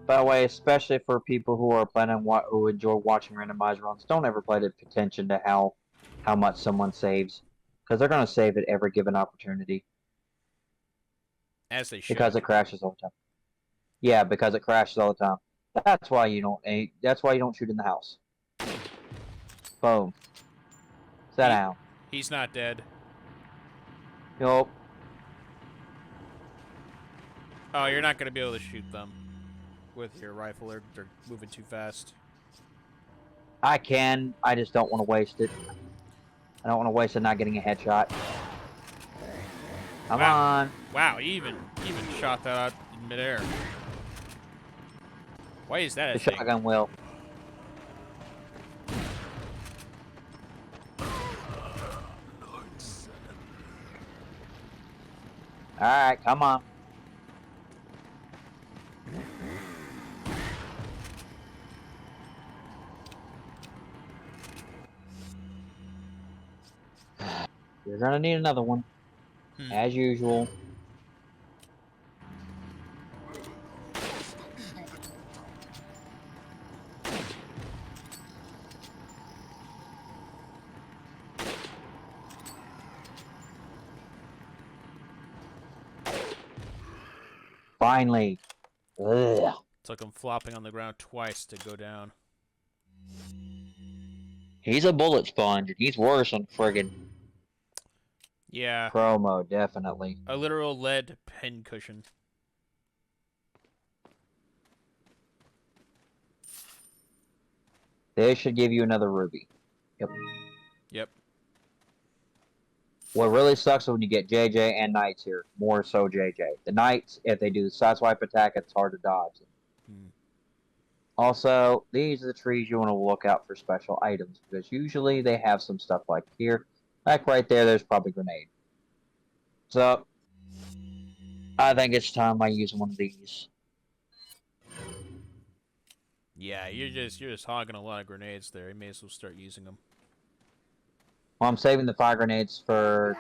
By the way, especially for people who are planning who enjoy watching randomized runs, don't ever pay attention to how much someone saves, because they're going to save at every given opportunity.
As they should.
Because it crashes all the time. Yeah, because it crashes all the time. That's why you don't. That's why you don't shoot in the house. Boom. Sit down.
He's not dead.
Nope.
Oh, you're not going to be able to shoot them with your rifle. They're moving too fast.
I can. I just don't want to waste it. I don't want to waste it not getting a headshot. Come on.
Wow, he even shot that out in midair. Why is that a
The
thing?
shotgun will. Alright, come on. You're gonna need another one. As usual. Finally. Ugh.
Took him flopping on the ground twice to go down.
He's a bullet sponge, and he's worse on friggin'
Yeah.
pro mode, definitely.
A literal lead pincushion.
They should give you another ruby. Yep.
Yep.
What really sucks is when you get JJ and Knights here. More so JJ. The Knights, if they do the sideswipe attack, it's hard to dodge. Also, these are the trees you want to look out for special items, because usually they have some stuff like here. Like right there, there's probably a grenade. So, I think it's time I use one of these.
Yeah, you're just hogging a lot of grenades there. You may as well start using them.
Well, I'm saving the fire grenades for...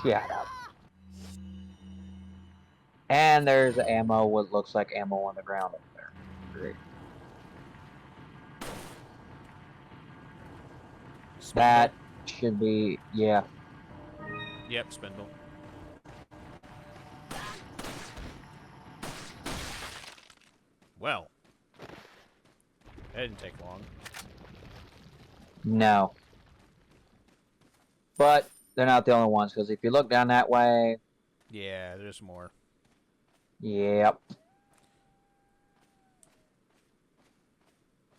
Yeah. And there's ammo, what looks like ammo on the ground up there. Great.
Spindle.
That should be, yeah.
Yep, spindle. Well, that didn't take long.
No. But they're not the only ones, because if you look down that way...
Yeah, there's more.
Yep.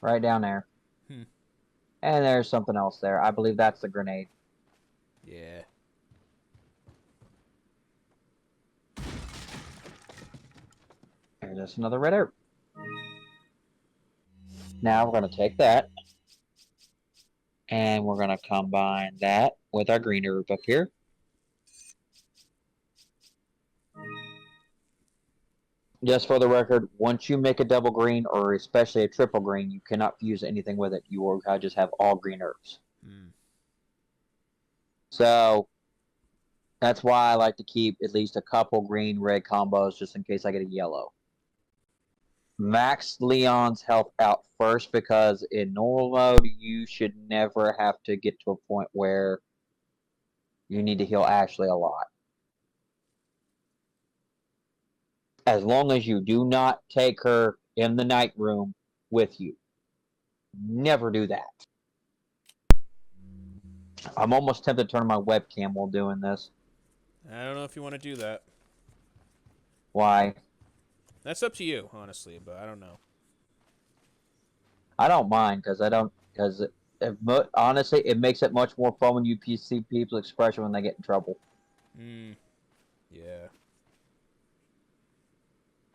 Right down there. And there's something else there. I believe that's the grenade.
Yeah.
There's just another red herb. Now we're going to take that. And we're going to combine that with our green herb up here. Just for the record, once you make a double green, or especially a triple green, you cannot fuse anything with it. You will just have all green herbs. So, that's why I like to keep at least a couple green-red combos, just in case I get a yellow. Max Leon's health out first, because in normal mode, you should never have to get to a point where you need to heal Ashley a lot. as long as you do not take her in the night room with you. Never do that. I'm almost tempted to turn my webcam while doing this.
I don't know if you want to do that.
Why?
That's up to you, honestly, but I don't know.
I don't mind because honestly, it makes it much more fun when you see people's expression when they get in trouble.
Yeah.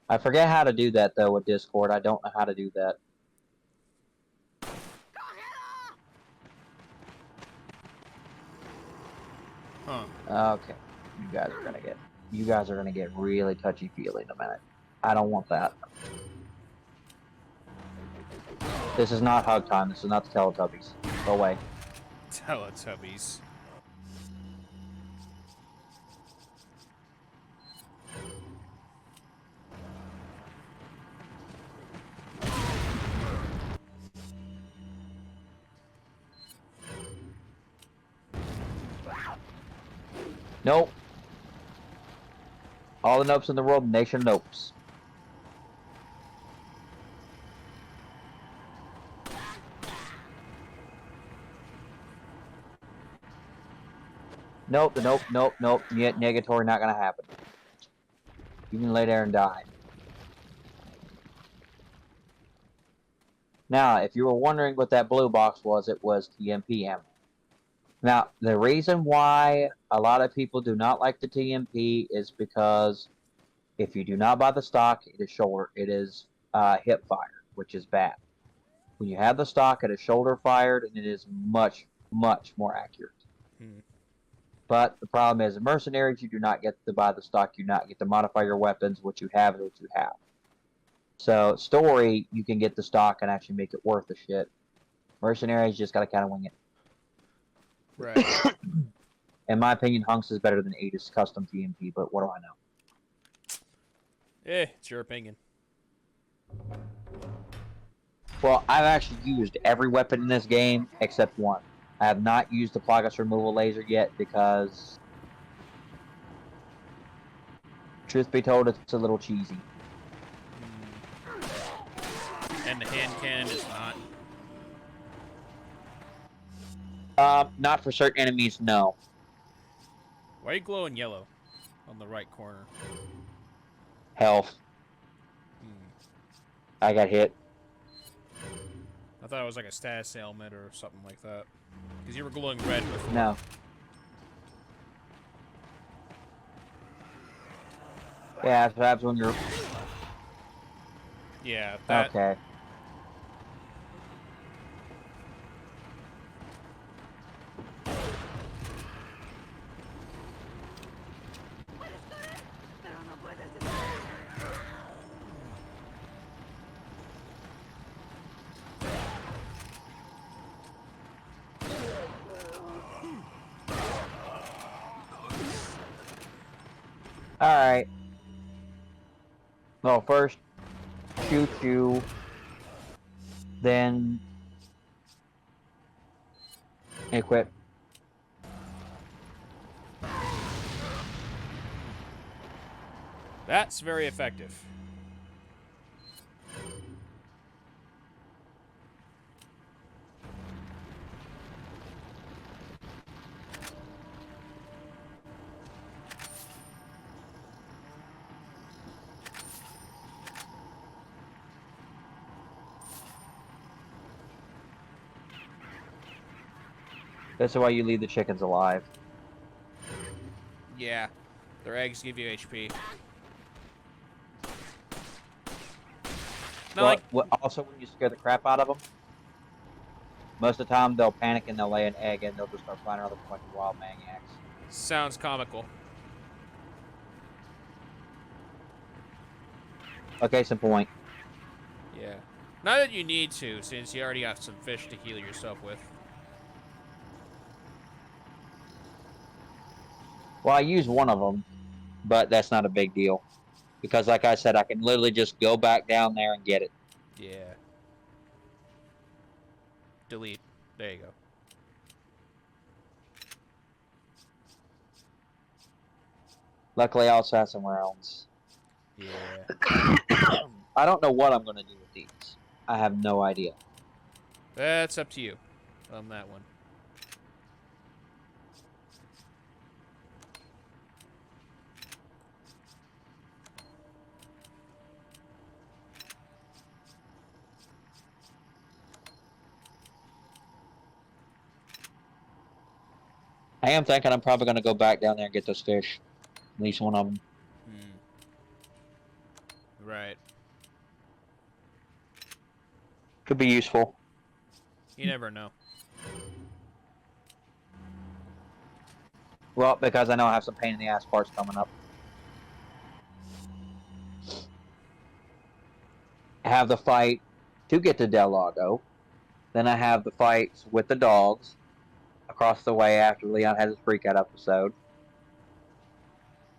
I forget how to do that though with Discord. I don't know how to do that.
Huh.
Okay, you guys are gonna get really touchy feely in a minute. I don't want that. This is not hug time. This is not the Teletubbies. Go away.
Teletubbies.
Nope. All the nopes in the world, nation nopes. Nope, nope. Yet negatory not gonna happen. You can lay there and die. Now, if you were wondering what that blue box was, it was TMP ammo. Now, the reason why a lot of people do not like the TMP is because if you do not buy the stock, it is hip fire, which is bad. When you have the stock, it is shoulder fired, and it is much, much more accurate. But the problem is, in mercenaries, you do not get to buy the stock. You do not get to modify your weapons. What you have is what you have. So, story, you can get the stock and actually make it worth the shit. Mercenaries, just gotta kind of wing it.
Right.
In my opinion, Hunks is better than Ada's custom TMP, but what do I know?
It's your opinion.
Well, I've actually used every weapon in this game except one. I have not used the Plagas removal laser yet because, truth be told, it's a little cheesy.
And the hand cannon is not.
Not for certain enemies, no.
Why are you glowing yellow on the right corner?
Health. I got hit.
I thought it was like a status ailment or something like that. Because you were glowing red before.
No. Yeah, that's what happens when you're...
Yeah, that...
Okay. Alright. Well, first, shoot you, then equip.
That's very effective.
That's why you leave the chickens alive.
Yeah. Their eggs give you HP. No,
Also, when you scare the crap out of them, most of the time they'll panic and they'll lay an egg and they'll just start flying around like a bunch of wild maniacs.
Sounds comical.
Okay, some point.
Yeah. Not that you need to, since you already got some fish to heal yourself with.
Well, I use one of them, but that's not a big deal. Because like I said, I can literally just go back down there and get it.
Yeah. Delete. There you go.
Luckily, I also have some rounds.
Yeah.
I don't know what I'm gonna do with these. I have no idea.
That's up to you on that one.
I am thinking I'm probably gonna go back down there and get those fish. At least one of them.
Right.
Could be useful.
You never know.
Well, because I know I have some pain in the ass parts coming up. I have the fight to get to Del Lago. Then I have the fights with the dogs across the way after Leon has his freakout episode.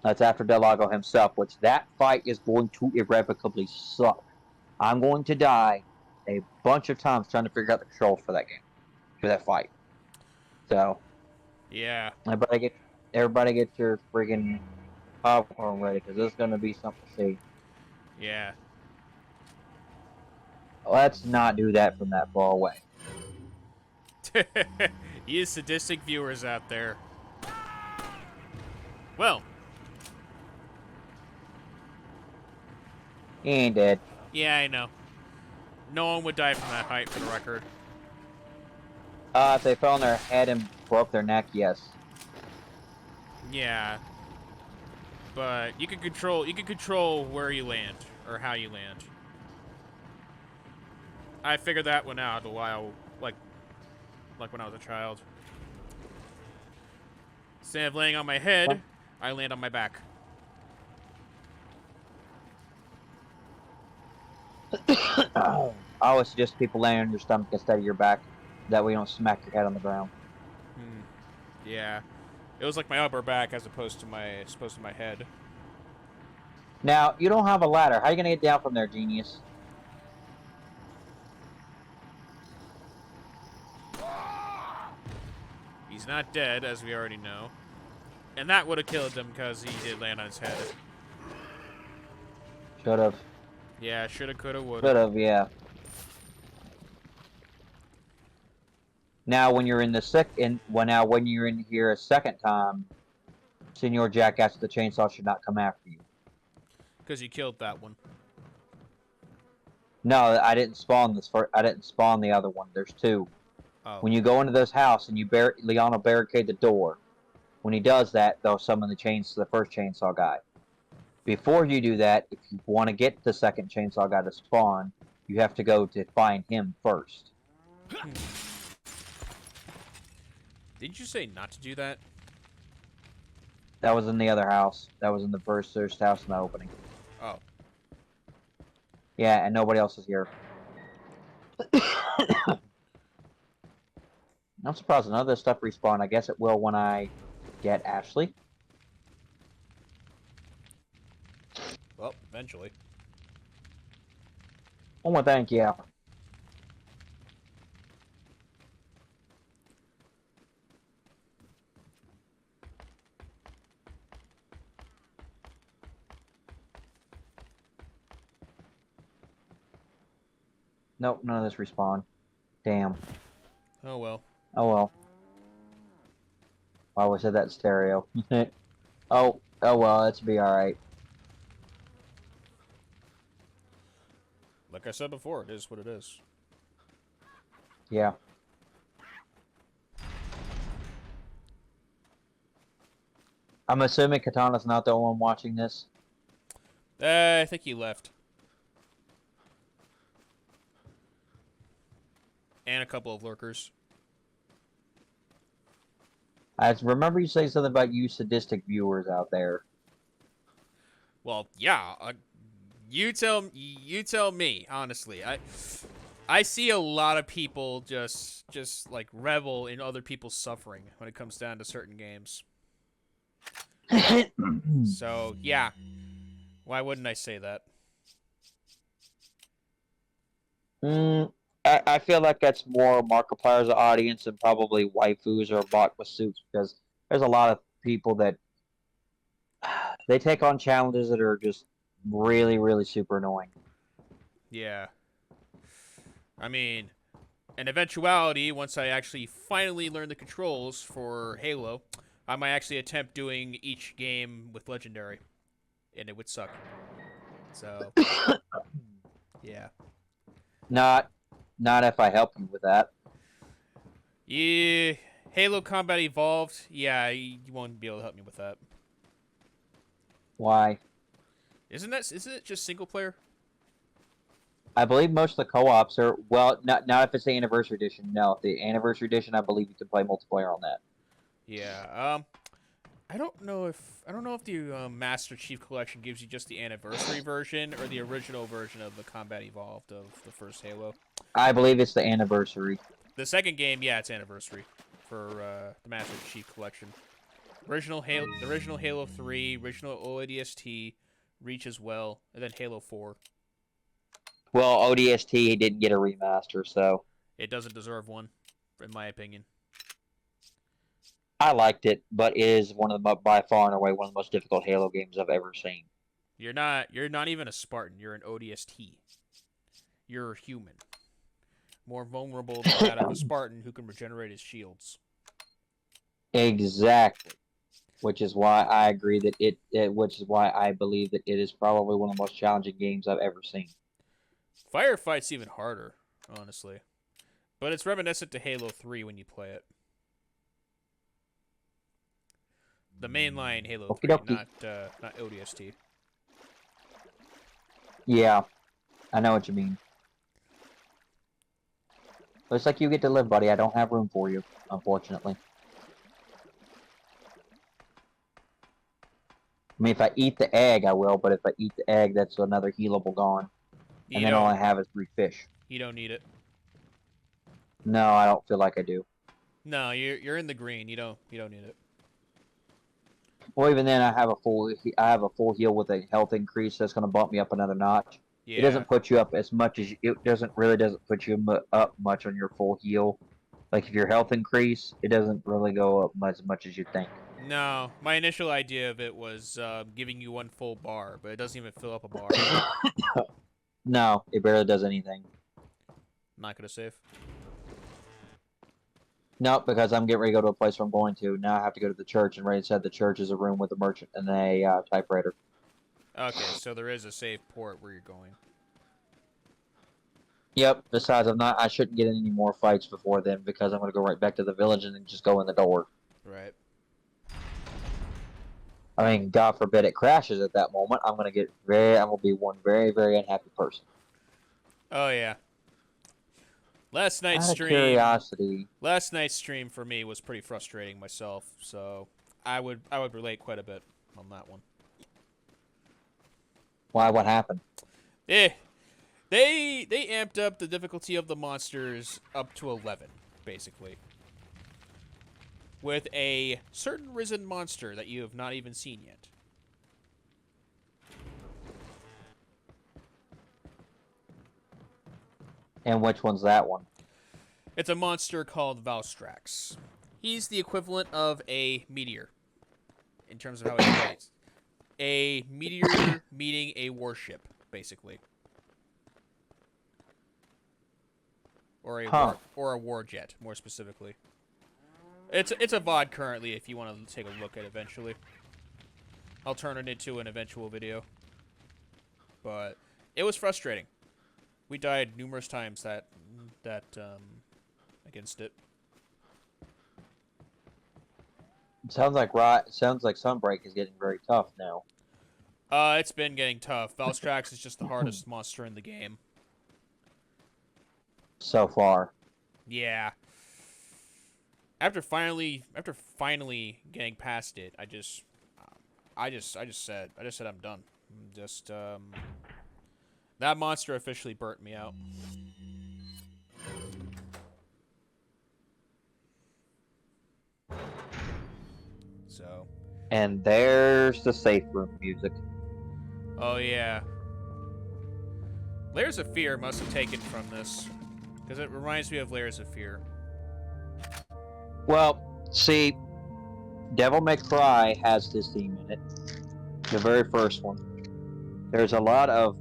That's after Del Lago himself, which that fight is going to irrevocably suck. I'm going to die a bunch of times trying to figure out the controls for that game, for that fight. So,
Yeah.
everybody get your friggin' popcorn ready, because this is going to be something to see.
Yeah.
Let's not do that from that far away.
You sadistic viewers out there. Well.
He ain't dead.
Yeah, I know. No one would die from that height, for the record.
If they fell on their head and broke their neck, yes.
Yeah. But you can control where you land, or how you land. I figured that one out a while, like when I was a child. Instead of laying on my head, I land on my back.
I always suggest people laying on your stomach instead of your back. That way you don't smack your head on the ground.
Yeah. It was like my upper back as opposed to my head.
Now, you don't have a ladder. How are you going to get down from there, genius?
He's not dead, as we already know. And that would have killed him because he did land on his head.
Should have.
Yeah, shoulda, coulda, woulda.
Should have, yeah. Now, when you're in the when you're in here a second time, Senor Jackass with the chainsaw should not come after you.
Because you killed that one.
No, I didn't spawn this first. I didn't spawn the other one. There's two.
Oh.
When you go into this house and Leon will barricade the door. When he does that, they'll summon the first chainsaw guy. Before you do that, if you want to get the second chainsaw guy to spawn, you have to go to find him first.
Did you say not to do that?
That was in the other house. That was in the first house in the opening.
Oh.
Yeah, and nobody else is here. I'm surprised none of this stuff respawn. I guess it will when I get Ashley.
Well, eventually.
Oh, well, thank you. Nope, none of this respawn. Damn.
Oh well.
Oh well. I always said that in stereo. Oh well, it's be alright.
Like I said before, it is what it is.
Yeah. I'm assuming Katana's not the only one watching this.
I think he left. And a couple of lurkers.
I remember you say something about you sadistic viewers out there.
Well, yeah. You tell me, honestly. I see a lot of people just like revel in other people's suffering when it comes down to certain games. So, yeah. Why wouldn't I say that?
I feel like that's more Markiplier's audience and probably waifus or bought with suits, because there's a lot of people that they take on challenges that are just really, really super annoying.
Yeah. I mean, an eventuality, once I actually finally learn the controls for Halo, I might actually attempt doing each game with Legendary. And it would suck. So, yeah.
Not if I help you with that.
Yeah. Halo Combat Evolved, yeah, you won't be able to help me with that.
Why?
Isn't it just single player?
I believe most of the co-ops are, well, not if it's the Anniversary Edition. No, the Anniversary Edition, I believe you can play multiplayer on that.
Yeah. I don't know if the Master Chief Collection gives you just the anniversary version or the original version of the Combat Evolved of the first Halo.
I believe it's the Anniversary.
The second game, yeah, it's anniversary for the Master Chief Collection. The original Halo 3, original ODST, Reach as well, and then Halo 4.
Well, ODST didn't get a remaster, so
It doesn't deserve one, in my opinion.
I liked it, but it is one of the, by far and away one of the most difficult Halo games I've ever seen.
You're not even a Spartan. You're an ODST. You're human. More vulnerable than that of a Spartan who can regenerate his shields.
Exactly. Which is why I agree that which is why I believe that it is probably one of the most challenging games I've ever seen.
Firefight's even harder, honestly. But it's reminiscent to Halo 3 when you play it. The mainline Halo
Okie
3,
dokie.
not ODST.
Yeah, I know what you mean. Looks like you get to live, buddy. I don't have room for you, unfortunately. I mean, if I eat the egg, I will, but if I eat the egg, that's another healable gone. And then all I have is 3 fish.
You don't need it.
No, I don't feel like I do.
No, you're in the green. You don't need it.
Well, even then, I have a full heal with a health increase that's going to bump me up another notch.
Yeah.
It doesn't put you up as much as it doesn't put you up much on your full heal. Like if your health increase, it doesn't really go up as much as you think.
No, my initial idea of it was giving you one full bar, but it doesn't even fill up a bar.
No, it barely does anything.
Not gonna save.
No, because I'm getting ready to go to a place where I'm going to. Now I have to go to the church, and Ray said the church is a room with a merchant and a typewriter.
Okay, so there is a save port where you're going.
Yep. Besides, I shouldn't get in any more fights before then because I'm going to go right back to the village and then just go in the door.
Right.
I mean, God forbid it crashes at that moment. I'm going to be one very, very unhappy person.
Oh yeah. Last night's
Out of
stream.
curiosity.
Last night's stream for me was pretty frustrating myself, so I would relate quite a bit on that one.
Why? What happened?
They amped up the difficulty of the monsters up to 11, basically. With a certain risen monster that you have not even seen yet.
And which one's that one?
It's a monster called Valstrax. He's the equivalent of a meteor in terms of how he plays. A meteor meeting a warship, basically. Or a war jet, more specifically. It's a VOD currently if you want to take a look at it eventually. I'll turn it into an eventual video. But it was frustrating. We died numerous times against it.
Sounds like Sunbreak is getting very tough now.
It's been getting tough. Valstrax is just the hardest monster in the game.
So far.
Yeah. After finally getting past it, I just said I'm done. That monster officially burnt me out. So.
And there's the safe room music.
Oh yeah. Layers of Fear must have taken from this, because it reminds me of Layers of Fear.
Well, see, Devil May Cry has this theme in it. The very first one. there's a lot of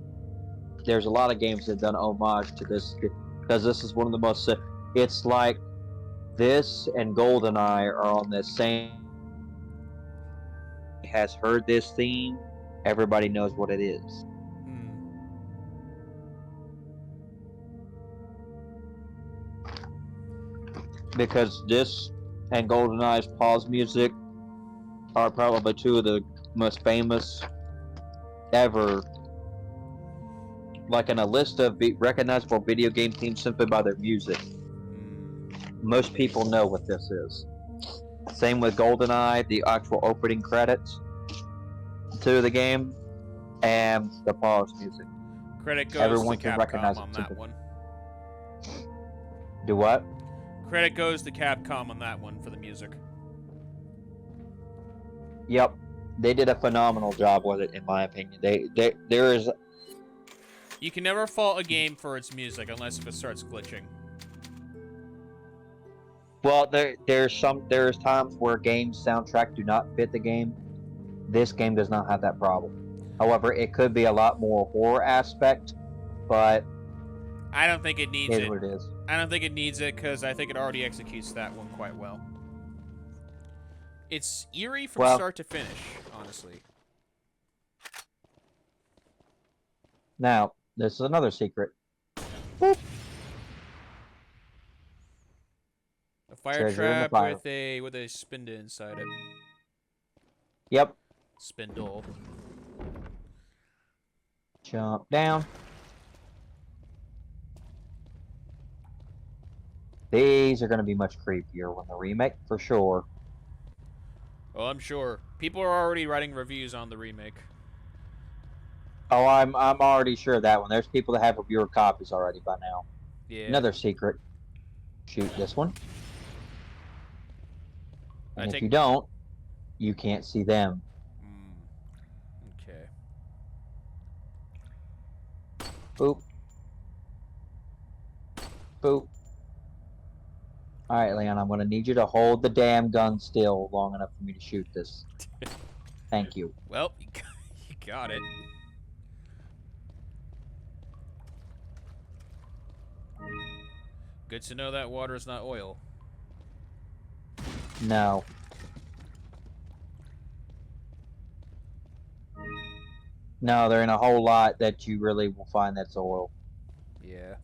games that have done homage to this because this is one of the most. It's like this and GoldenEye are on the same. Has heard this theme, everybody knows what it is. Because this and GoldenEye's pause music are probably two of the most famous ever. Like in a list of recognizable video game themes simply by their music. Most people know what this is. Same with GoldenEye, the actual opening credits to the game, and the pause music.
Credit goes
Everyone
to
can
Capcom
recognize
on
it
that
simply.
one.
Do what?
Credit goes to Capcom on that one for the music.
Yep, they did a phenomenal job with it, in my opinion. There is.
You can never fault a game for its music unless if it starts glitching.
Well, there's times where games soundtrack do not fit the game. This game does not have that problem. However, it could be a lot more horror aspect, but
I don't think it needs
it is
it.
what it is.
I don't think it needs it because I think it already executes that one quite well. It's eerie from start to finish, honestly.
Now, this is another secret. Boop.
A fire
Treasure in the
trap
fire.
with a spindle inside it.
Yep.
Spindle.
Jump down. These are going to be much creepier when the remake, for sure.
Oh, I'm sure. People are already writing reviews on the remake.
Oh, I'm already sure of that one. There's people that have reviewer copies already by now.
Yeah.
Another secret. Shoot this one. And if you don't, you can't see them.
Okay.
Boop. Boop. Alright, Leon, I'm going to need you to hold the damn gun still long enough for me to shoot this. Thank you.
Well, you got it. Good to know that water is not oil.
No. No, there ain't a whole lot that you really will find that's oil.
Yeah.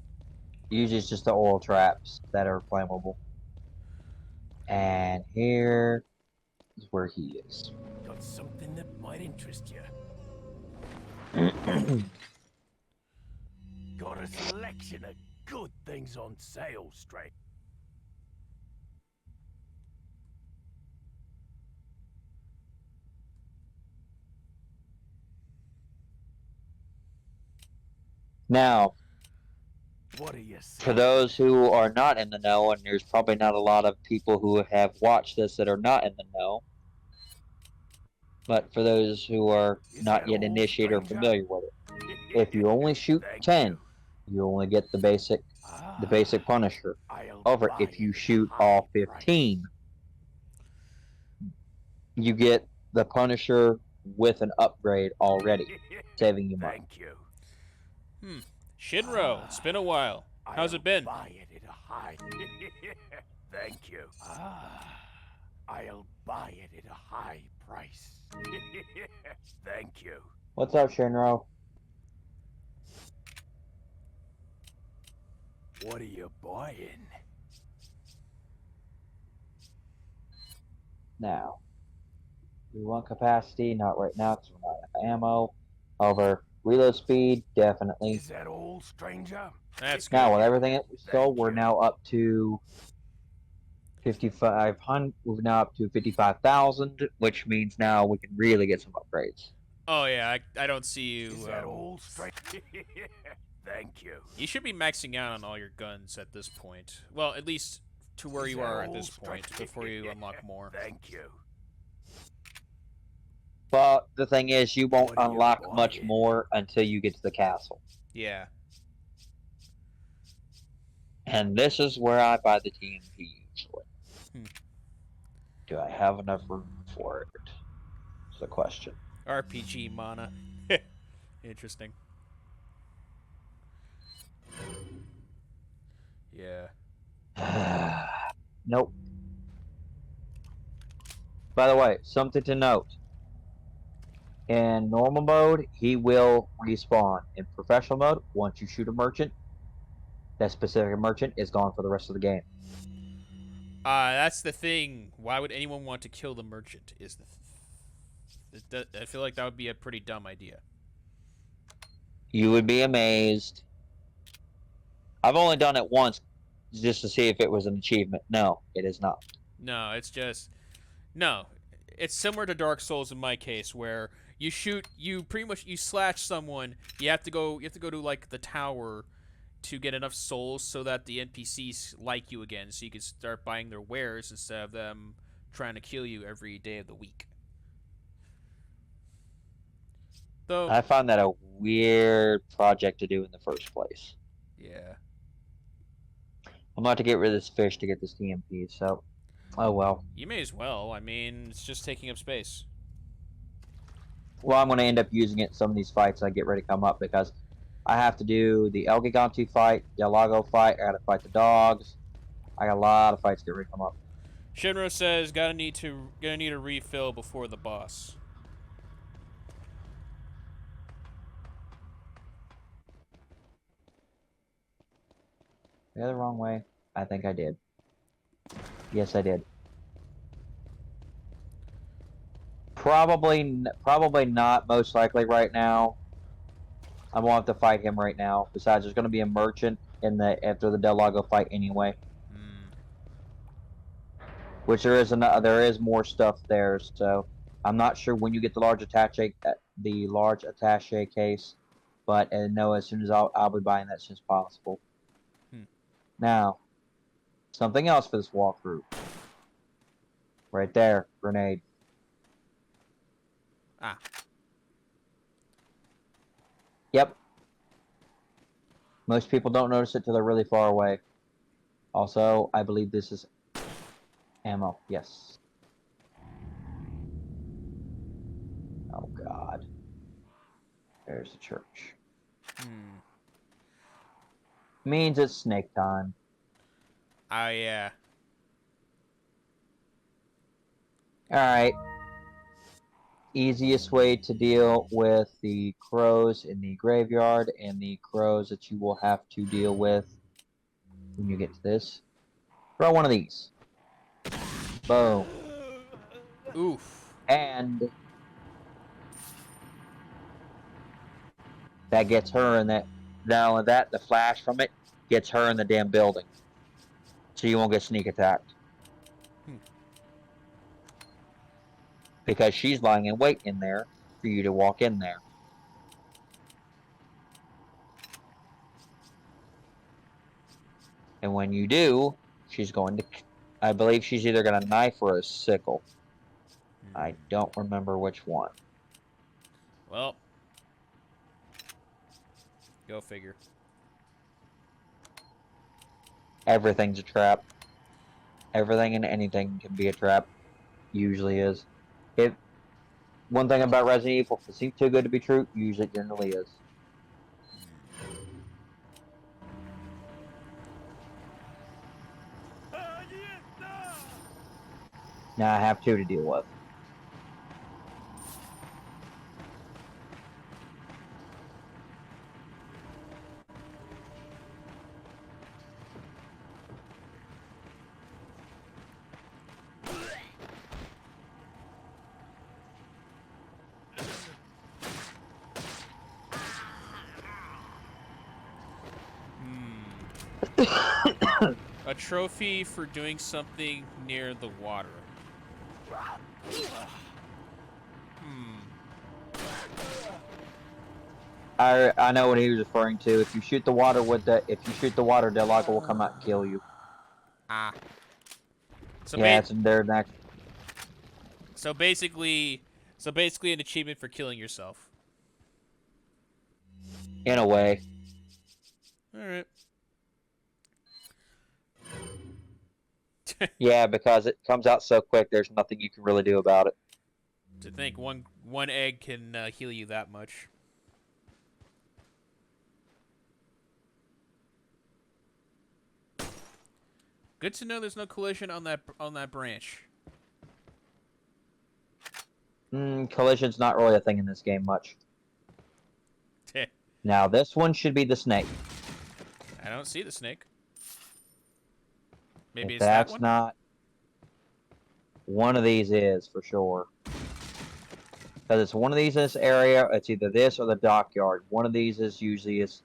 Usually it's just the oil traps that are flammable. And here is where he is.
Got something that might interest you. Got a selection of good things on sale, straight.
Now,
What do you
for those who are not in the know, and there's probably not a lot of people who have watched this that are not in the know, but for those who are not yet initiated or familiar with it, if you only shoot 10, you only get the basic Punisher. However, if you shoot all 15, you get the Punisher with an upgrade already, saving you money.
Thank you.
Shinro, it's been a while. How's it been?
Buy it at a high. Thank you. I'll buy it at a high price. Thank you.
What's up, Shinro?
What are you buying?
Now, we want capacity, not right now because we're not out of ammo. However, reload speed, definitely.
Is that all, stranger?
That's good.
Now, with everything that we stole, we're now up to 5,500. We're now up to 55,000, which means now we can really get some upgrades.
Oh yeah, I don't see you.
Is that all, stranger? Thank you.
You should be maxing out on all your guns at this point. Well, at least to where you are at this point before you unlock more.
Thank you.
But the thing is, you won't
What are you
unlock much
buying?
more until you get to the castle.
Yeah.
And this is where I buy the TMP usually. Do I have enough room for it? Is the question.
RPG mana. Interesting. Yeah.
Nope. By the way, something to note. In normal mode, he will respawn. In professional mode, once you shoot a merchant, that specific merchant is gone for the rest of the game.
That's the thing. Why would anyone want to kill the merchant? I feel like that would be a pretty dumb idea.
You would be amazed. I've only done it once just to see if it was an achievement. No, it is not.
No, it's just no. It's similar to Dark Souls in my case, where you slash someone. You have to go to like the tower to get enough souls so that the NPCs like you again, so you can start buying their wares instead of them trying to kill you every day of the week. Though
I found that a weird project to do in the first place.
yeah.
I'm about to get rid of this fish to get this TMP, so oh well.
You may as well. I mean, it's just taking up space.
Well, I'm going to end up using it in some of these fights I get ready to come up because I have to do the El Gigante fight, Del Lago fight, I got to fight the dogs. I got a lot of fights to get ready to come up.
Shinro says gonna need a refill before the boss.
Did I go the wrong way? I think I did. Yes, I did. Probably not. Most likely right now. I won't have to fight him right now. Besides, there's going to be a merchant after the Del Lago fight anyway. Which there is more stuff there. So I'm not sure when you get the large attaché case, but I know as soon as I'll be buying that as soon as possible. Now, something else for this walkthrough. Right there, grenade.
Ah.
Yep. Most people don't notice it till they're really far away. Also, I believe this is ammo. Yes. Oh God. There's the church. Means it's snake time.
Oh yeah.
Alright. Easiest way to deal with the crows in the graveyard and the crows that you will have to deal with when you get to this. Throw one of these. Boom.
Oof.
And that gets her in that. Not only that, the flash from it gets her in the damn building. So you won't get sneak attacked. Because she's lying in wait in there for you to walk in there. And when you do, she's going to... I believe she's either going to knife or a sickle. I don't remember which one.
Well. Go figure.
Everything's a trap. Everything and anything can be a trap. Usually is. One thing about Resident Evil, if it seems too good to be true, usually it generally is. Now I have two to deal with.
A trophy for doing something near the water.
I know what he was referring to. If you shoot the water Del Lago will come out and kill you.
Ah. So
yeah, it's their next.
So basically an achievement for killing yourself.
In a way.
Alright.
Yeah, because it comes out so quick, there's nothing you can really do about it.
To think one egg can heal you that much. Good to know there's no collision on that branch.
Collision's not really a thing in this game much. Now, this one should be the snake.
I don't see the snake. Maybe
If
it's that
that's
one?
not... One of these is, for sure. Because it's one of these in this area, it's either this or the dockyard. One of these is usually is...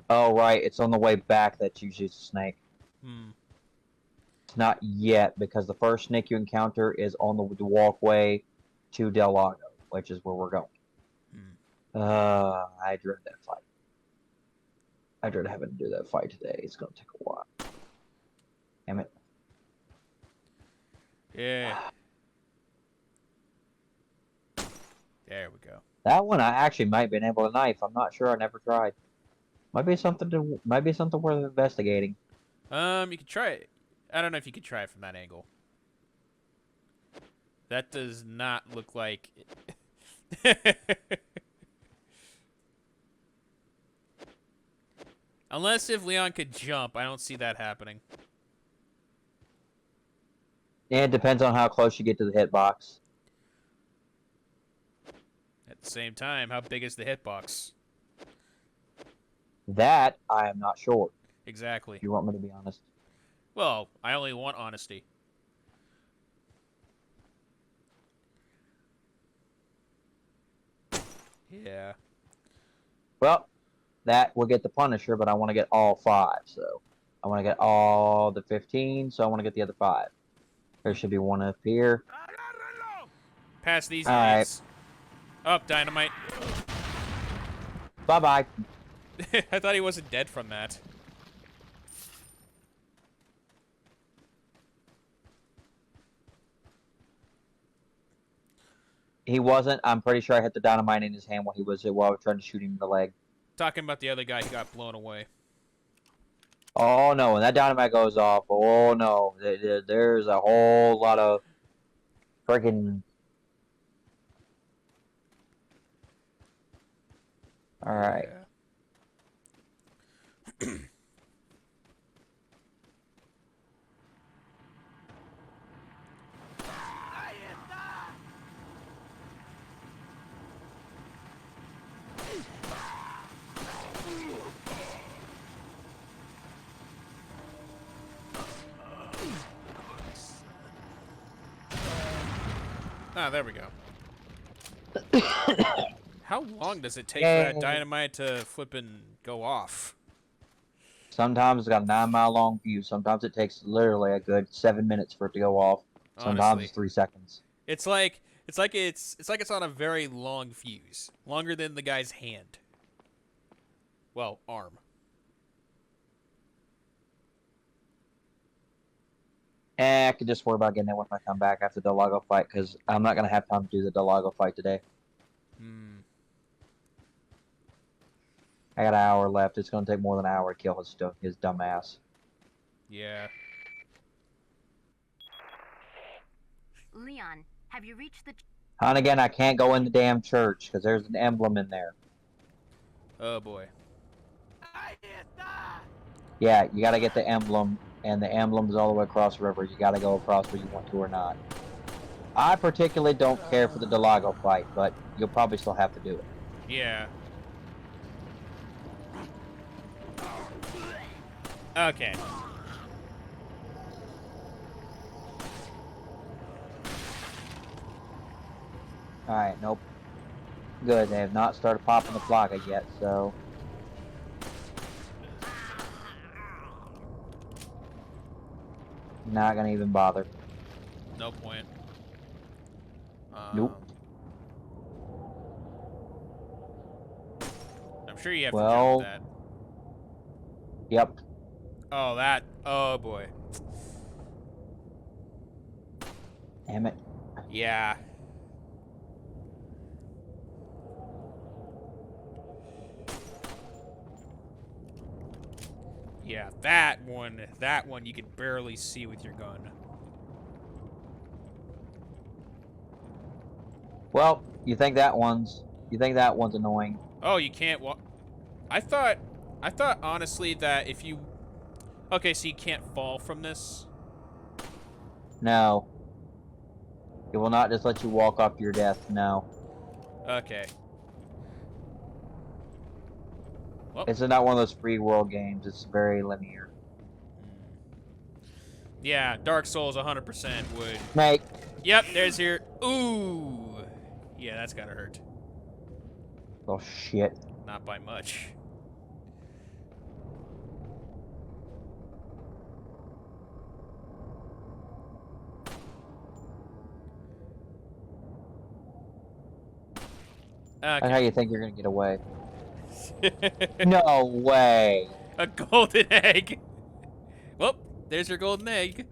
Oh, right, it's on the way back that's usually a snake. It's not yet, because the first snake you encounter is on the walkway to Del Lago, which is where we're going. I dread that fight. I dread having to do that fight today. It's going to take a while. Damn it.
Yeah. There we go.
That one I actually might have been able to knife. I'm not sure. I never tried. Might be something worth investigating.
You could try it. I don't know if you could try it from that angle. That does not look like... Unless if Leon could jump, I don't see that happening.
Yeah, it depends on how close you get to the hitbox.
At the same time, how big is the hitbox?
That I am not sure.
Exactly.
If you want me to be honest.
Well, I only want honesty. Yeah.
Well, that will get the Punisher, but I want to get all 5, so... I want to get all the 15, so I want to get the other 5. There should be one up here.
Pass these
Alright.
idiots. Up, dynamite.
Bye-bye.
I thought he wasn't dead from that.
He wasn't. I'm pretty sure I hit the dynamite in his hand while I was trying to shoot him in the leg.
Talking about the other guy who got blown away.
Oh no, when that dynamite goes off, oh no, there's a whole lot of freaking... Alright.
Yeah. Ah, there we go. How long does it take for that dynamite to flip and go off?
Sometimes it's got a 9-mile long fuse. Sometimes it takes literally a good 7 minutes for it to go off. Sometimes
Honestly.
it's 3 seconds.
It's like it's on a very long fuse, longer than the guy's hand. Well, arm.
I could just worry about getting it when I come back after the Delago fight, because I'm not going to have time to do the Delago fight today. I got an hour left. It's going to take more than an hour to kill his dumb ass.
Yeah.
Leon, have you reached the...
And again, I can't go in the damn church, because there's an emblem in there.
Oh, boy.
Yeah, you got to get the emblem, and the emblem's all the way across the river. You got to go across where you want to or not. I particularly don't care for the Delago fight, but you'll probably still have to do it.
Yeah. Okay.
Alright, nope. Good, they have not started popping the Flaga yet, so... Not gonna even bother.
No point.
Nope.
I'm sure you have
Well,
to jump that.
Yep.
Oh, that. Oh, boy.
Damn it.
Yeah. Yeah, that one you can barely see with your gun.
Well, you think that one's annoying.
Oh, you can't walk. I thought honestly that if you... Okay, so you can't fall from this.
No. It will not just let you walk off to your death, no.
Okay. Well,
It's not one of those free world games, it's very linear.
yeah, Dark Souls 100% would.
Snake.
Yep, there's your. Ooh. Yeah, that's gotta hurt.
Oh shit.
Not by much.
That's how
Okay.
you think you're gonna get away. No way.
A golden egg. Well, there's your golden egg.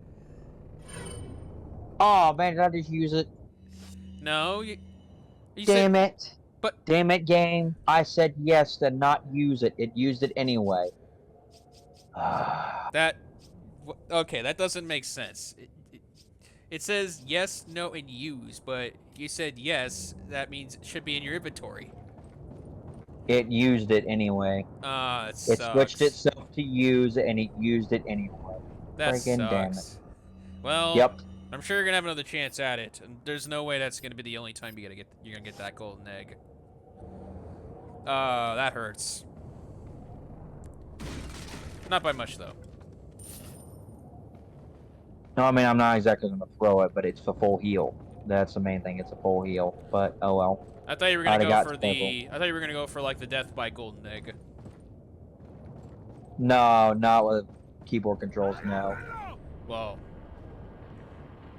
Oh man, did I just use it?
No, you
Damn
said,
it.
but
Damn it, game. I said yes to not use it. It used it anyway.
that. Okay, that doesn't make sense. It says yes, no, and use, but you said yes. That means it should be in your inventory.
It used it anyway.
It
It
sucks.
switched itself to use and it used it anyway.
That
Friggin' damn it.
sucks. Well,
Yep.
I'm sure you're gonna have another chance at it, and there's no way that's gonna be the only time you're gonna get that golden egg. That hurts. Not by much though.
No, I mean, I'm not exactly going to throw it, but it's a full heal. That's the main thing. It's a full heal. But, oh well.
I thought you were
Already
gonna go
got
for the. I thought you were gonna go for like the death by golden egg.
No, not with keyboard controls, no.
Well,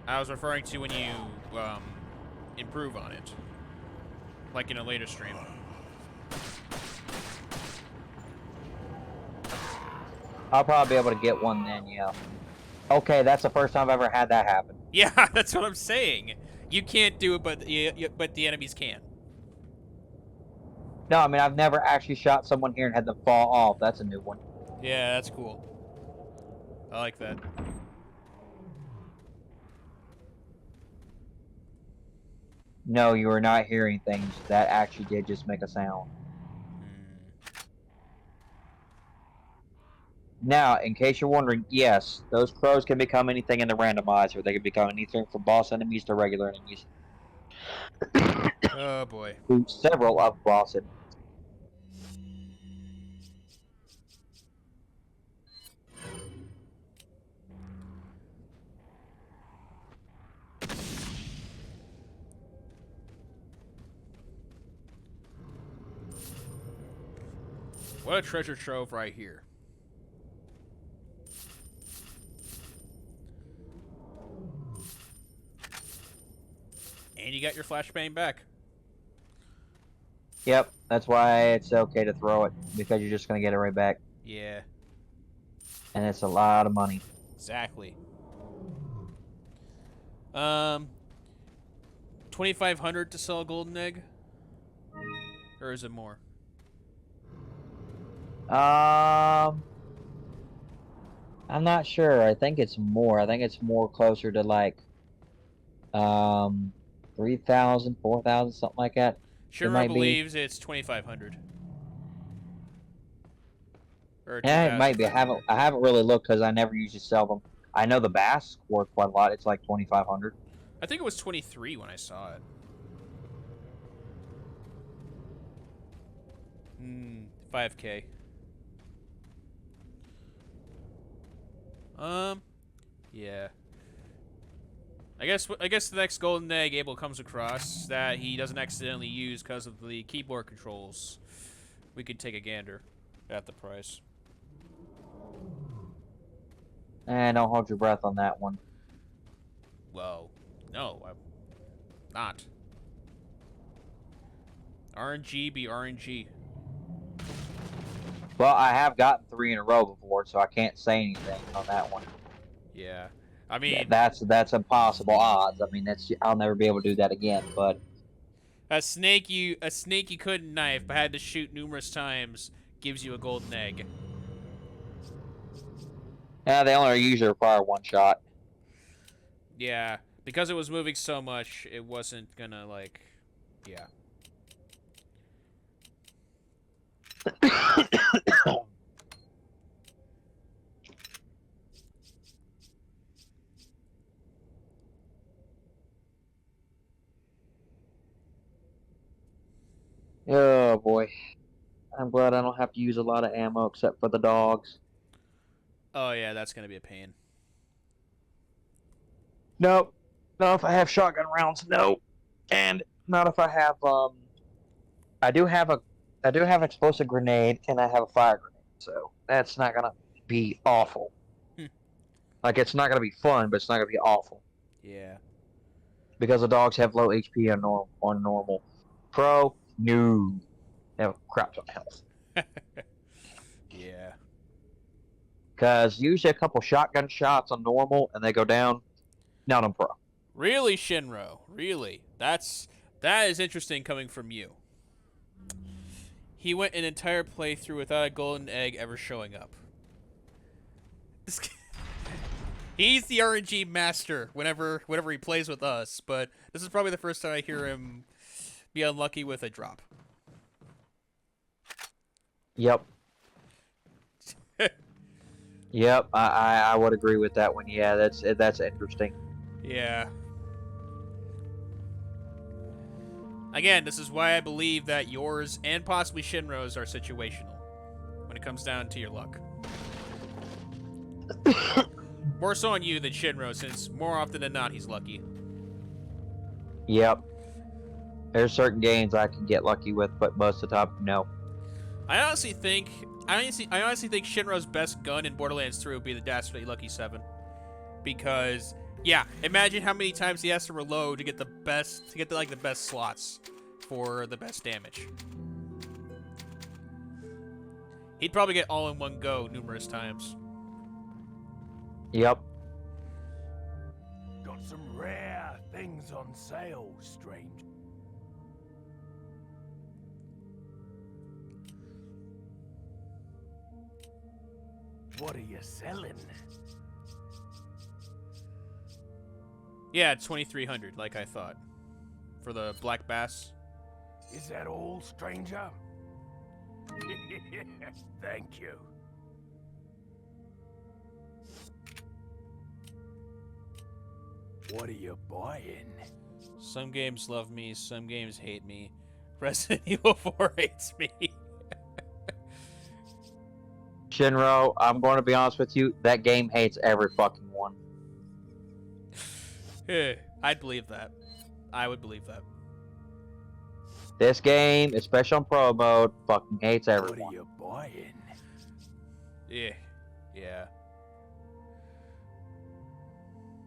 I was referring to when you improve on it, like in a later stream.
I'll probably be able to get one then, yeah. Okay, that's the first time I've ever had that happen.
Yeah, that's what I'm saying. You can't do it, but the enemies can.
No, I mean, I've never actually shot someone here and had them fall off. That's a new one.
Yeah, that's cool. I like that.
No, you are not hearing things. That actually did just make a sound. Now, in case you're wondering, yes, those crows can become anything in the randomizer. They can become anything from boss enemies to regular enemies.
Oh boy.
To several of boss enemies.
What a treasure trove right here. And you got your flashbang back.
Yep, that's why it's okay to throw it, because you're just going to get it right back.
Yeah,
And it's a lot of money.
exactly. 2,500 to sell a golden egg? Or is it more?
I'm not sure. I think it's more. I think it's more closer to like 3,000, 4,000, something like that.
Shimmer believes it's 2,500. Or
Yeah, it might be.
2,500.
I haven't really looked because I never usually sell them. I know the bass worth quite a lot. It's like 2,500.
I think it was 23 when I saw it. 5K. Yeah. I guess the next golden egg Abel comes across that he doesn't accidentally use because of the keyboard controls, we could take a gander at the price.
And don't hold your breath on that one.
Well, no, I'm not. RNG be RNG.
Well, I have gotten 3 in a row before, so I can't say anything on that one.
Yeah, I mean
That's impossible odds. I mean, I'll never be able to do that again. But
a snake you couldn't knife but had to shoot numerous times gives you a golden egg.
yeah, they only usually require 1 shot.
Yeah, because it was moving so much, it wasn't gonna like, yeah.
Oh boy. I'm glad I don't have to use a lot of ammo except for the dogs.
Oh yeah, that's gonna be a pain.
Nope. Not if I have shotgun rounds, no. And not if I have I do have an explosive grenade and I have a fire grenade, so that's not gonna be awful.
Hmm.
Like it's not gonna be fun, but it's not gonna be awful.
Yeah.
Because the dogs have low HP on normal. Pro, no. They have a crap ton of health.
Yeah.
Because usually a couple shotgun shots on normal and they go down. Not on pro.
Really, Shinro? Really? That is interesting coming from you. He went an entire playthrough without a golden egg ever showing up. He's the RNG master whenever he plays with us, but this is probably the first time I hear him be unlucky with a drop.
Yep. Yep, I would agree with that one. Yeah, that's interesting.
Yeah. Again, this is why I believe that yours and possibly Shinro's are situational when it comes down to your luck. More so on you than Shinro, since more often than not he's lucky.
Yep. There's certain games I can get lucky with, but most of the time, no.
I honestly think Shinro's best gun in Borderlands 3 would be the Dastardly Lucky 7. Because yeah, imagine how many times he has to reload to get the best slots for the best damage. He'd probably get all in one go numerous times.
Yep.
Got some rare things on sale, strange. What are you selling?
Yeah, 2,300, like I thought. For the Black Bass.
Is that all, stranger? Thank you. What are you buying?
Some games love me, some games hate me. Resident Evil 4 hates me.
Shinro, I'm going to be honest with you, that game hates every fucking one.
I'd believe that. I would believe that.
This game, especially on pro mode, fucking hates
What
everyone.
are you buying?
Yeah. Yeah.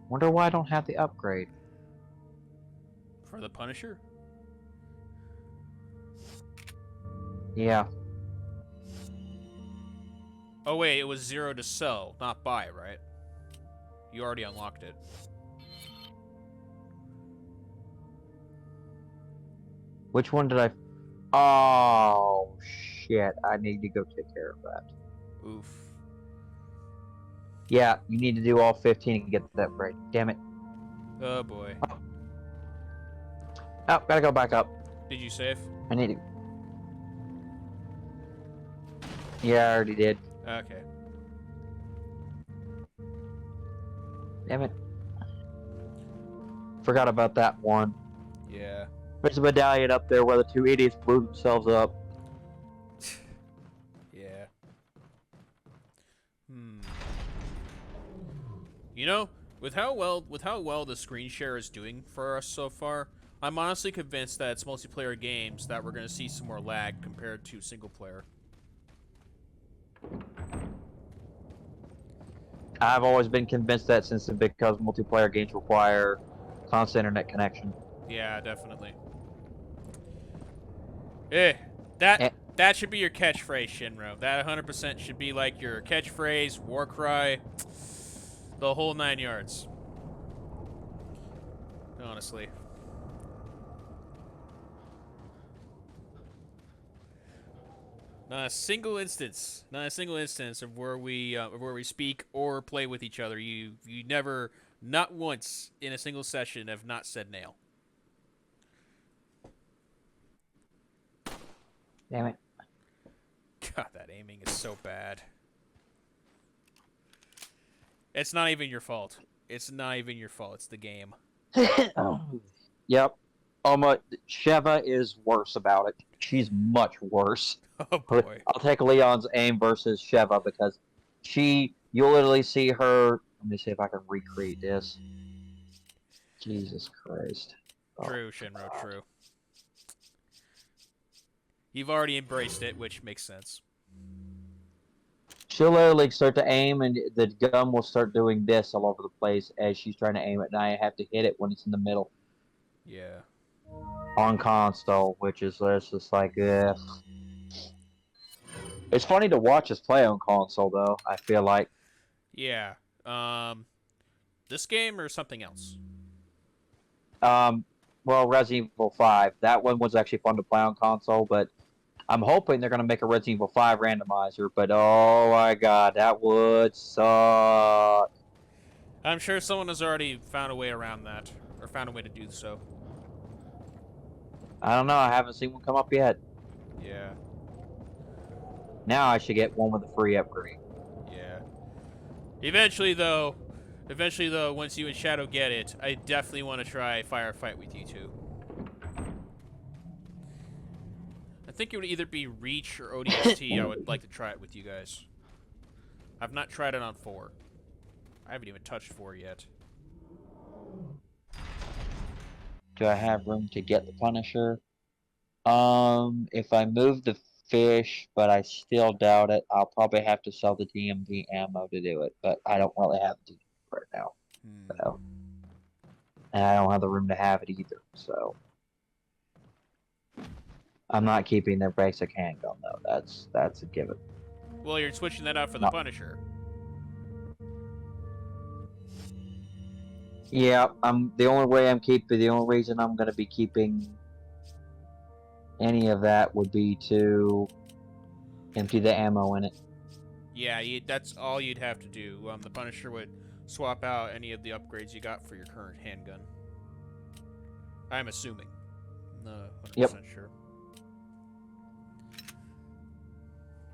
Wonder why I don't have the upgrade.
For the Punisher?
Yeah.
Oh wait, it was 0 to sell, not buy, right? You already unlocked it.
Which one did I... Oh, shit. I need to go take care of that.
Oof.
Yeah, you need to do all 15 and get that upgrade. Damn it.
Oh boy.
Oh, gotta go back up.
Did you save?
I need to... Yeah, I already did.
Okay.
Damn it. Forgot about that one.
Yeah.
There's a medallion up there where the two idiots blew themselves up.
Yeah. You know, with how well the screen share is doing for us so far, I'm honestly convinced that it's multiplayer games that we're going to see some more lag compared to single player.
I've always been convinced that since because multiplayer games require constant internet connection.
Yeah, definitely. That should be your catchphrase, Shinro. That 100% should be like your catchphrase, war cry, the whole 9 yards. Honestly. Not a single instance of where we speak or play with each other. You never, not once in a single session, have not said nail.
Damn it.
God, that aiming is so bad. It's not even your fault. It's not even your fault. It's the game.
Yep. Sheva is worse about it. She's much worse.
Oh boy.
I'll take Leon's aim versus Sheva because you'll literally see her. Let me see if I can recreate this. Jesus Christ. Oh,
True, Shinro, true. You've already embraced it, which makes sense.
She'll literally start to aim, and the gun will start doing this all over the place as she's trying to aim it, and I have to hit it when it's in the middle.
Yeah.
On console, which is just like, It's funny to watch us play on console, though, I feel like.
Yeah. This game or something else?
Well, Resident Evil 5. That one was actually fun to play on console, but I'm hoping they're going to make a Resident Evil 5 randomizer, but oh my god, that would suck.
I'm sure someone has already found a way around that, or found a way to do so.
I don't know, I haven't seen one come up yet.
Yeah.
Now I should get one with a free upgrade.
Yeah. Eventually, though, once you and Shadow get it, I definitely want to try Firefight with you two. I think it would either be Reach or ODST. I would like to try it with you guys. I've not tried it on 4. I haven't even touched 4 yet.
Do I have room to get the Punisher? If I move the fish, but I still doubt it, I'll probably have to sell the DMV ammo to do it, but I don't really have the right now. So. And I don't have the room to have it either, so. I'm not keeping their basic handgun, though. That's a given.
Well, you're switching that out for the Punisher.
Yeah, the only reason I'm gonna be keeping any of that would be to empty the ammo in it.
Yeah, that's all you'd have to do. The Punisher would swap out any of the upgrades you got for your current handgun. I'm assuming. No, 100% sure.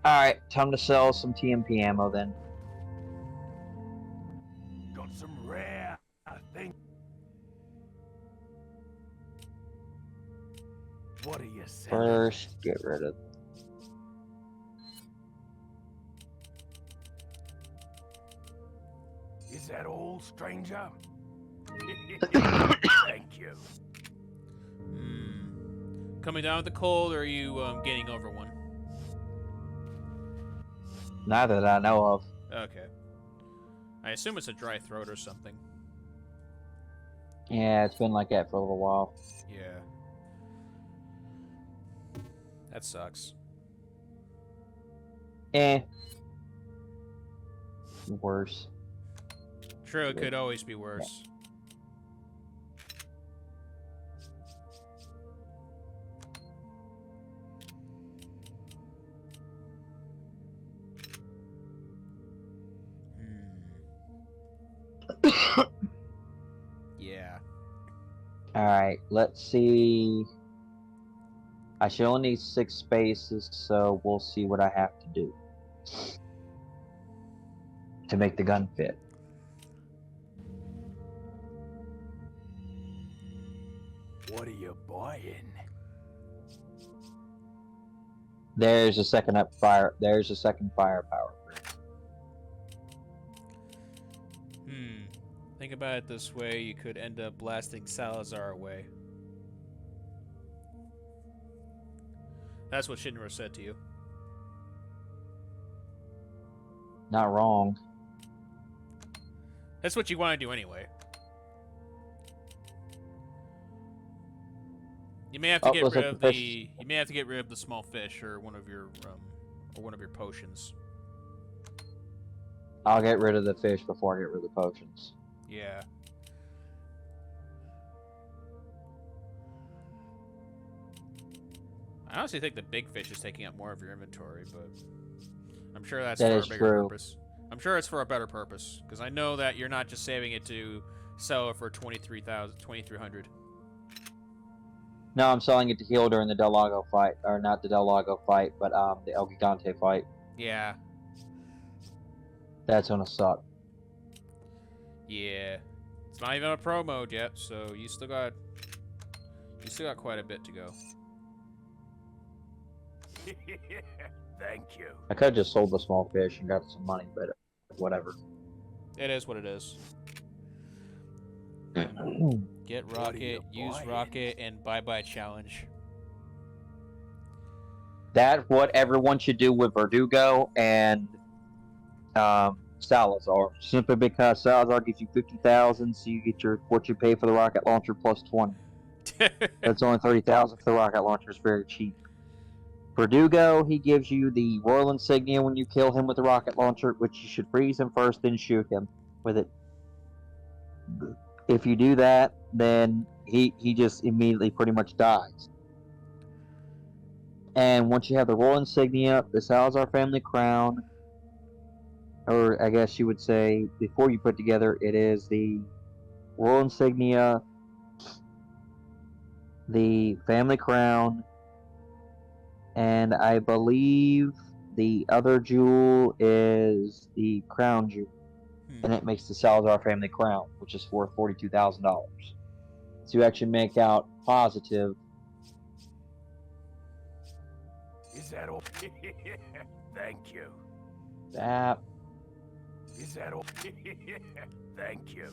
Alright, time to sell some TMP ammo then.
Got some rare, I think. What are you saying?
First, get rid of.
Is that all, stranger? Thank you.
Coming down with the cold, or are you getting over one?
Neither that I know of.
Okay. I assume it's a dry throat or something.
Yeah, it's been like that for a little while.
Yeah. That sucks.
Worse.
True, it could always be worse. Yeah.
Alright, let's see. I should only need 6 spaces, so we'll see what I have to do to make the gun fit.
What are you buying?
There's a second firepower.
Think about it this way, you could end up blasting Salazar away. That's what Shinra said to you.
Not wrong.
That's what you want to do anyway. You may have to get rid of the. You may have to get rid of the small fish or one of your potions.
I'll get rid of the fish before I get rid of the potions.
Yeah. I honestly think the big fish is taking up more of your inventory, but I'm sure that's for a bigger purpose. I'm sure it's for a better purpose, because I know that you're not just saving it to sell it for 2,300.
No, I'm selling it to heal during the Del Lago fight, or not the Del Lago fight, but the El Gigante fight.
Yeah.
That's gonna suck.
Yeah. It's not even a pro mode yet, so you still got You still got quite a bit to go.
Thank you.
I could have just sold the small fish and got some money, but whatever.
It is what it is. Get
What are you
rocket, use
buying?
rocket, and bye-bye challenge.
That's what everyone should do with Verdugo and Salazar. Simply because Salazar gives you 50,000, so you get what you pay for the rocket launcher plus 20. That's only 30,000 for the rocket launcher. It's very cheap. Verdugo, he gives you the royal insignia when you kill him with the rocket launcher, which you should freeze him first, then shoot him with it. If you do that, then he just immediately pretty much dies. And once you have the royal insignia, the Salazar family crown, or I guess you would say before you put together, it is the royal insignia, the family crown, and I believe the other jewel is the crown jewel. And it makes the Salazar family crown, which is worth $42,000. So you actually make out positive.
Is that all? Thank you.
That.
Is that all? Thank you.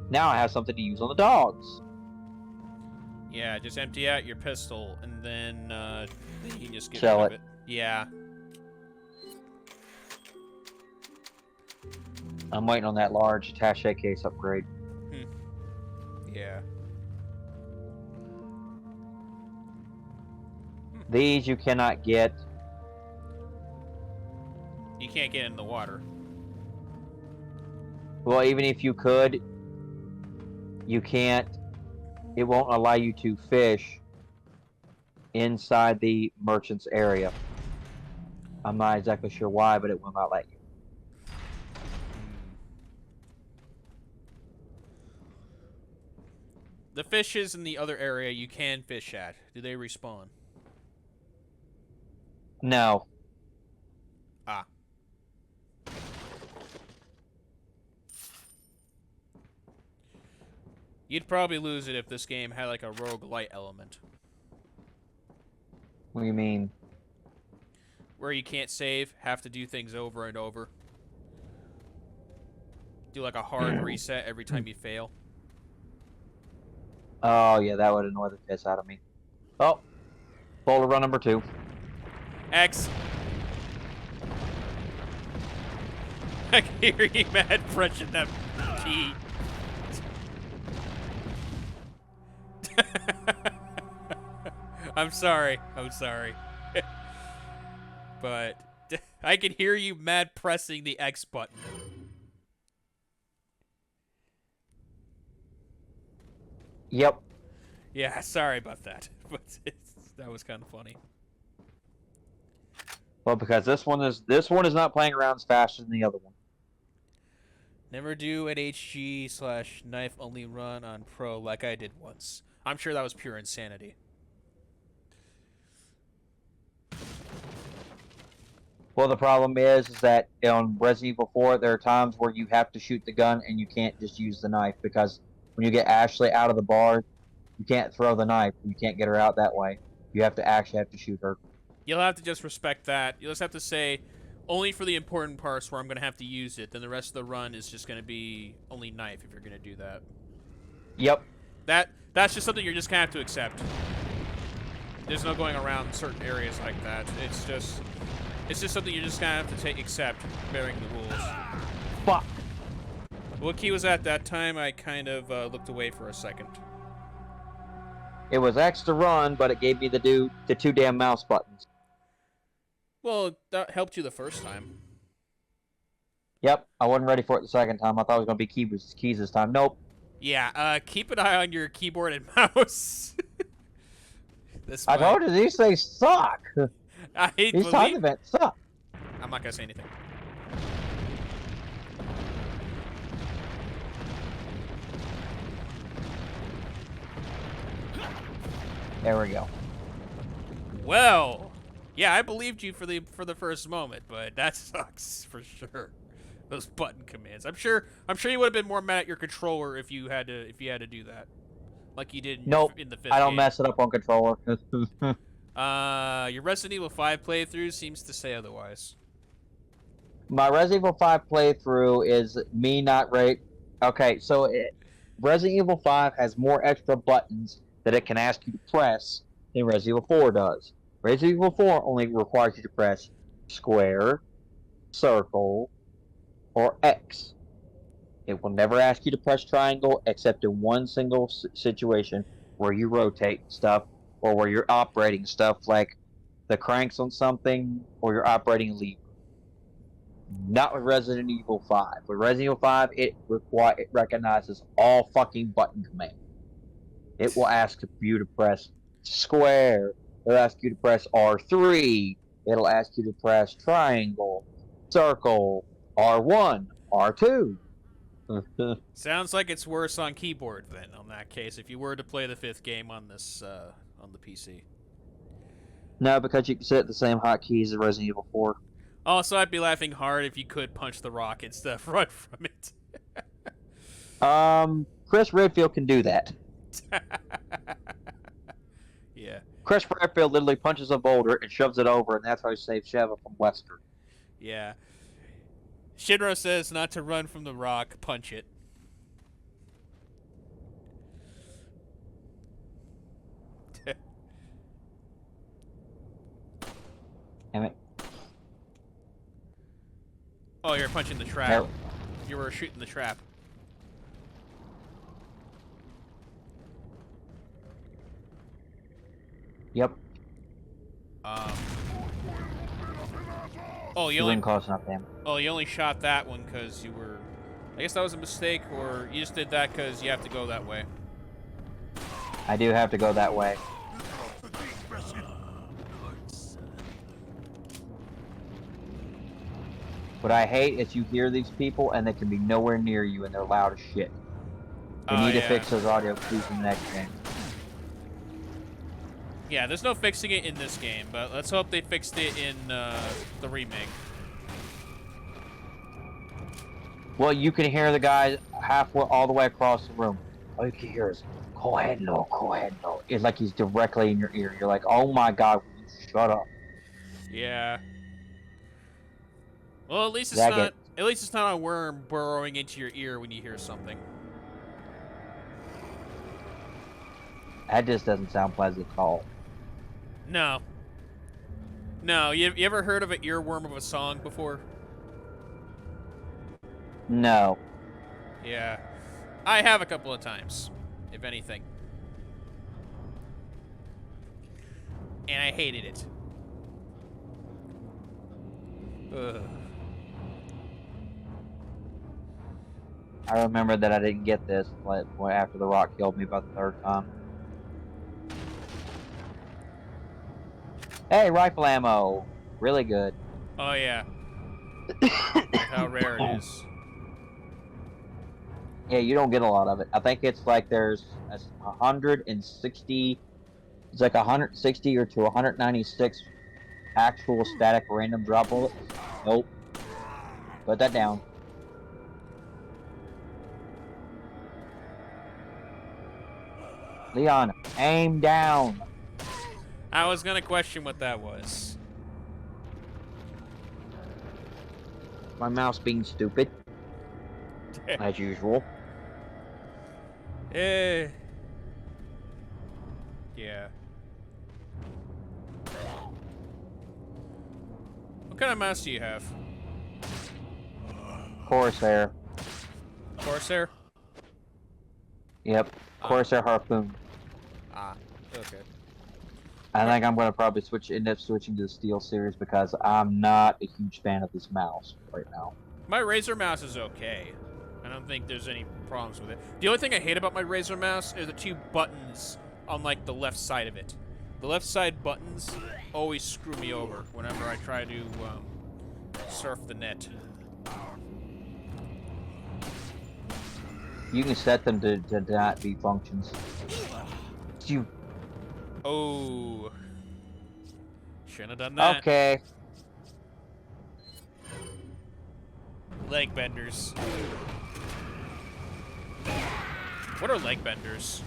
Now I have something to use on the dogs.
Yeah, just empty out your pistol, and then you can just get
Sell
rid of
it.
it. Yeah.
I'm waiting on that large attaché case upgrade.
Yeah.
These you cannot get.
You can't get in the water.
Well, even if you could, you can't. It won't allow you to fish inside the merchant's area. I'm not exactly sure why, but it will not let you.
The fishes in the other area you can fish at. Do they respawn?
No.
Ah. You'd probably lose it if this game had like a roguelite element.
What do you mean?
Where you can't save, have to do things over and over. Do like a hard reset every time you fail.
Oh, yeah, that would annoy the piss out of me. Oh. Boulder run number 2.
X. I can hear you mad Frenching that P. I'm sorry. I'm sorry. But I can hear you mad pressing the X button.
Yep.
Yeah, sorry about that. But that was kind of funny.
Well, because this one is not playing around as fast as the other one.
Never do an HG/knife only run on pro like I did once. I'm sure that was pure insanity.
Well, the problem is that on Resident Evil 4, there are times where you have to shoot the gun and you can't just use the knife, because when you get Ashley out of the bar, you can't throw the knife. You can't get her out that way. You have to actually shoot her.
You'll have to just respect that. You'll just have to say, only for the important parts where I'm going to have to use it, then the rest of the run is just going to be only knife if you're going to do that.
Yep.
That's just something you're just going to have to accept. There's no going around certain areas like that. It's just something you're just going to have to accept, bearing the rules.
Fuck.
What key was that time? I kind of looked away for a second.
It was X to run, but it gave me the 2 damn mouse buttons.
Well, that helped you the first time.
Yep, I wasn't ready for it the second time. I thought it was going to be keys this time. Nope.
Yeah, keep an eye on your keyboard and mouse.
I told you, these things suck. These time events suck.
I'm not going to say anything.
There we go.
Well, yeah, I believed you for the first moment, but that sucks for sure. Those button commands. I'm sure you would have been more mad at your controller if you had to do that, like you did in,
Nope.
in the 5th
I don't
game.
mess it up on controller.
Your Resident Evil 5 playthrough seems to say otherwise.
My Resident Evil 5 playthrough is me not right. Okay, so Resident Evil 5 has more extra buttons that it can ask you to press than Resident Evil 4 does. Resident Evil 4 only requires you to press square, circle, or X. It will never ask you to press triangle except in one single situation where you rotate stuff or where you're operating stuff like the cranks on something or you're operating a lever. Not with Resident Evil 5. With Resident Evil 5, it recognizes all fucking button commands. It will ask you to press square. It'll ask you to press R3. It'll ask you to press triangle, circle, R1, R2.
Sounds like it's worse on keyboard then. In that case, if you were to play the 5th game on this on the PC.
No, because you can set the same hotkeys as Resident Evil 4.
Also, I'd be laughing hard if you could punch the rock instead of run from it.
Chris Redfield can do that.
Yeah.
Chris Redfield literally punches a boulder and shoves it over, and that's how he saves Sheva from Wesker.
Yeah. Shinra says not to run from the rock, punch it.
Damn it.
Oh, you're punching the trap.
No.
You were shooting the trap.
Yep.
Oh, you
You
only
didn't cause enough damage.
you only shot that one because you were. I guess that was a mistake, or you just did that because you have to go that way.
I do have to go that way. What I hate is you hear these people and they can be nowhere near you and they're loud as shit. They need to fix those audio cues in the next game.
Yeah, there's no fixing it in this game, but let's hope they fixed it in the remake.
Well, you can hear the guy halfway all the way across the room. All you can hear is, go ahead, no, go ahead, no. It's like he's directly in your ear. You're like, oh my god, will you shut up?
Yeah. Well, at least it's not. At least it's not a worm burrowing into your ear when you hear something.
That just doesn't sound pleasant at all.
No. No, you ever heard of an earworm of a song before?
No.
Yeah. I have a couple of times, if anything. And I hated it. Ugh.
I remember that I didn't get this after the rock killed me about the 3rd time. Hey, rifle ammo. Really good.
Oh, yeah. How rare it is.
Yeah, you don't get a lot of it. I think it's like there's 160... It's like 160 or to 196 actual static random drop bullets. Nope. Put that down. Leon, aim down.
I was gonna question what that was.
My mouse being stupid. As usual.
Yeah. What kind of mouse do you have?
Corsair.
Corsair?
Yep. Corsair Harpoon.
Ah, okay.
I think I'm going to probably end up switching to the Steel series because I'm not a huge fan of this mouse right now.
My Razer mouse is okay. I don't think there's any problems with it. The only thing I hate about my Razer mouse is the 2 buttons on, like, the left side of it. The left side buttons always screw me over whenever I try to surf the net.
You can set them to not be functions. You.
Oh. Shouldn't have done that.
Okay.
Leg benders. What are leg benders?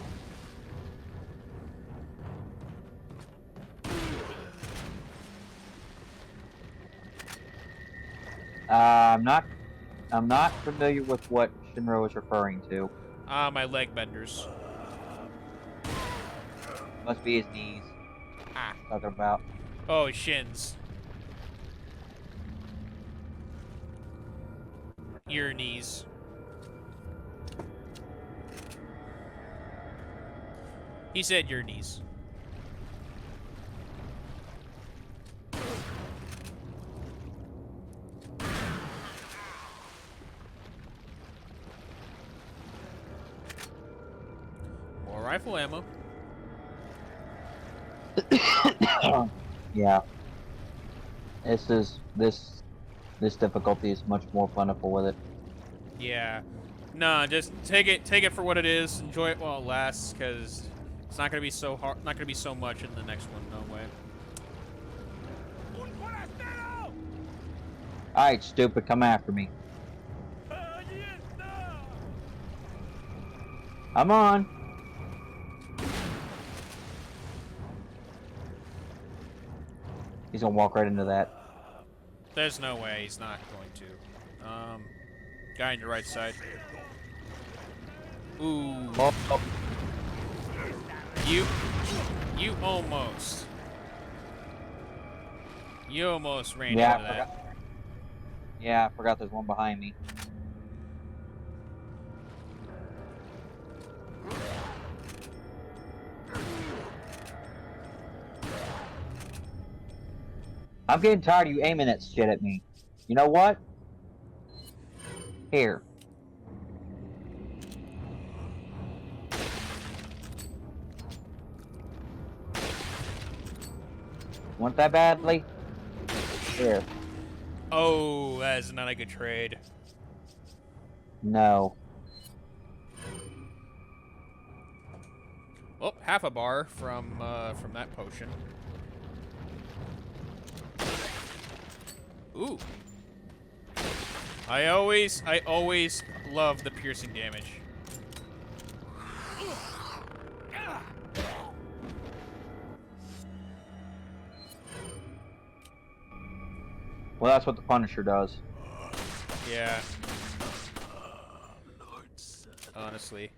I'm not familiar with what Shinro is referring to.
Ah, my leg benders.
Must be his knees.
Ah.
Talking about.
Oh, shins. Your knees. He said your knees. More rifle ammo.
Yeah. This difficulty is much more plentiful with it.
Yeah. Nah, just take it for what it is. Enjoy it while it lasts, because it's not gonna be so hard. Not gonna be so much in the next one. No way.
Alright, stupid, come after me. I'm on. He's gonna walk right into that.
There's no way he's not going to. Guy on your right side. Ooh.
Oh, oh.
You almost. You almost ran
Yeah,
into that.
Yeah, I forgot there's one behind me. I'm getting tired of you aiming that shit at me. You know what? Here. Want that badly? Here.
Oh, that is not a good trade.
No.
Well, half a bar from that potion. Ooh. I always love the piercing damage.
Well, that's what the Punisher does.
Yeah. Honestly.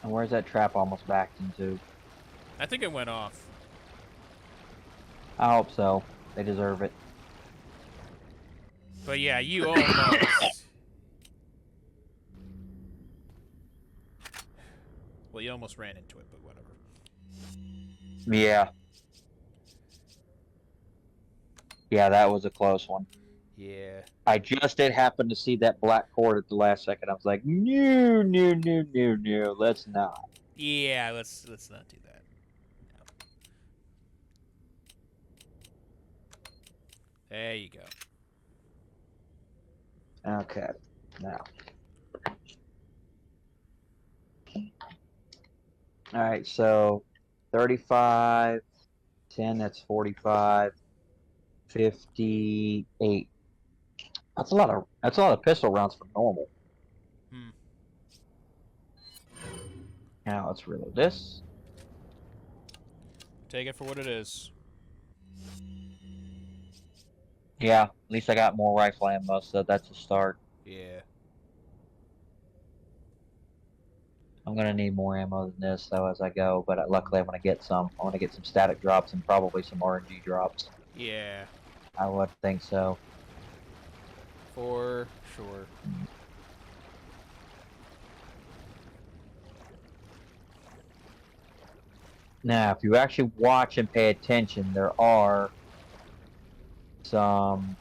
And where's that trap almost backed into?
I think it went off.
I hope so. They deserve it.
But yeah, you almost. Well, you almost ran into it, but whatever.
Yeah. Yeah, that was a close one.
Yeah.
I just did happen to see that black cord at the last second. I was like, no, no, no, no, no, let's not.
Yeah, let's not do that. No. There you go.
Okay, now. Alright, so 35, 10, that's 45, 58. That's a lot of pistol rounds for normal.
Hmm.
Now let's reload this.
Take it for what it is.
Yeah, at least I got more rifle ammo, so that's a start.
Yeah.
I'm gonna need more ammo than this though as I go, but luckily I'm gonna get some. I want to get some static drops and probably some RNG drops.
Yeah.
I would think so.
For sure.
Now, if you actually watch and pay attention, there are some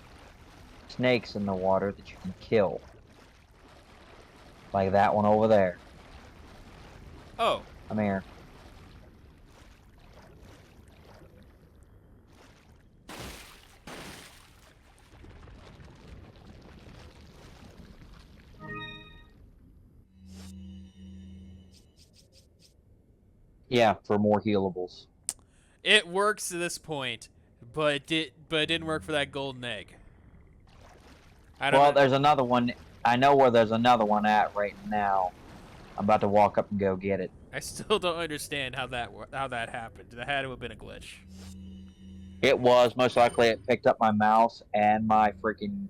snakes in the water that you can kill. Like that one over there.
Oh.
Come here. Yeah, for more healables.
It works to this point, but it didn't work for that golden egg. I don't
Well,
know.
there's another one. I know where there's another one at right now. I'm about to walk up and go get it.
I still don't understand how that happened. That had to have been a glitch.
It was most likely it picked up my mouse and my freaking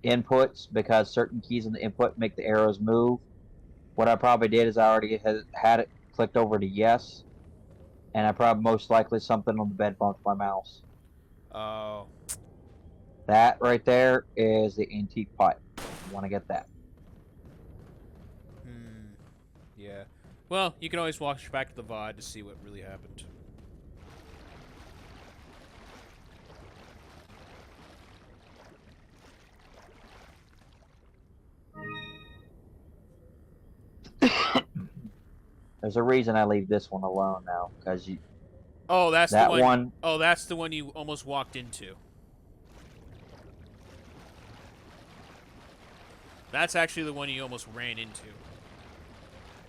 inputs because certain keys in the input make the arrows move. What I probably did is I already had it clicked over to yes, and I probably most likely something on the bed bumped my mouse.
Oh.
That right there is the antique pipe. You want to get that.
Yeah. Well, you can always watch back to the VOD to see what really happened.
There's a reason I leave this one alone now, because you.
Oh, that's
That
the one.
one.
Oh, that's the one you almost walked into. That's actually the one you almost ran into.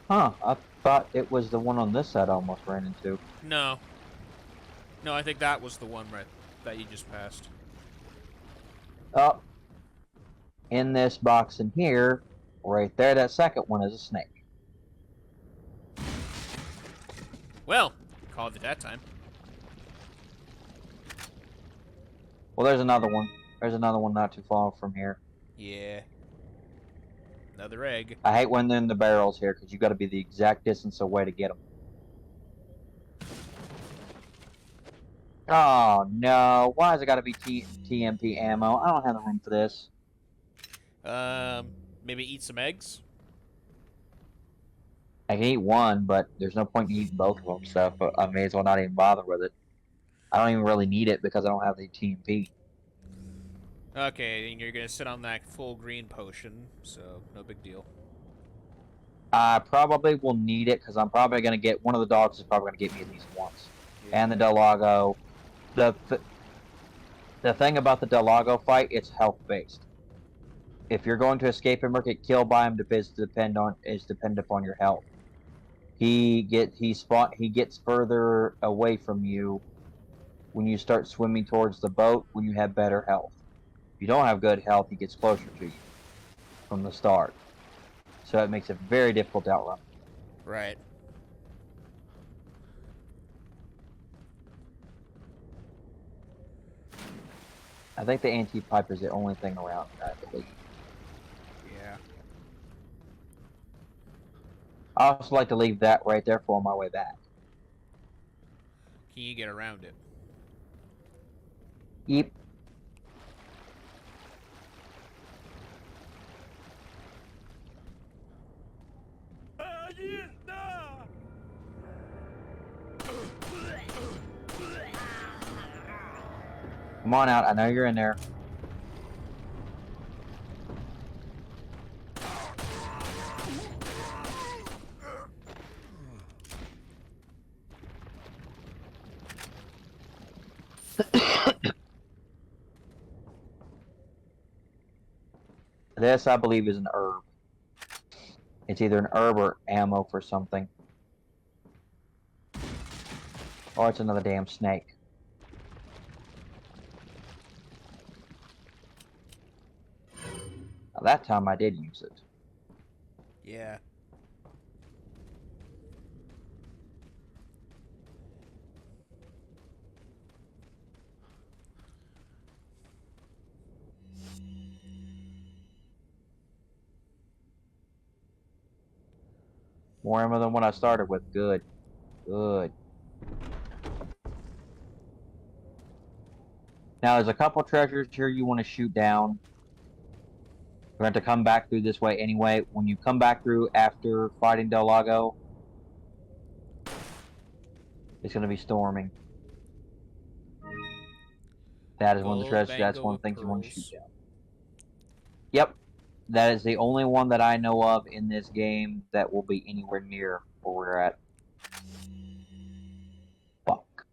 Huh, I thought it was the one on this side I almost ran into.
No. No, I think that was the one that you just passed.
Up in this box in here, right there, that second one is a snake.
Well, called it that time.
Well, there's another one. There's another one not too far from here.
Yeah. Another egg.
I hate when they're in the barrels here, because you got to be the exact distance away to get them. Oh, no. Why has it got to be TMP ammo? I don't have the room for this.
Maybe eat some eggs?
I can eat one, but there's no point in eating both of them, so I may as well not even bother with it. I don't even really need it because I don't have the TMP.
Okay, then you're gonna sit on that full green potion, so no big deal.
I probably will need it because I'm probably going to get one of the dogs is probably going to get me at least once.
Yeah.
And the Delago. The thing about the Delago fight, it's health based. If you're going to escape him or get killed by him, is dependent upon your health. He gets further away from you when you start swimming towards the boat when you have better health. If you don't have good health, he gets closer to you from the start. So it makes it very difficult to outrun.
Right.
I think the anti-pipe is the only thing around, I believe.
Yeah.
I also like to leave that right there for on my way back.
Can you get around it?
Yep. Come on out, I know you're in there. This, I believe, is an herb. It's either an herb or ammo for something. Or it's another damn snake. Now, that time I did use it.
Yeah.
More ammo than what I started with. Good. Good. Now, there's a couple treasures here you want to shoot down. We're going to come back through this way anyway. When you come back through after fighting Del Lago, it's going to be storming. That is one of the treasures. That's one of the things you want to shoot down. Yep. That is the only one that I know of in this game that will be anywhere near where we're at. Fuck.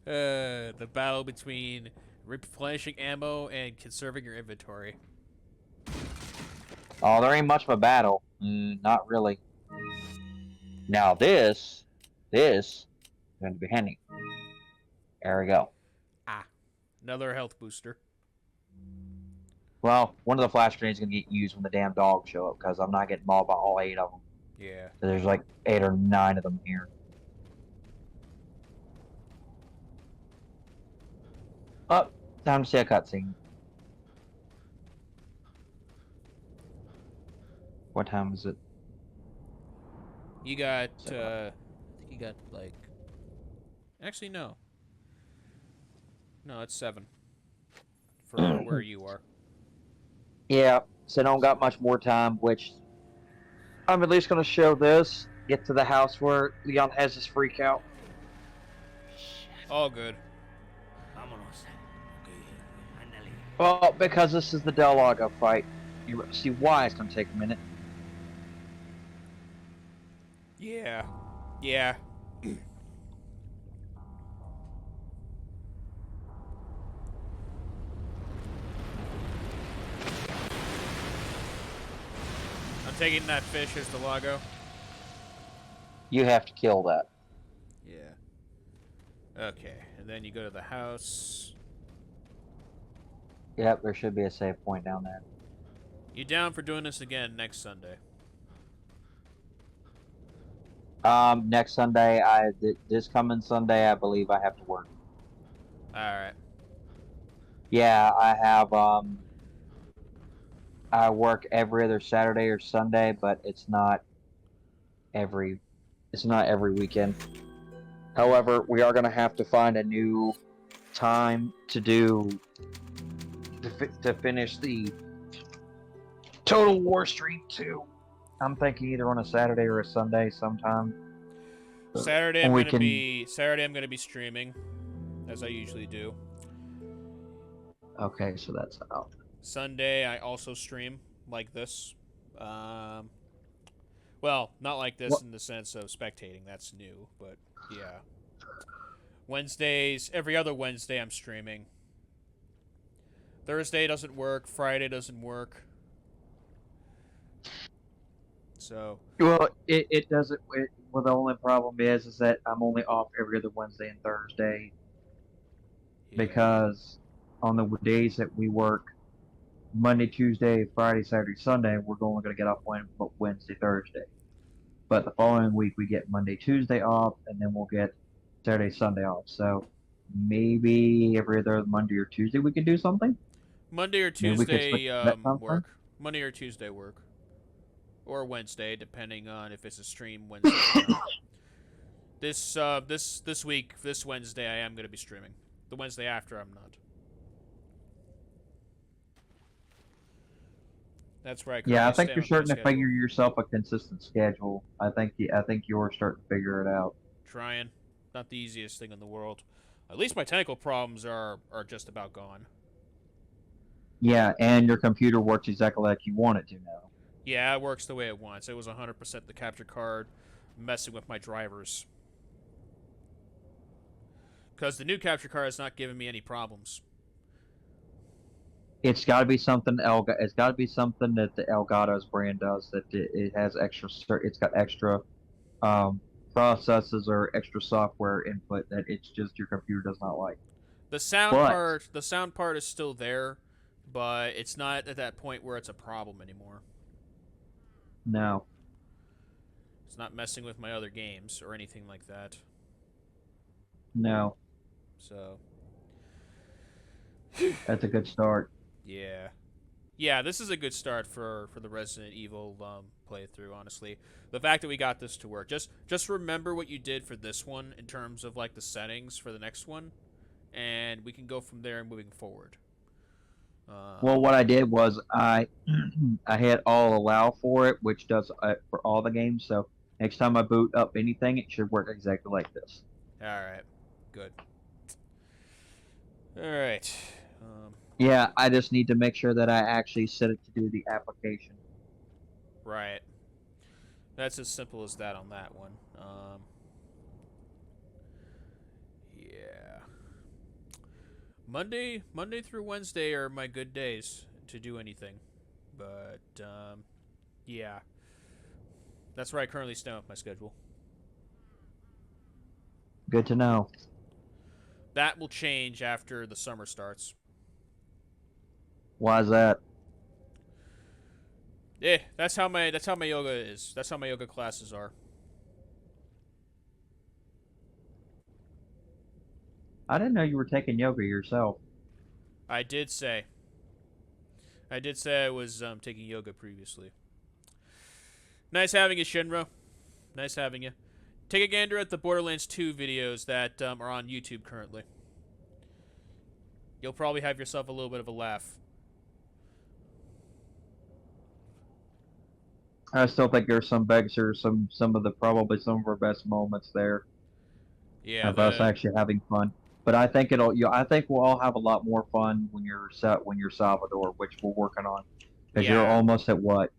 The battle between replenishing ammo and conserving your inventory.
Oh, there ain't much of a battle. Not really. Now this is going to be handy. There we go.
Ah, another health booster.
Well, one of the flash grenades is going to get used when the damn dogs show up because I'm not getting mauled by all 8 of them.
Yeah.
So there's like 8 or 9 of them here. Oh, time to see a cutscene. What time is it?
You got, I think you got, like... Actually, no. No, it's 7. For where you are.
Yeah, so I don't got much more time, which I'm at least going to show this. Get to the house where Leon has his freak out.
All good.
Vámonos. Okay, ándale.
Well, because this is the Del Lago fight. You see why it's going to take a minute.
Yeah. Yeah. I'm taking that fish as the Lago.
You have to kill that.
Yeah. Okay, and then you go to the house.
Yep, there should be a save point down there.
You down for doing this again next Sunday?
Next Sunday, this coming Sunday, I believe I have to work.
Alright.
Yeah, I have, I work every other Saturday or Sunday, but it's not every weekend. However, we are going to have to find a new time to finish the Total War Stream 2. I'm thinking either on a Saturday or a Sunday sometime.
Saturday
And
I'm
we
gonna
can-
be streaming, as I usually do.
Okay, so that's out.
Sunday I also stream like this. Well, not like this
What?
in the sense of spectating. That's new, but yeah. Wednesdays, every other Wednesday I'm streaming. Thursday doesn't work. Friday doesn't work. So,
Well, it doesn't. Well, the only problem is that I'm only off every other Wednesday and Thursday
yeah.
because on the days that we work, Monday, Tuesday, Friday, Saturday, Sunday, we're only going to get off Wednesday, Thursday. But the following week we get Monday, Tuesday off, and then we'll get Saturday, Sunday off. So maybe every other Monday or Tuesday we could do something.
Monday or
Maybe we could
Tuesday
switch that sometime?
work. Monday or Tuesday work. Or Wednesday, depending on if it's a stream Wednesday. or not. This week, this Wednesday, I am going to be streaming. The Wednesday after, I'm not. That's where I
Yeah, I
currently
think
stay
you're
on my
starting to
schedule.
figure yourself a consistent schedule. I think you're starting to figure it out.
Trying. Not the easiest thing in the world. At least my technical problems are just about gone.
Yeah, and your computer works exactly like you want it to now.
Yeah, it works the way it wants. It was 100% the capture card messing with my drivers. Because the new capture card is not giving me any problems.
It's got to be something It's got to be something that the Elgato's brand does. That it has extra. It's got extra processes or extra software input that it's just your computer does not like.
The sound
But-
part is still there, but it's not at that point where it's a problem anymore.
No.
It's not messing with my other games or anything like that.
No.
So,
That's a good start.
yeah. Yeah, this is a good start for the Resident Evil playthrough, honestly. The fact that we got this to work. Just remember what you did for this one in terms of like the settings for the next one, and we can go from there moving forward.
Well, what I did was I had all allow for it, which does for all the games. So next time I boot up anything, it should work exactly like this.
Alright. Good. Alright.
Yeah, I just need to make sure that I actually set it to do the application.
Right. That's as simple as that on that one. Yeah. Monday through Wednesday are my good days to do anything. But, yeah. That's where I currently stand with my schedule.
Good to know.
That will change after the summer starts.
Why is that?
Yeah, that's how my yoga is. That's how my yoga classes are.
I didn't know you were taking yoga yourself.
I did say I was taking yoga previously. Nice having you, Shinra. Nice having you. Take a gander at the Borderlands 2 videos that are on YouTube currently. You'll probably have yourself a little bit of a laugh.
I still think there's some some of the probably some of our best moments there
Yeah,
of us actually having fun. But I think I think we'll all have a lot more fun when you're Salvador, which we're working on. Because
yeah.
you're almost at what?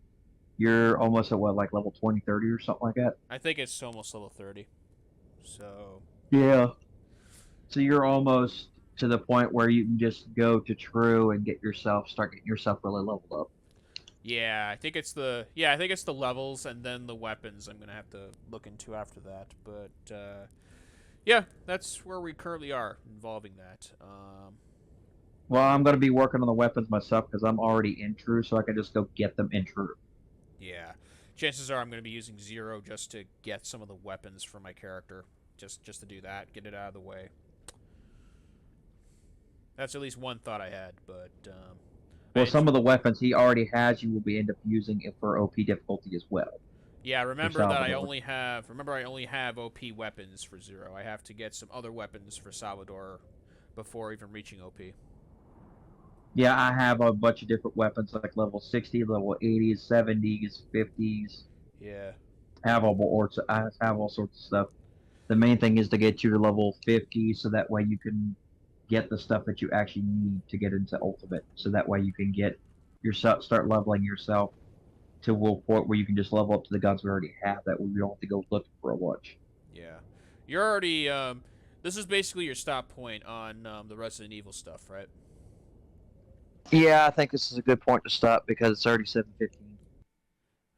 You're almost at what, like level 20, 30 or something like that?
I think it's almost level 30. So
Yeah. So you're almost to the point where you can just go to True and start getting yourself really leveled up.
yeah, I think it's the levels and then the weapons I'm gonna have to look into after that. But yeah, that's where we currently are involving that.
Well, I'm going to be working on the weapons myself because I'm already in True, so I can just go get them in True.
Yeah, chances are I'm gonna be using Zero just to get some of the weapons for my character, just to do that, get it out of the way. That's at least one thought I had, but
Well, some of the weapons he already has, you will be end up using it for OP difficulty as well.
yeah, remember that I only have OP weapons for Zero. I have to get some other weapons for Salvador before even reaching OP.
Yeah, I have a bunch of different weapons like level 60, level 80s, 70s, 50s.
Yeah.
I have all sorts of stuff. The main thing is to get you to level 50, so that way you can get the stuff that you actually need to get into Ultimate. So that way you can get start leveling yourself to a point where you can just level up to the guns we already have. That way we don't have to go looking for a bunch.
Yeah. You're already this is basically your stop point on the Resident Evil stuff, right?
Yeah, I think this is a good point to stop because it's already 7:15.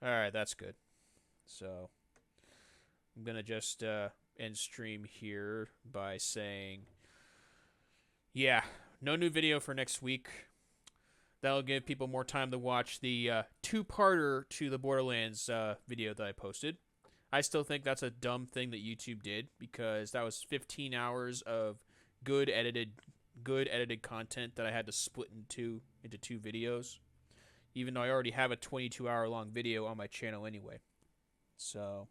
All right, that's good. So I'm gonna just end stream here by saying, yeah, no new video for next week. That'll give people more time to watch the two-parter to the Borderlands video that I posted. I still think that's a dumb thing that YouTube did because that was 15 hours of good edited content that I had to split into two videos, even though I already have a 22-hour long video on my channel anyway. So,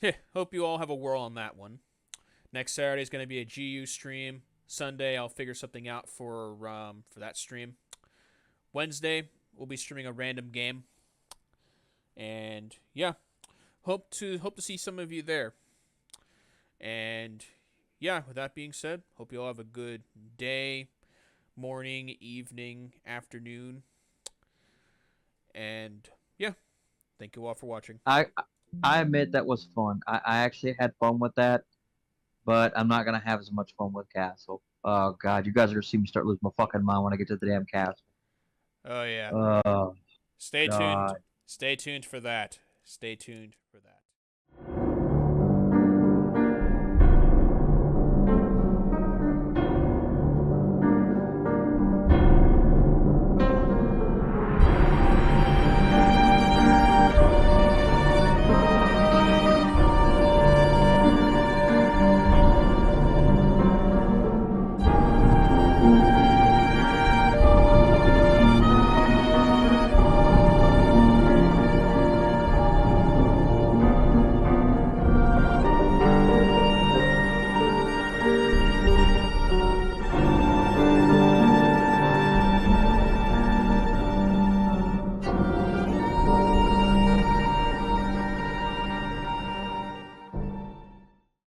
yeah, hope you all have a whirl on that one. Next Saturday is going to be a GU stream. Sunday, I'll figure something out for that stream. Wednesday, we'll be streaming a random game. And yeah, hope to see some of you there. And yeah, with that being said, hope you all have a good day, morning, evening, afternoon. And yeah, thank you all for watching.
I admit that was fun. I actually had fun with that, but I'm not gonna have as much fun with Castle. Oh God, you guys are gonna see me start losing my fucking mind when I get to the damn Castle.
Oh yeah.
Oh,
Stay
God.
tuned. Stay tuned for that. Stay tuned for that.